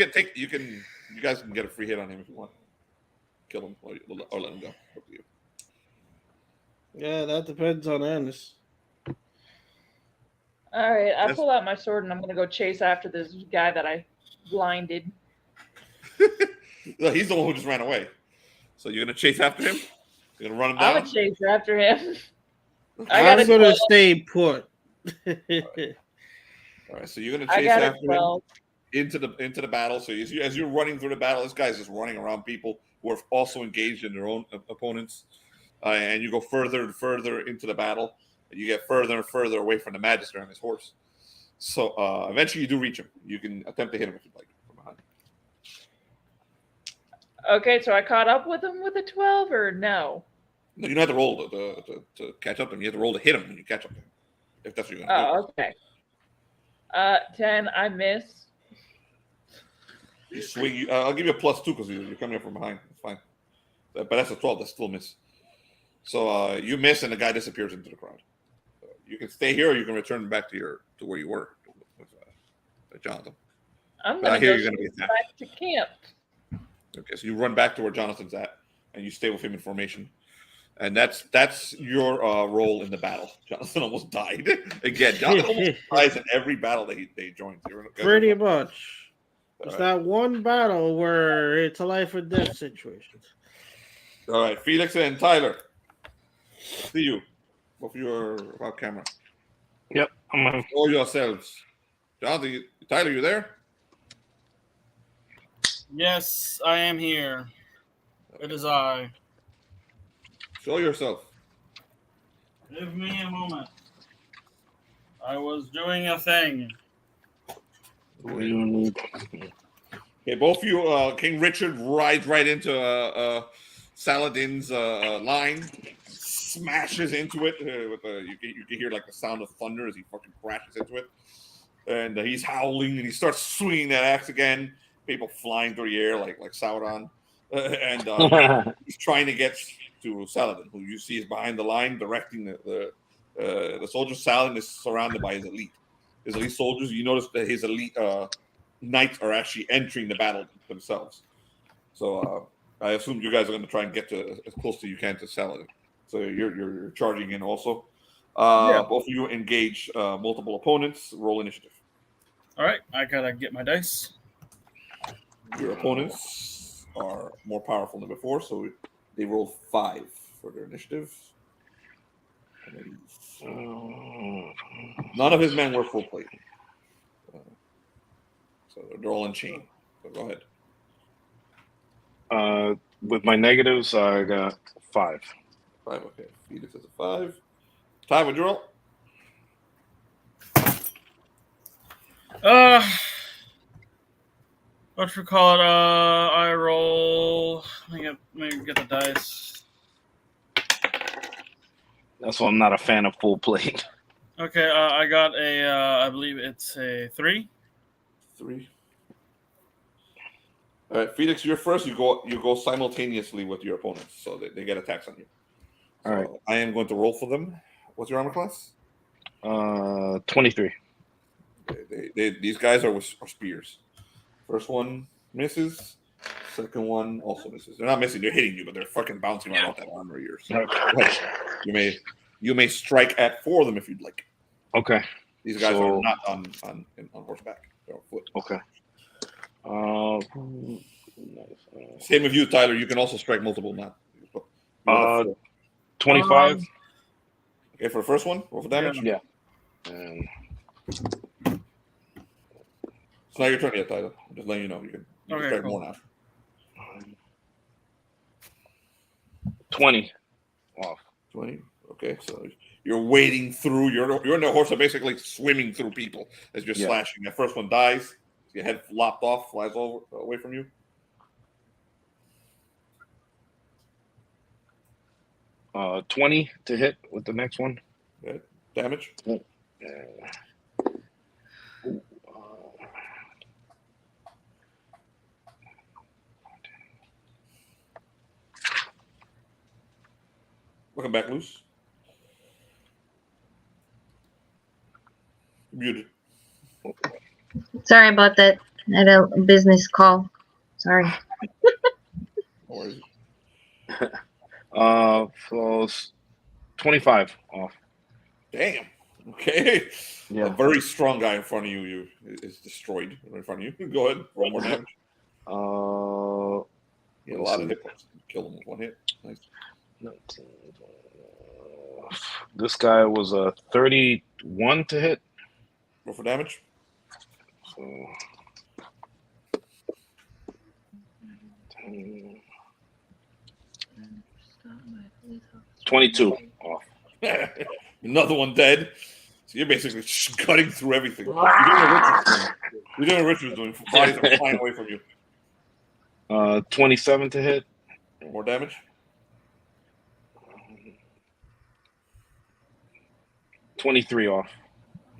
S6: guys can get a free hit on him if you want. Kill him or let him go. Up to you.
S10: Yeah, that depends on Anis.
S12: All right, I
S6: Yes.
S12: pull out my sword and I'm gonna go chase after this guy that I blinded.
S6: No, he's the one who just ran away. So you're gonna chase after him? You're gonna run him
S12: I'm
S6: down?
S12: gonna chase after him.
S10: I'm going to stay put.
S6: All right, so you're gonna
S12: I
S6: chase
S12: got a
S6: after him
S12: 12.
S6: into the battle. So as you're running through the battle, this guy's just running around people who are also engaged in their own opponents, and you go further and further into the battle. You get further and further away from the magister on his horse. So eventually, you do reach him. You can attempt to hit him if you'd like from behind.
S12: Okay, so I caught up with him with a 12 or no?
S6: No, you don't have to roll to catch up to him. You have to roll to hit him when you catch up to him. If that's what you're gonna do.
S12: Oh, okay. 10, I miss.
S6: You swing. I'll give you a +2 because you're coming up from behind. It's fine. But that's a 12. That's still a miss. So you miss, and the guy disappears into the crowd. You can stay here, or you can return back to where you were with Jonathan.
S12: I'm
S6: But I
S12: gonna
S6: hear
S12: go
S6: you're gonna be
S12: straight
S6: attacked.
S12: back to camp.
S6: Okay, so you run back to where Jonathan's at, and you stay with him in formation. And that's your role in the battle. Jonathan almost died again. Jonathan almost dies in every battle that they joins.
S10: Pretty much. It's not one battle where it's a life or death situation.
S6: All right, Felix and Tyler. See you. Both of you are off camera.
S9: Yep.
S6: Show yourselves. Jonathan, Tyler, you there?
S13: Yes, I am here. It is I.
S6: Show yourself.
S13: Give me a moment. I was doing a thing.
S6: Okay, both of you, King Richard rides right into Saladin's line, smashes into it. You can hear like the sound of thunder as he fucking crashes into it. And he's howling and he starts swinging that axe again. People flying through the air like Sauron. He's trying to get to Saladin, who you see is behind the line directing the soldiers. Saladin is surrounded by his elite. His elite soldiers. You notice that his elite knights are actually entering the battle themselves. So I assume you guys are going to try and get to as close as you can to Saladin. So you're charging in also. Both of you engage multiple opponents. Roll initiative.
S13: All right, I gotta get my dice.
S6: Your opponents are more powerful than before, so they roll 5 for their initiative. None of his men were full plate. So they're all in chain. So go ahead.
S9: With my negatives, I got 5.
S6: 5, okay. Felix has a 5. Ty, what'd you roll?
S13: What you call it? I roll. Let me get the dice.
S9: That's why I'm not a fan of full plate.
S13: Okay, I got a. I believe it's a 3.
S6: 3. All right, Felix, you're first. You go simultaneously with your opponents, so they get attacks on you. So
S9: all right.
S6: I am going to roll for them. What's your armor class?
S9: 23.
S6: Okay, these guys are spears. First one misses. Second one also misses. They're not missing. They're hitting you, but they're fucking bouncing right off that armor of yours.
S9: Okay.
S6: You may strike at 4 of them if you'd like.
S9: Okay.
S6: These guys are not on horseback. They're on foot.
S9: Okay.
S6: Same with you, Tyler. You can also strike multiple now.
S9: 25.
S6: Okay, for the first one, roll for damage.
S9: Yeah.
S6: It's not your turn yet, Tyler. I'm just letting you know. You can strike more now.
S9: 20 off.
S6: 20. Okay, so you're wading through. You're on the horse, are basically swimming through people as you're slashing. That first one dies. Your head lopped off, flies away from you.
S9: 20 to hit with the next one.
S6: Okay. Damage. Welcome back, Luce. Muted.
S5: Sorry about that. I had a business call. Sorry.
S6: No worries.
S9: So 25 off.
S6: Damn. Okay.
S9: Yeah.
S6: A very strong guy in front of you is destroyed right in front of you. Go ahead. Roll more damage. You had a lot of hit points. Kill him with 1 hit. Nice.
S9: 19, this guy was a 31 to hit.
S6: Roll for damage.
S9: So 22 off.
S6: Another one dead. So you're basically just cutting through everything. You're doing what Richard's doing. Bodies are flying away from you.
S9: 27 to hit.
S6: More damage.
S9: 23 off.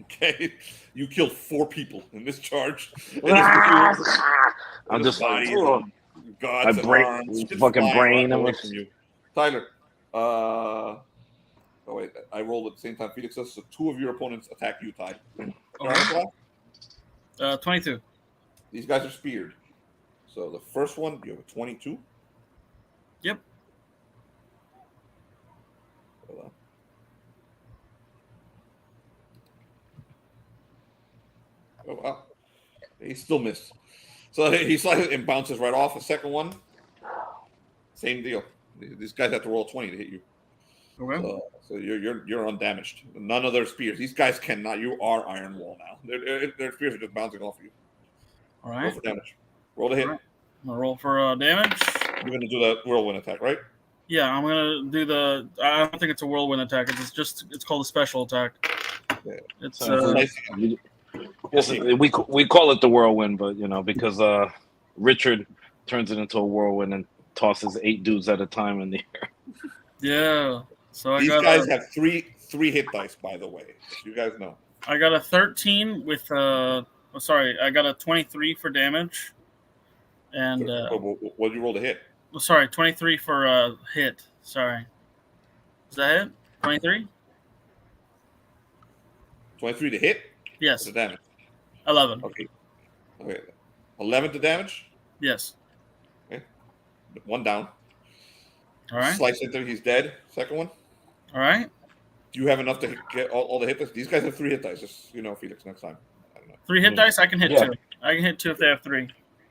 S6: Okay, you killed 4 people in this charge.
S9: I'm just like,
S6: gods and arms,
S9: fucking brain
S6: away from you. Tyler, oh wait, I rolled at the same time Felix does, so 2 of your opponents attack you, Ty.
S13: Okay. 22.
S6: These guys are speared. So the first one, you have a 22.
S13: Yep.
S6: Hold on. Oh wow, he still missed. So he slices and bounces right off. The second one, same deal. These guys have to roll 20 to hit you.
S13: Okay.
S6: So you're undamaged. None of their spears. These guys cannot. You are Iron Wall now. Their spears are just bouncing off you.
S13: All right.
S6: Roll for damage. Roll to hit.
S13: Right. I'm gonna roll for damage.
S6: You're gonna do the whirlwind attack, right?
S13: Yeah, I'm gonna do the. I don't think it's a whirlwind attack. It's called a special attack.
S6: Yeah.
S13: It's
S9: we call it the whirlwind, but because Richard turns it into a whirlwind and tosses 8 dudes at a time in the air.
S13: Yeah. So
S6: These guys have three hit dice, by the way. You guys know.
S13: I got a 13 with sorry, I got a 23 for damage. And
S6: what did you roll to hit?
S13: Sorry, 23 for hit. Sorry. Is that it? 23?
S6: 23 to hit?
S13: Yes.
S6: The damage.
S13: 11.
S6: Okay. 11 to damage?
S13: Yes.
S6: Okay. 1 down.
S13: All right.
S6: Slice into him, he's dead. Second one.
S13: All right.
S6: Do you have enough to get all the hit dice? These guys have 3 hit dice. Just Felix, next time. I don't know.
S13: 3 hit dice? I can hit 2. I can hit 2 if they have 3.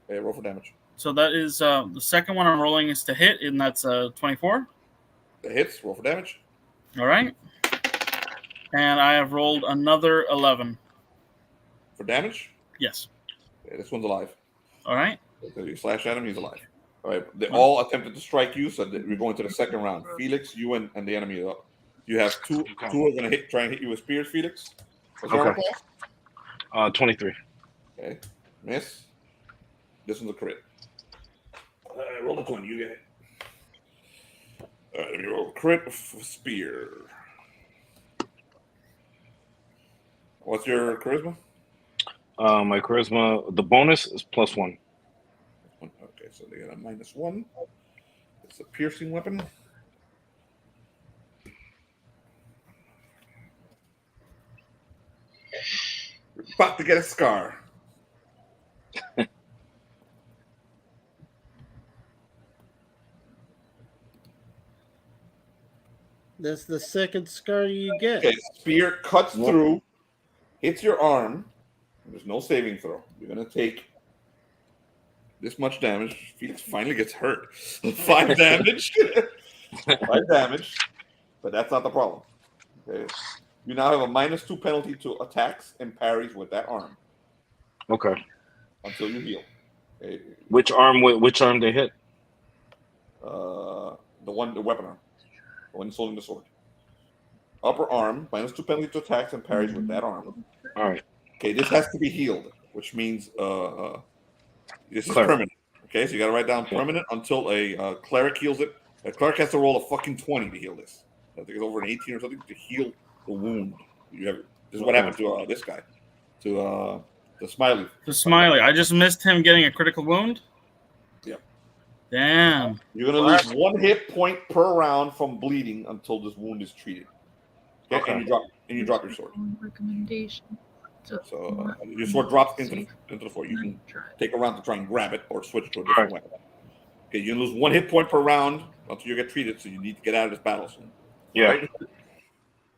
S6: Okay, roll for damage.
S13: So that is the second one I'm rolling is to hit, and that's 24.
S6: The hits, roll for damage.
S13: All right. And I have rolled another 11.
S6: For damage?
S13: Yes.
S6: Okay, this one's alive.
S13: All right.
S6: So you slash at him, he's alive. All right. They all attempted to strike you, so we're going to the second round. Felix, you and the enemy are up. You have 2 are going to try and hit you with spears, Felix. What's your
S9: Okay. 23.
S6: Okay. Miss. This one's a crit. Roll the 20. You get it. All right. Let me roll crit spear. What's your charisma?
S9: My charisma, the bonus is +1.
S6: Okay, so they got a -1. It's a piercing weapon. We're about to get a scar.
S10: That's the second scar you get.
S6: Okay, spear cuts through, hits your arm. There's no saving throw. You're gonna take this much damage. Felix finally gets hurt. 5 damage. 5 damage. But that's not the problem. Okay. You now have a -2 penalty to attacks and parries with that arm.
S9: Okay.
S6: Until you heal. Okay.
S9: Which arm they hit?
S6: The weapon arm. The one holding the sword. Upper arm, -2 penalty to attacks and parries with that arm.
S9: All right.
S6: Okay, this has to be healed, which means this is
S9: Cleric.
S6: permanent. Okay, so you got to write down permanent until a cleric heals it. A cleric has to roll a fucking 20 to heal this. I think it's over an 18 or something to heal the wound. This is what happened to this guy, to Smiley.
S13: To Smiley. I just missed him getting a critical wound?
S6: Yeah.
S13: Damn.
S6: You're going to lose 1 hit point per round from bleeding until this wound is treated. Okay, and you drop your sword.
S8: Recommendation.
S6: So your sword drops into the floor. You can take a round to try and grab it or switch to a different weapon. Okay, you lose 1 hit point per round until you get treated, so you need to get out of this battle soon.
S9: Yeah.
S6: Right?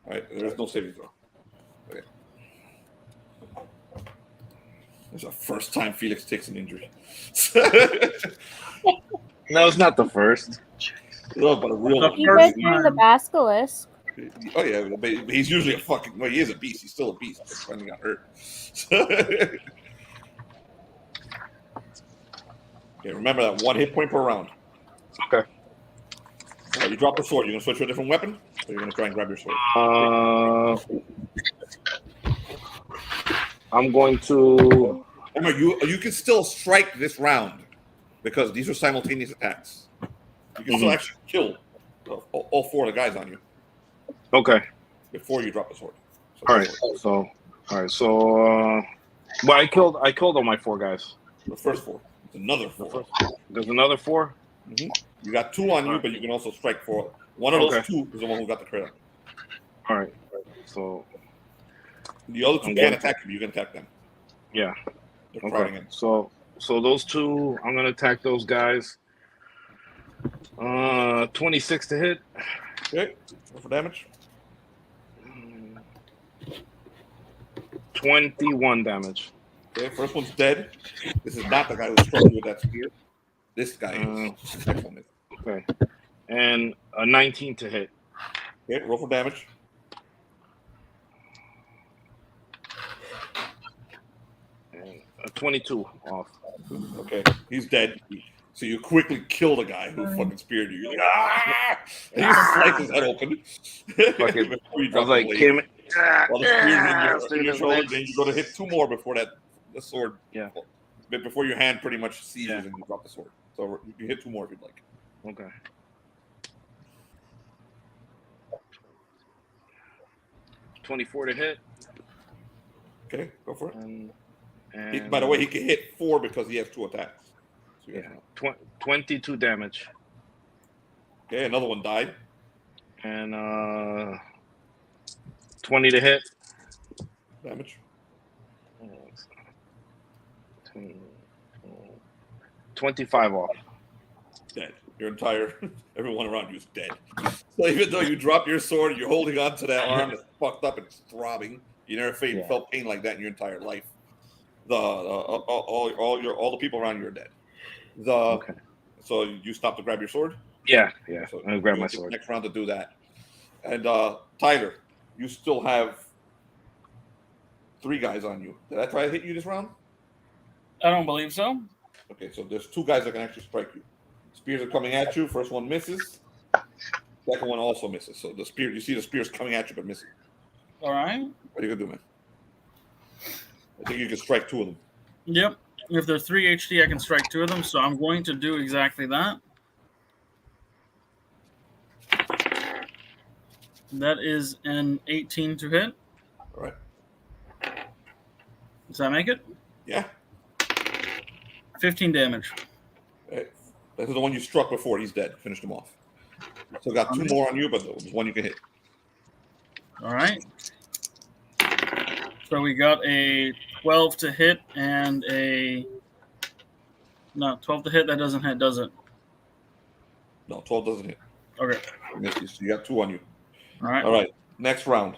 S6: All right, there's no saving throw. Okay. It's the first time Felix takes an injury.
S9: No, it's not the first.
S6: No, but a real one.
S11: You guys hear the basilisk?
S6: Oh yeah, but he's usually a fucking. Well, he is a beast. He's still a beast. But he finally got hurt. Okay, remember that 1 hit point per round.
S9: Okay.
S6: You drop the sword. You're gonna switch to a different weapon, or you're gonna try and grab your sword.
S9: I'm going to.
S6: Remember, you can still strike this round because these are simultaneous attacks. You can still actually kill all 4 of the guys on you.
S9: Okay.
S6: Before you drop the sword.
S9: All right. So, well, I killed all my 4 guys.
S6: The first 4. It's another 4.
S9: There's another 4.
S6: Mm-hmm. You got 2 on you, but you can also strike 4. One of those 2 is the one who got the crit.
S9: All right. So
S6: the other 2 can't attack you. You can attack them.
S9: Yeah.
S6: They're crowding in.
S9: So those 2, I'm gonna attack those guys. 26 to hit.
S6: Okay. Roll for damage.
S9: 21 damage.
S6: Okay, first one's dead. This is not the guy who struck you with that spear. This guy is. Next one is.
S9: Okay. And a 19 to hit.
S6: Okay, roll for damage.
S9: And a 22 off.
S6: Okay, he's dead. So you quickly kill the guy who fucking speared you. You're like, ah! And you slice his head open.
S9: Fucking,
S6: Before you
S9: I
S6: drop
S9: was like,
S6: the blade.
S9: Kim.
S6: While the spear's in your shoulder, then you go to hit 2 more before the sword.
S9: Yeah.
S6: But before your hand pretty much seizes and you drop the sword. So you can hit 2 more if you'd like.
S9: Okay. $24 to hit.
S6: Okay, go for it.
S9: And
S6: by the way, he can hit 4 because he has 2 attacks. So
S9: yeah, 22 damage.
S6: Okay, another one died.
S9: And 20 to hit.
S6: Damage.
S9: 25 off.
S6: Dead. Your entire everyone around you is dead. So even though you drop your sword, you're holding on to that arm that's fucked up and it's throbbing. You never felt pain like that in your entire life. All the people around you are dead. So you stop to grab your sword?
S9: Yeah.
S6: So
S9: I'm gonna grab my sword.
S6: Next round to do that. And Tyler, you still have 3 guys on you. Did I try to hit you this round?
S13: I don't believe so.
S6: Okay, so there's 2 guys that can actually strike you. Spears are coming at you. First one misses. Second one also misses. So the spear, you see the spears coming at you but missing.
S13: All right.
S6: What are you gonna do, man? I think you can strike 2 of them.
S13: Yep. If they're 3 HD, I can strike 2 of them. So I'm going to do exactly that. That is an 18 to hit.
S6: All right.
S13: Does that make it?
S6: Yeah.
S13: 15 damage.
S6: Okay. This is the one you struck before. He's dead. Finished him off. Still got 2 more on you, but there's 1 you can hit.
S13: All right. So we got a 12 to hit and a... No, 12 to hit. That doesn't hit, does it?
S6: No, 12 doesn't hit.
S13: Okay.
S6: So you got 2 on you.
S13: All right.
S6: All right. Next round.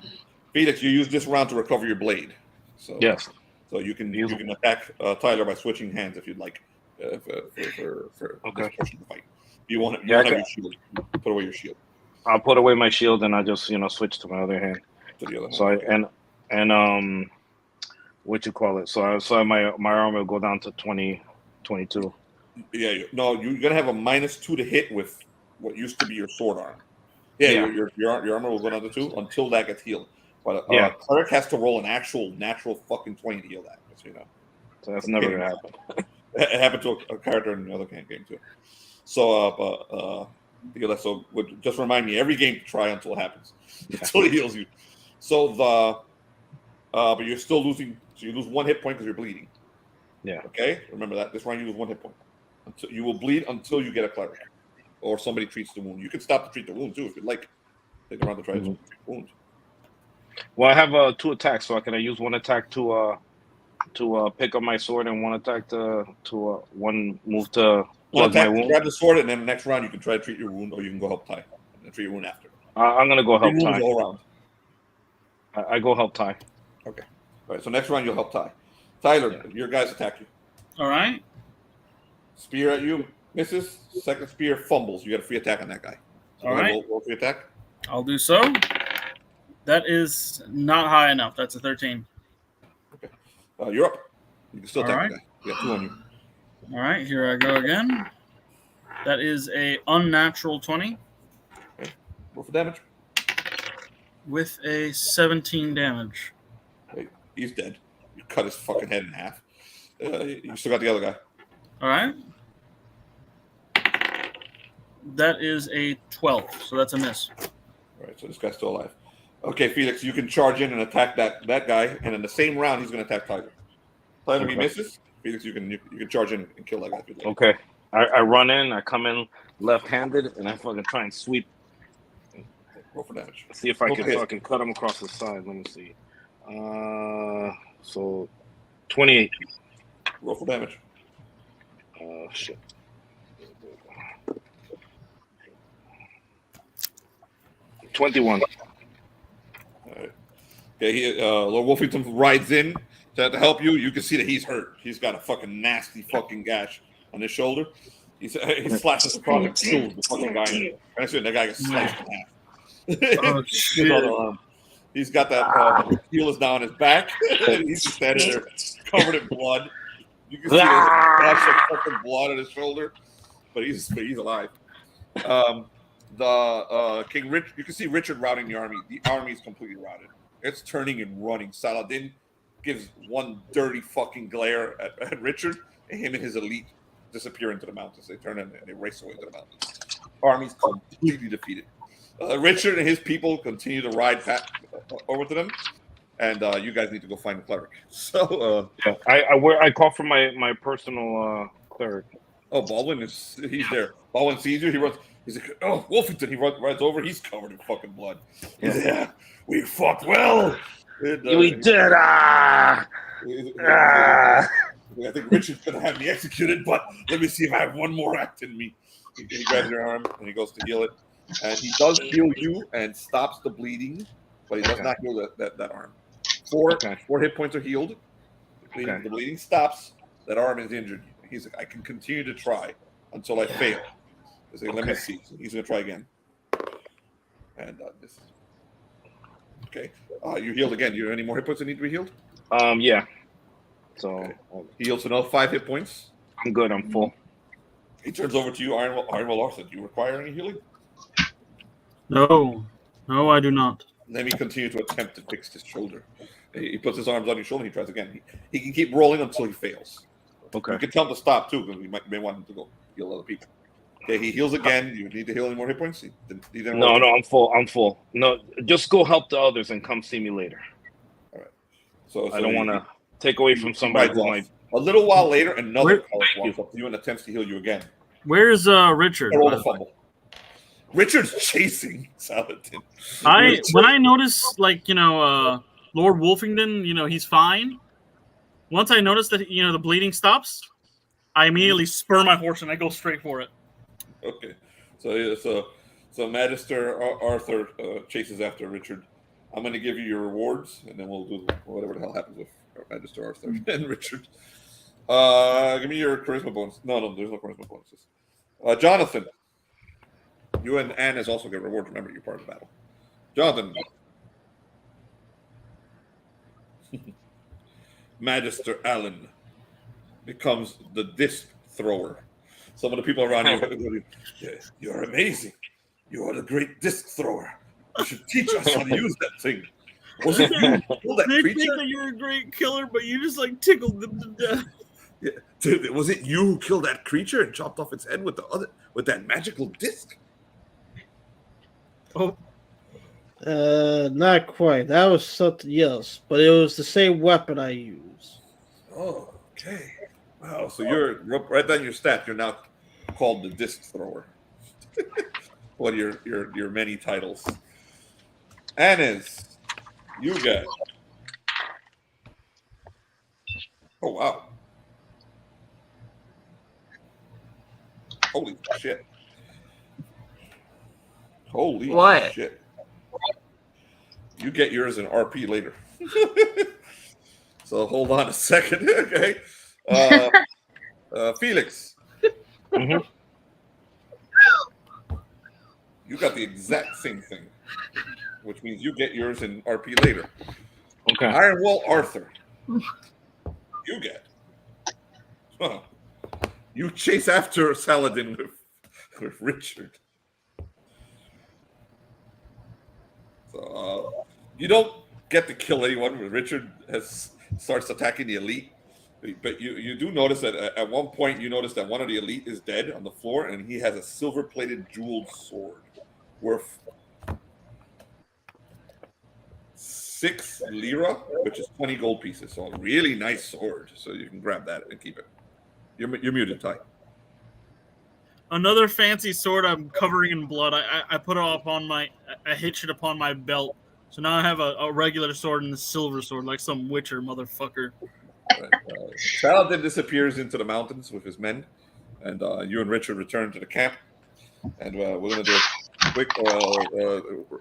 S6: Felix, you use this round to recover your blade. So
S9: yes.
S6: So you can attack Tyler by switching hands if you'd like. For this portion of the fight. You want to have your shield. Put away your shield.
S9: I'll put away my shield and I just switch to my other hand.
S6: To the other
S9: so
S6: hand.
S9: And what you call it? So my arm will go down to 20, 22.
S6: Yeah. You're gonna have a -2 to hit with what used to be your sword arm. Yeah. Your armor will go down to 2 until that gets healed. But cleric has to roll an actual natural fucking 20 to heal that. So,
S9: so that's never gonna happen.
S6: It happened to a character in another game too. So, just remind me every game to try until it happens, until it heals you. So but you're still losing. So you lose 1 hit point because you're bleeding.
S9: Yeah.
S6: Okay. Remember that. This round you lose 1 hit point. Until you will bleed until you get a cleric, or somebody treats the wound. You can stop to treat the wound too if you'd like. Take a round to try to treat the wound.
S9: Well, I have 2 attacks, so can I use 1 attack to pick up my sword and 1 attack to 1 move to plug my wound?
S6: Grab the sword, and then the next round you can try to treat your wound, or you can go help Ty and treat your wound after.
S9: I'm gonna go help Ty.
S6: All round.
S9: I go help Ty.
S6: Okay. All right. So next round you'll help Ty. Tyler, your guys attack you.
S13: All right.
S6: Spear at you, misses. Second spear fumbles. You got a free attack on that guy. So
S13: all right.
S6: Roll free attack.
S13: I'll do so. That is not high enough. That's a 13.
S6: Okay. You're up. You can still attack
S13: right.
S6: the guy. You got 2 on you.
S13: All right. Here I go again. That is a unnatural 20.
S6: Okay. Roll for damage.
S13: With a 17 damage.
S6: Okay. He's dead. You cut his fucking head in half. You still got the other guy.
S13: All right. That is a 12, so that's a miss.
S6: All right, so this guy's still alive. Okay, Felix, you can charge in and attack that guy, and in the same round, he's going to attack Tyler. Tyler, he misses. Felix, you can charge in and kill that guy. If you'd like.
S9: Okay. I run in, I come in left-handed, and I fucking try and sweep.
S6: Roll for damage.
S9: See if I can fucking cut him across the side. Let me see. So 28.
S6: Roll for damage.
S9: Shit. $21.
S6: All right. Okay, Lord Wolfington rides in to help you. You can see that he's hurt. He's got a fucking nasty fucking gash on his shoulder. He slashes across and kills the fucking guy. Actually, that guy gets sliced in half.
S13: Oh,
S6: His other arm. He's got that heel is down his back. And he's just standing there covered in blood. You can see there's a dash of fucking blood on his shoulder, but he's alive. King Rich, you can see Richard routing the army. The army is completely routed. It's turning and running. Saladin gives one dirty fucking glare at Richard, and him and his elite disappear into the mountains. They turn and they race away into the mountains. Army's completely defeated. Richard and his people continue to ride over to them, and you guys need to go find the cleric. So
S9: I call for my personal cleric.
S6: Oh, Baldwin he's there. Baldwin sees you. He runs. He's like, oh, Wolfington. He rides over. He's covered in fucking blood. He's like, yeah, we fought well. And,
S9: we did.
S6: I think Richard's gonna have me executed, but let me see if I have one more act in me. He grabs your arm and he goes to heal it, and he does heal you and stops the bleeding, but he does not heal that arm. Four hit points are healed. The bleeding stops. That arm is injured. He's like, I can continue to try until I fail. He's like, let me see. So he's gonna try again. And this. Okay. You healed again. You have any more hit points that need to be healed?
S9: Yeah. So
S6: he heals another 5 hit points.
S9: I'm good. I'm full.
S6: He turns over to you, Ironwell Arthur. Do you require any healing?
S13: No, I do not.
S6: Let me continue to attempt to fix his shoulder. He puts his arms on your shoulder. He tries again. He can keep rolling until he fails.
S9: Okay.
S6: You can tell him to stop too, because we may want him to go heal other people. Okay, he heals again. You need to heal any more hit points?
S9: No, I'm full. I'm full. No, just go help the others and come see me later.
S6: All right. So
S9: I don't want to take away from somebody who might.
S6: A little while later, another cleric walks up to you and attempts to heal you again.
S13: Where's Richard?
S6: Roll the fumble. Richard's chasing Saladin.
S13: When I notice, Lord Wolfington, he's fine. Once I notice that the bleeding stops, I immediately spur my horse and I go straight for it.
S6: Okay, so Magister Arthur chases after Richard. I'm going to give you your rewards, and then we'll do whatever the hell happens with Magister Arthur and Richard. Give me your charisma bonus. No, there's no charisma bonuses. Jonathan, you and Anna's also get rewards. Remember, you're part of the battle. Jonathan. Magister Allen becomes the disc thrower. Some of the people around you, you're amazing. You are the great disc thrower. You should teach us how to use that thing. Was it you who killed that
S13: They
S6: creature?
S13: think that you're a great killer, but you just tickled them to death.
S6: Yeah. Dude, was it you who killed that creature and chopped off its head with that magical disc?
S13: Oh.
S10: Not quite. That was something else, but it was the same weapon I used.
S6: Oh, okay. Wow. So you're right down your stat. You're now called the disc thrower. What are your many titles? Annis, you got. Oh wow. Holy shit. Holy
S12: What?
S6: shit. You get yours in RP later. So hold on a second, okay? Felix.
S9: Mm-hmm.
S6: You got the exact same thing, which means you get yours in RP later.
S9: Okay.
S6: Ironwall Arthur. You get. Huh. You chase after Saladin with Richard. So you don't get to kill anyone when Richard starts attacking the elite. But you do notice that at one point you notice that one of the elite is dead on the floor, and he has a silver-plated jeweled sword worth 6 lira, which is 20 gold pieces. So a really nice sword. So you can grab that and keep it. You're muted, Ty.
S13: Another fancy sword I'm covering in blood. I put it upon I hitch it upon my belt. So now I have a regular sword and a silver sword, like some Witcher motherfucker.
S6: Right. Saladin disappears into the mountains with his men, and you and Richard return to the camp. And we're going to do a quick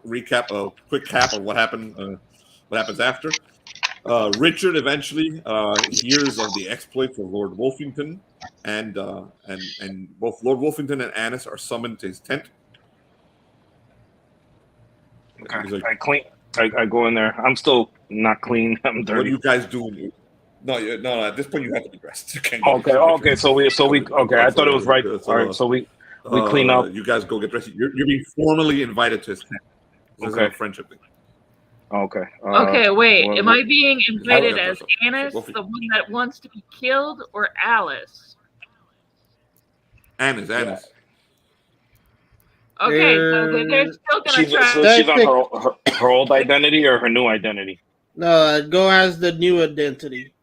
S6: recap of what happened what happens after. Richard eventually hears of the exploits of Lord Wolfington, and both Lord Wolfington and Annis are summoned to his tent.
S9: Okay.
S6: He's like,
S9: I go in there. I'm still not clean. I'm dirty.
S6: what are you guys doing? No. At this point, you have to be dressed. You can't go.
S9: Okay. So we. Okay. I thought it was right. All right. So we clean up.
S6: You guys go get dressed. You're being formally invited to his tent. This is a friendship thing.
S9: Okay.
S12: Okay, wait. Am I being invited
S6: Yeah,
S12: as Annis, the one that wants to be killed, or Alice?
S6: Annis.
S12: Okay, so they're still gonna
S9: She's
S12: try.
S9: she's on her old identity or her new identity?
S10: No, go as the new identity.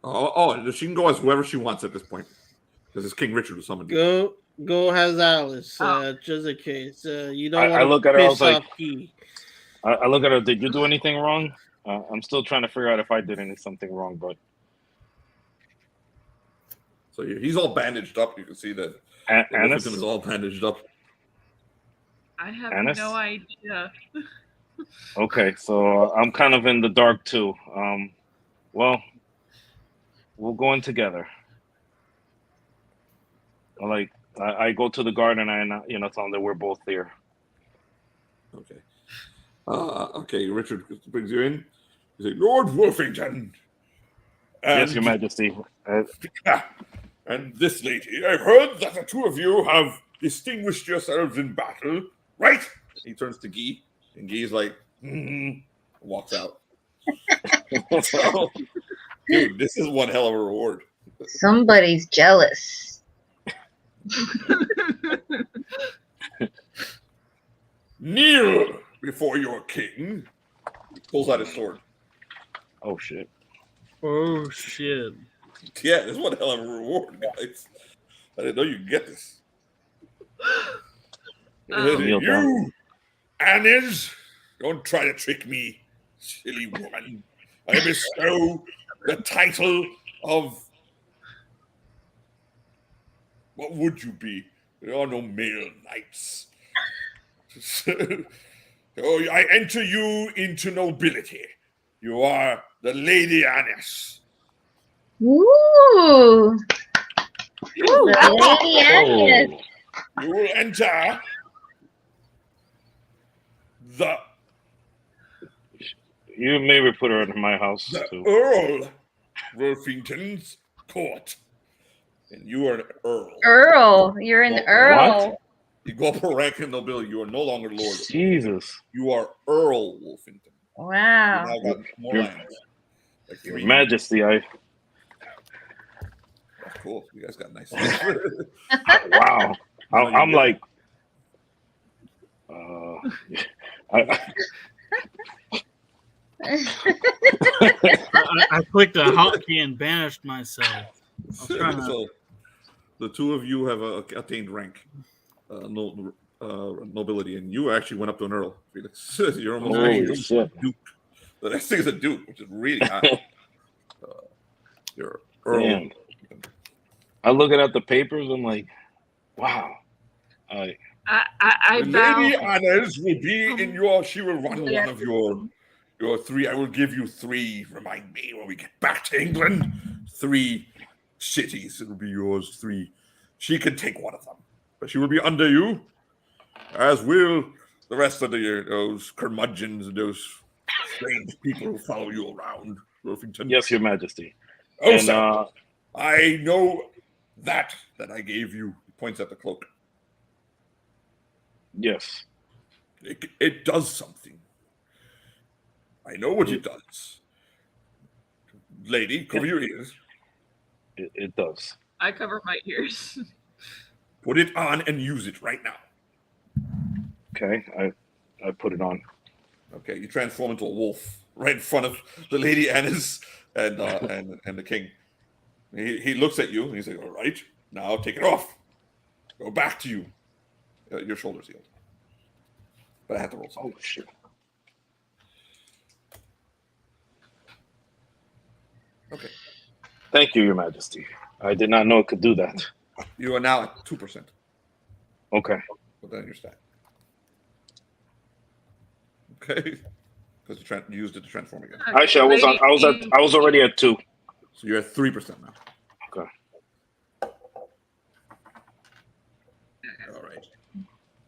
S6: Oh, she can go as whoever she wants at this point, because it's King Richard who summoned you.
S10: Go as Alice, just in case. You don't
S9: I
S10: want
S9: look
S10: to
S9: at her. I was
S10: piss
S9: like,
S10: off Key.
S9: I look at her. Did you do anything wrong? I'm still trying to figure out if I did something wrong, but.
S6: So he's all bandaged up. You can see that
S9: Annis
S6: is all bandaged up.
S12: I have
S9: Annis?
S12: no idea.
S9: Okay, so I'm kind of in the dark too. Well, we'll go in together. I go to the garden and I tell them that we're both there.
S6: Okay. Okay. Richard brings you in. He's like, Lord Wolfington.
S9: Yes, Your Majesty.
S6: And this lady, I've heard that the two of you have distinguished yourselves in battle, right? He turns to Guy, and Guy's like, walks out. So, dude, this is one hell of a reward.
S5: Somebody's jealous.
S6: Kneel before your king. He pulls out his sword.
S9: Oh shit.
S6: Yeah, this is one hell of a reward, guys. I didn't know you could get this. You, Annis, don't try to trick me, silly woman. I bestow the title of... What would you be? There are no male knights. So I enter you into nobility. You are the Lady Annis.
S5: Ooh. The Lady Annis.
S6: You will enter the...
S9: You maybe put her in my house too.
S6: Earl Wolfington's court. And you are an earl.
S5: Earl. You're an earl.
S6: What? You go up a rank in nobility. You are no longer lord.
S9: Jesus.
S6: You are Earl Wolfington.
S5: Wow.
S6: You now got more lands. Like
S9: Your Majesty,
S6: That's cool. You guys got nice.
S9: Wow. I'm like.
S13: I clicked a hotkey and banished myself.
S6: So, the two of you have attained rank, nobility, and you actually went up to an earl. Felix. You're almost a duke. The next thing is a duke, which is really high. You're earl.
S9: Damn. I looking at the papers. I'm like, wow.
S12: I
S6: Lady Annis will be in your. She will run one of your three. I will give you three. Remind me when we get back to England. 3 cities. It'll be yours. 3. She can take one of them, but she will be under you, as will the rest of those curmudgeons and those strange people who follow you around, Wolfington.
S9: Yes, Your Majesty.
S6: Oh,
S9: and,
S6: sir, I know that I gave you. He points at the cloak.
S9: Yes.
S6: It does something. I know what it does. Lady, cover your ears.
S9: It does.
S12: I cover my ears.
S6: Put it on and use it right now.
S9: Okay, I put it on.
S6: Okay, you transform into a wolf right in front of the Lady Annis and the king. He looks at you and he's like, "All right, now take it off. Go back to you. Your shoulder's healed." But I have to roll something.
S9: Oh shit.
S6: Okay.
S9: Thank you, Your Majesty. I did not know it could do that.
S6: You are now at 2%.
S9: Okay.
S6: Put that in your stat. Okay. because you used it to transform again.
S9: Actually, I was already at 2.
S6: So you're at 3% now.
S9: Okay.
S6: All right.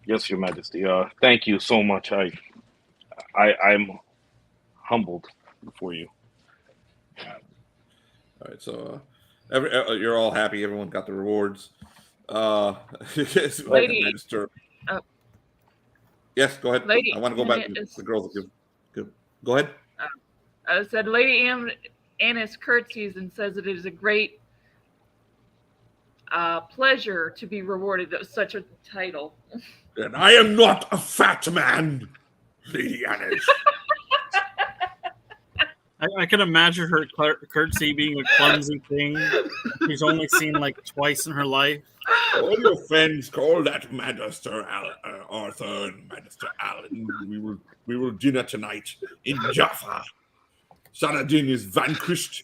S9: Yes, Your Majesty. Thank you so much. I'm humbled before you.
S6: All right. So you're all happy. Everyone got the rewards.
S8: Lady.
S6: Magister. Yes, go ahead.
S8: Lady
S6: I want to go back to the girls. Go ahead.
S8: I said, Lady Annis curtsies and says that it is a great pleasure to be rewarded with such a title.
S6: And I am not a fat man, Lady Annis.
S13: I can imagine her curtsy being a clumsy thing she's only seen like twice in her life.
S6: All your friends call that Magister Arthur and Magister Alan. We will dinner tonight in Jaffa. Saladin is vanquished.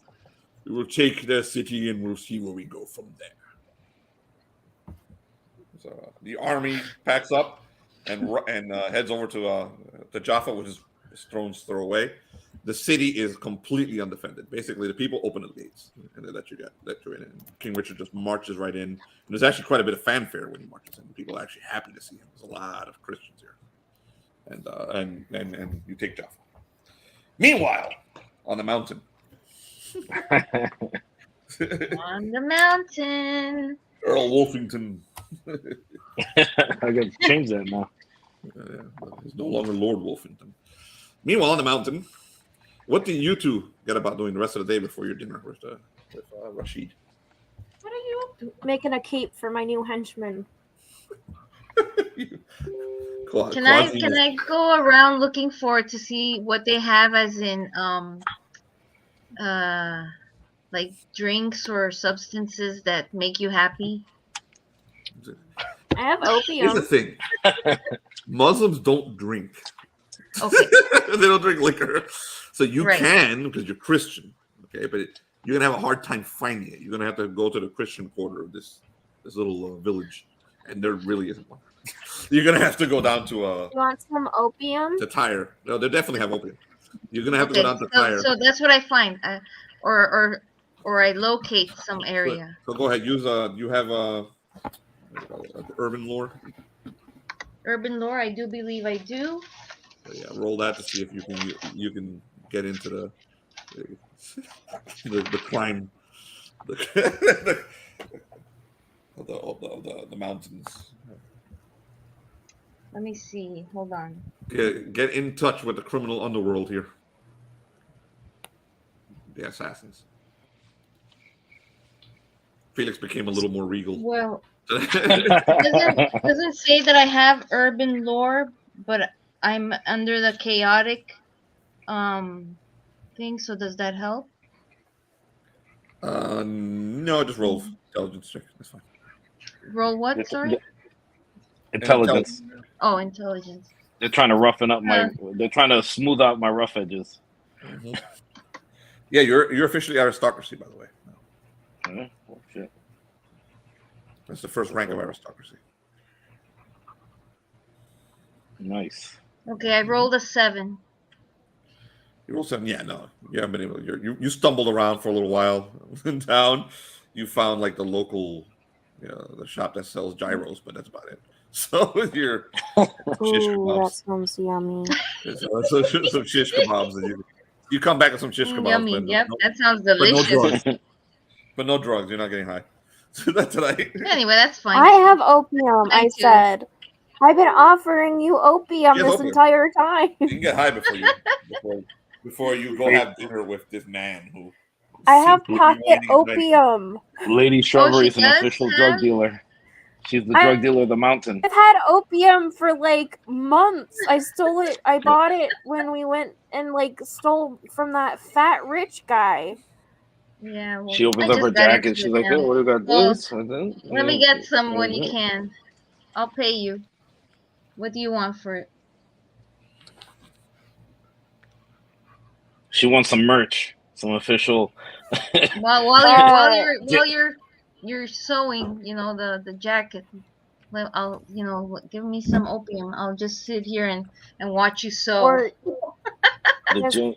S6: We will take their city and we'll see where we go from there. So the army packs up and heads over to Jaffa, which is a stone's throw away. The city is completely undefended. Basically, the people open the gates and they let you in. And King Richard just marches right in. And there's actually quite a bit of fanfare when he marches in. People are actually happy to see him. There's a lot of Christians here. And you take Jaffa. Meanwhile, on the mountain.
S5: On the mountain.
S6: Earl Wolfington.
S9: I got to change that now.
S6: He's no longer Lord Wolfington. Meanwhile, on the mountain, what do you two get about doing the rest of the day before your dinner with Rashid?
S11: What are you up to? Making a cape for my new henchman.
S5: Can I go around looking for to see what they have, as in like drinks or substances that make you happy?
S11: I have opium.
S6: Here's the thing: Muslims don't drink.
S5: Okay.
S6: They don't drink liquor, so you
S5: Right.
S6: can because you're Christian. Okay, but you're gonna have a hard time finding it. You're gonna have to go to the Christian quarter of this little village, and there really isn't one. You're gonna have to go down to
S11: You want some opium?
S6: to Tyre. No, they definitely have opium. You're gonna have to go down to Tyre.
S5: So that's what I find, or I locate some area.
S6: So go ahead. Use you have urban lore.
S5: Urban lore, I do believe I do.
S6: So yeah, roll that to see if you can get into the crime the mountains.
S5: Let me see. Hold on.
S6: Get in touch with the criminal underworld here. The assassins. Felix became a little more regal.
S5: Well, doesn't say that I have urban lore, but I'm under the chaotic thing. So does that help?
S6: No, just roll intelligence check. That's fine.
S5: Roll what? Sorry.
S9: Intelligence.
S5: Oh, intelligence.
S9: They're trying to roughen up They're trying to smooth out my rough edges.
S6: Mm-hmm. Yeah, you're officially aristocracy, by the way.
S9: Okay. Oh, shit.
S6: That's the first rank of aristocracy.
S9: Nice.
S5: Okay, I rolled a 7.
S6: You rolled 7. Yeah, no, you haven't been able to. You stumbled around for a little while in town. You found like the local, the shop that sells gyros, but that's about it. So you're shish
S11: Ooh,
S6: kebabs.
S11: that sounds yummy.
S6: Some shish kebabs, and you come back with some shish kebabs.
S5: Yummy.
S6: But
S5: Yep, that sounds
S6: but no
S5: delicious.
S6: drugs. But no drugs. You're not getting high. So that's tonight.
S5: Anyway, that's fine.
S11: I have opium,
S5: Thank you.
S11: said. I've been offering you opium
S6: She has
S11: this
S6: opium.
S11: entire time.
S6: You can get high before you go have dinner with this man who.
S11: I have
S6: who you
S11: pocket
S6: won't even like.
S11: opium.
S9: Lady Shrubbery is an
S5: does
S9: official
S5: have-
S9: drug dealer. She's the drug dealer of the mountain.
S11: I've had opium for like months. I stole it. I bought it when we went and like stole from that fat rich guy.
S5: Yeah. Well,
S9: She opens
S5: I
S9: up
S5: just
S9: her
S5: got
S9: jacket.
S5: into
S9: She's
S5: it
S9: like,
S5: now.
S9: "Oh, what do you got?
S5: Well,
S9: This?" And then,
S5: Let me get some when you
S9: yeah.
S5: can. I'll pay you. What do you want for it?
S9: She wants some merch, some official.
S5: While you're sewing, the jacket. Well, I'll give me some opium. I'll just sit here and watch you sew.
S11: Or
S9: The Jane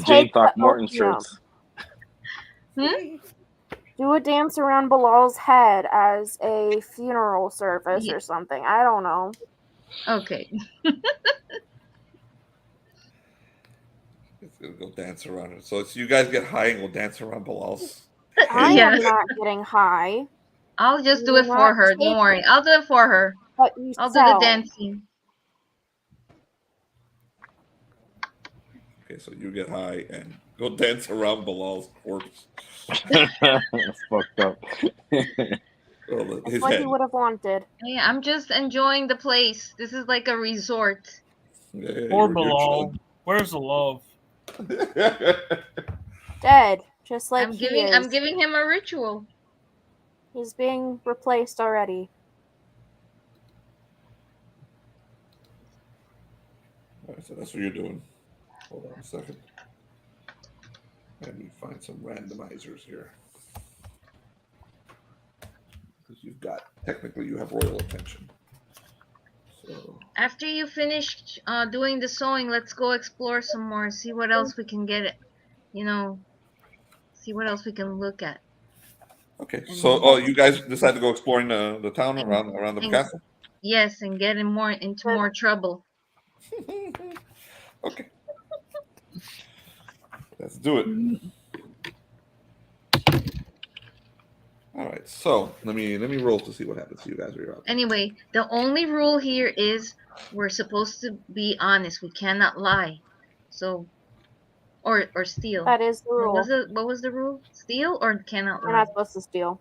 S11: Take the
S9: Throckmorton
S11: opium.
S9: shirts.
S11: Do a dance around Bilal's head as a funeral service
S5: Yeah.
S11: or something. I don't know.
S5: Okay.
S6: It's gonna go dance around it. So it's you guys get high and go dance around Bilal's.
S11: I
S5: Yeah.
S11: am not getting high.
S5: I'll just do
S11: You
S5: it
S11: will
S5: for
S11: not
S5: her.
S11: take
S5: Don't worry. I'll do it for her.
S11: what you
S5: I'll do the
S11: sell.
S5: dancing.
S6: Okay, so you get high and go dance around Bilal's corpse.
S9: That's fucked up.
S6: Well,
S11: That's what he would have wanted.
S5: Yeah, I'm just enjoying the place. This is like a resort.
S6: Yeah,
S13: Poor
S6: you're
S13: Bilal. Where's the love?
S11: Dead, just like
S5: I'm
S11: he is.
S5: I'm giving him a ritual.
S11: He's being replaced already.
S6: Alright, so that's what you're doing. Hold on a second. Let me find some randomizers here. Because technically you have royal attention. So
S5: After you finish doing the sewing, let's go explore some more. See what else we can get. See what else we can look at.
S6: okay, so you guys decide to go exploring the town around the
S5: And-
S6: castle?
S5: Yes, and get into more trouble.
S6: Okay. Let's do it. All right, so let me roll to see what happens to you guys when you're out.
S5: Anyway, the only rule here is we're supposed to be honest. We cannot lie. So, or steal.
S11: That is the rule.
S5: What was the rule? Steal or cannot
S11: We're
S5: lie?
S11: not supposed to steal.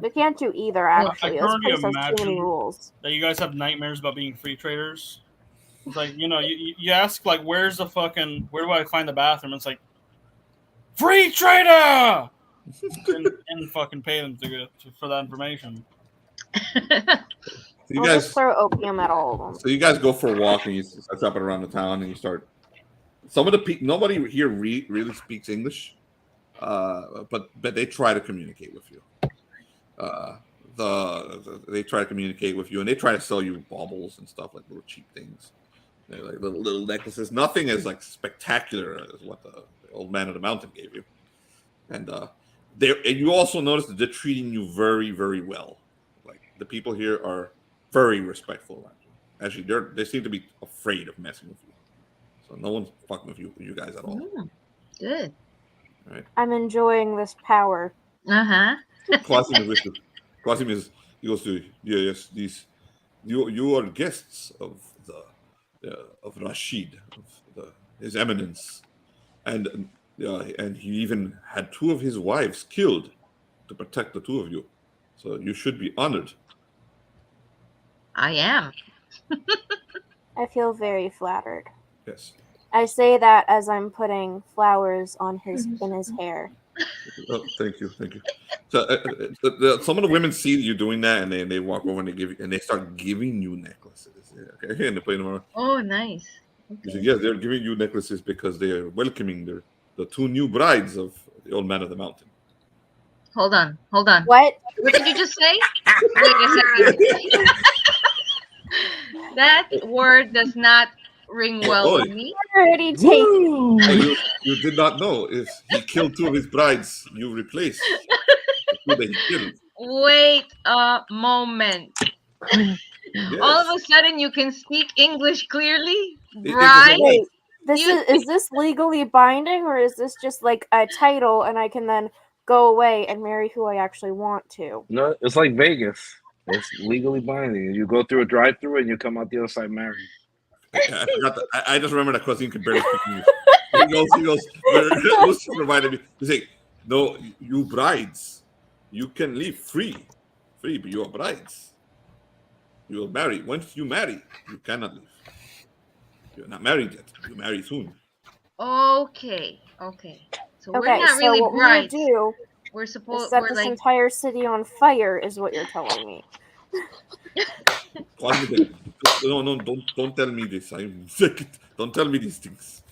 S11: We can't do either, actually.
S13: I
S11: This
S13: currently
S11: place has too many
S13: imagine
S11: rules.
S13: that you guys have nightmares about being free traders. It's like, you ask, like, where do I find the bathroom? It's like, free trader! and fucking pay them for that information.
S6: So you
S11: We'll
S6: guys
S11: just throw opium at all of them.
S6: So you guys go for a walk and you start shopping around the town and you start. Some of the people, nobody here really speaks English, but they try to communicate with you. They try to communicate with you and they try to sell you baubles and stuff, like little cheap things. They're like little necklaces. Nothing as like spectacular as what the old man of the mountain gave you. And you also notice that they're treating you very, very well. Like the people here are very respectful around you. Actually, they seem to be afraid of messing with you. So no one's fucking with you guys at all.
S5: Good.
S6: All right.
S11: I'm enjoying this power.
S6: Qasim he goes to yes, you are guests of of Rashid, of his eminence, and he even had 2 of his wives killed to protect the 2 of you. So you should be honored.
S5: I am.
S11: I feel very flattered.
S6: Yes.
S11: I say that as I'm putting flowers in his hair.
S6: Oh, thank you. So some of the women see you doing that, and they walk over and they start giving you necklaces. Yeah, okay, and they play them around.
S5: Oh, nice.
S6: You say, yes, they're giving you necklaces because they are welcoming the 2 new brides of the old man of the mountain.
S5: Hold on.
S11: What?
S5: What did you just say? Wait a second. That word does not ring well with me.
S11: Already taken.
S6: Oh, you did not know. If he killed 2 of his brides, you replace the 2 that he killed.
S5: Wait a moment.
S6: Yes.
S5: All of a sudden, you can speak English clearly,
S6: It-
S5: right?
S11: Wait, is this legally binding, or is this just like a title and I can then go away and marry who I actually want to?
S9: No, it's like Vegas. It's legally binding. You go through a drive-through and you come out the other side married.
S6: I forgot that. I just remember that Qasim can barely speak English. He goes, Lucy reminded me. He's like, no, you brides, you can leave free, but you are brides. You will marry. Once you marry, you cannot leave. You're not married yet. You marry soon.
S5: Okay. So we're
S11: Okay,
S5: not
S11: so
S5: really
S11: what
S5: brides.
S11: we do
S5: We're
S11: is
S5: supposed.
S11: set
S5: We're
S11: this
S5: like.
S11: entire city on fire, is what you're telling me.
S6: No, don't tell me this. I'm sick. Don't tell me these things.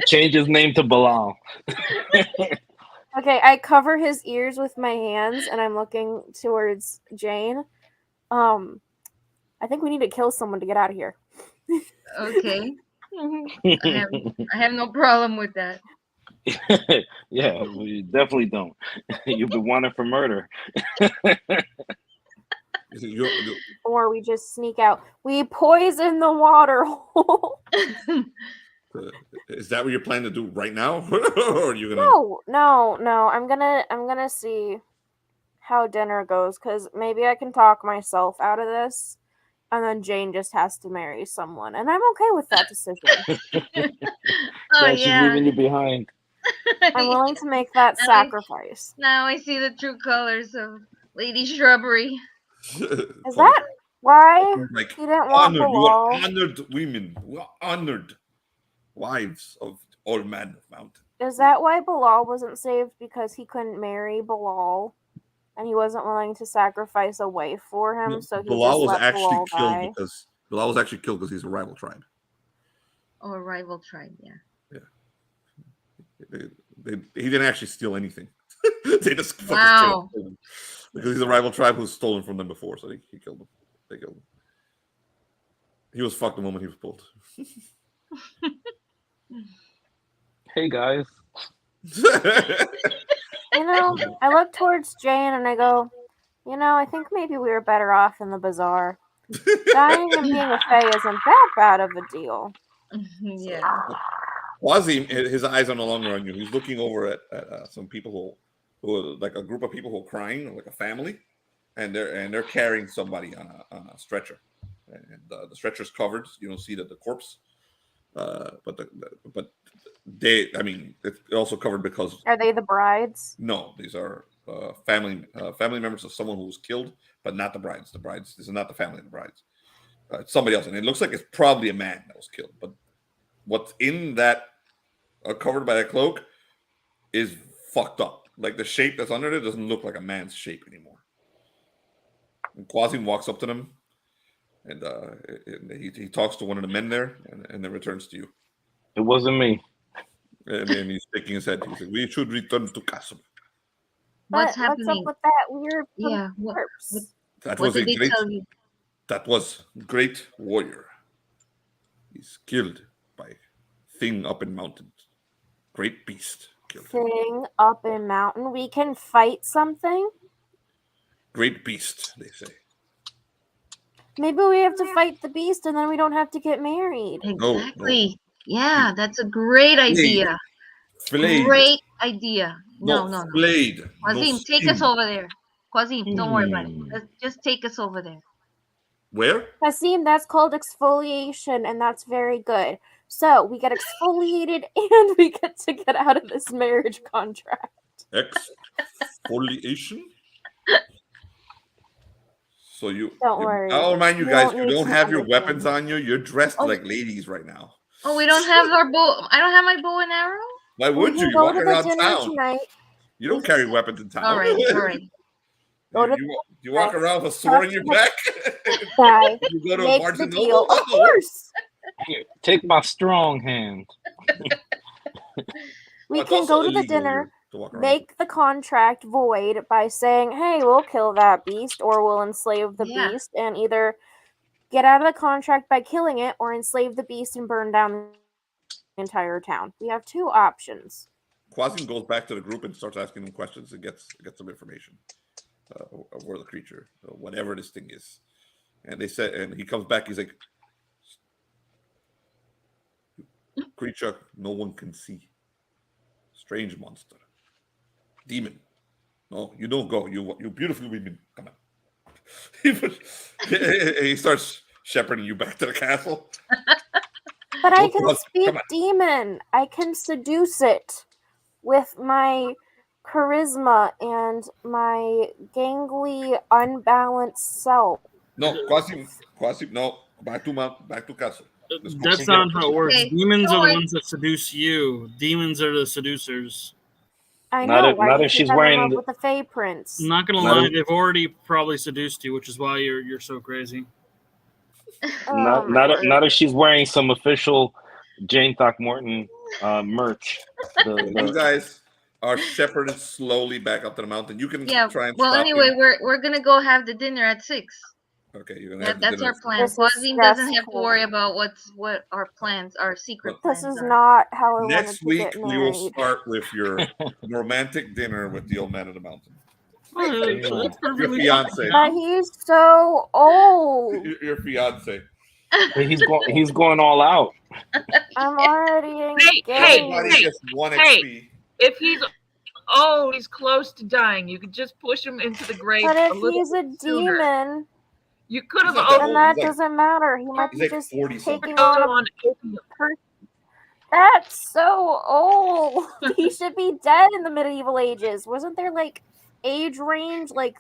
S9: Change his name to Bilal.
S11: Okay, I cover his ears with my hands and I'm looking towards Jane. I think we need to kill someone to get out of here.
S5: Okay. I have no problem with that.
S9: Yeah, we definitely don't. You've been wanted for murder.
S11: Or we just sneak out. We poison the water hole.
S6: Is that what you're planning to do right now, or are you gonna?
S11: No. I'm gonna see how dinner goes, because maybe I can talk myself out of this, and then Jane just has to marry someone, and I'm okay with that decision.
S5: Oh
S9: She's
S5: yeah.
S9: leaving you behind.
S11: I'm willing to make that sacrifice.
S5: Now I see the true colors of Lady Shrubbery.
S11: Is that why
S6: Like
S11: he didn't want
S6: honored, you are
S11: Bilal?
S6: honored women, you are honored wives of all man of mountain.
S11: Is that why Bilal wasn't saved, because he couldn't marry Bilal, and he wasn't willing to sacrifice a wife for him? So he
S6: Bilal
S11: just
S6: was
S11: let
S6: actually
S11: Bilal
S6: killed
S11: die.
S6: because Bilal was actually killed because he's a rival tribe.
S5: Oh, a rival tribe, yeah.
S6: He didn't actually steal anything. They just fucking
S5: Wow.
S6: killed him because he's a rival tribe who's stolen from them before, so he killed him. They killed him. He was fucked the moment he was pulled.
S9: Hey guys.
S11: You know, I look towards Jane and I go, you know, I think maybe we were better off in the bazaar. Dying and being a fae isn't that bad of a deal.
S5: Yeah.
S6: Quasi, his eyes are no longer on you. He's looking over at some people who are like a group of people who are crying, like a family, and they're carrying somebody on a stretcher, and the stretcher's covered. You don't see the corpse, but it's also covered because
S11: Are they the brides?
S6: no, these are family members of someone who was killed, but not the brides. The brides, this is not the family of the brides. It's somebody else, and it looks like it's probably a man that was killed. But what's in that covered by that cloak is fucked up. Like the shape that's under it doesn't look like a man's shape anymore. And Quasim walks up to them, and he talks to one of the men there, and then returns to you.
S9: It wasn't me.
S6: And then he's shaking his head. He said, "We should return to castle."
S5: What's
S11: What's up
S5: happening?
S11: with that weird
S5: Yeah.
S11: corpse?
S6: That
S5: What
S6: was a
S5: did they
S6: great.
S5: tell you?
S6: That was great warrior. He's killed by thing up in mountains. Great beast killed him.
S11: Thing up in mountain. We can fight something?
S6: Great beast, they say.
S11: Maybe we have to fight the beast and then we don't have to get married.
S5: Exactly. Yeah, that's a great idea.
S6: Flayed.
S5: Great idea. No.
S6: Flayed.
S5: Quasim, take us over there. Quasim, don't worry about it. Just take us over there.
S6: Where?
S11: Kasim, that's called exfoliation, and that's very good. So we get exfoliated and we get to get out of this marriage contract.
S6: Exfoliation? So you
S11: don't worry.
S6: I'll remind you guys, you
S11: need
S6: don't
S11: to
S6: have your
S11: understand.
S6: weapons on you. You're dressed like ladies right now.
S5: Oh, we don't have our bow. I don't have my bow and arrow.
S6: Why would you?
S11: can
S6: You
S11: go
S6: walk
S11: to the
S6: around
S11: dinner
S6: town.
S11: tonight.
S6: You don't carry weapons in town.
S5: All right.
S11: Go to
S6: you walk around with a sword in your back.
S11: guy.
S6: You go to a
S11: Make
S6: Barnes
S11: the
S6: and
S11: deal.
S6: Noble.
S11: Of course.
S9: Here, take my strong hand.
S11: We
S6: It's
S11: can
S6: also
S11: go to the
S6: illegal
S11: dinner,
S6: to walk around.
S11: make the contract void by saying, hey, we'll kill that beast or we'll enslave the
S5: Yeah.
S11: beast, and either get out of the contract by killing it or enslave the beast and burn down the entire town. We have two options.
S6: Quasim goes back to the group and starts asking them questions and gets some information of where the creature, whatever this thing is. And they said, and he comes back. He's like, creature no one can see, strange monster, demon. No, you don't go. You beautiful women. Come on. He starts shepherding you back to the castle.
S11: But I
S6: Come
S11: can
S6: on,
S11: speak
S6: come on.
S11: demon. I can seduce it with my charisma and my gangly, unbalanced self.
S6: No, Quasim, no. Back to castle.
S13: That's not how it works.
S5: Okay,
S13: Demons
S5: don't
S13: are the
S5: worry.
S13: ones that seduce you. Demons are the seducers.
S11: I
S9: Not
S11: know.
S9: if-
S11: Why
S9: not
S11: do you
S9: if
S11: think
S9: she's
S11: I'm
S9: wearing
S11: in love
S9: the-
S11: with the Fey Prince?
S13: I'm not gonna
S9: Not
S13: lie,
S9: if-
S13: they've already probably seduced you, which is why you're so crazy.
S11: Oh,
S9: Not if she's wearing some official Jane Throckmorton merch.
S6: You guys are shepherded slowly back up to the mountain. You can
S5: Yeah.
S6: try and
S5: Well,
S6: stop
S5: anyway,
S6: him.
S5: we're gonna go have the dinner at 6.
S6: Okay, you're gonna have to
S5: That's our
S6: dinner.
S5: plan.
S11: This is
S5: Quasim doesn't have to
S11: stressful.
S5: worry about what our plans, our secret
S11: This
S5: plans
S11: is
S5: are.
S11: not how I wanted
S6: Next
S11: to
S6: week
S11: get
S6: we will
S11: married.
S6: start with your romantic dinner with the old man of the mountain.
S13: That's
S6: Your
S13: perfectly
S6: fiance.
S11: But he's so old.
S6: Your fiance.
S9: He's going all out.
S11: I'm already engaged.
S6: Everybody gets 1 XP.
S12: If he's old, he's close to dying. You could just push him into the grave
S11: But
S12: a
S11: if
S12: little
S11: he's a
S12: bit sooner.
S11: demon,
S12: You could have
S6: He's not that
S11: then
S6: old.
S11: that
S6: He's like-
S11: doesn't matter. He might
S6: he's
S11: be
S6: like
S11: just
S6: 40 something.
S11: taking on a person. That's so old. He should be dead in the medieval ages. Wasn't there like age range like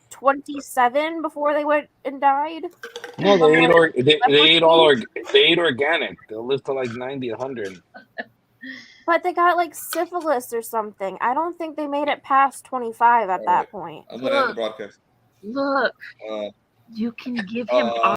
S11: 27 before they went and died?
S9: No,
S11: From,
S9: they ate
S11: like,
S9: they ate organic. They'll live to like 90, 100.
S11: But they got like syphilis or something. I don't think they made it past 25 at that point.
S6: I'm gonna end the broadcast.
S12: Look, you can give him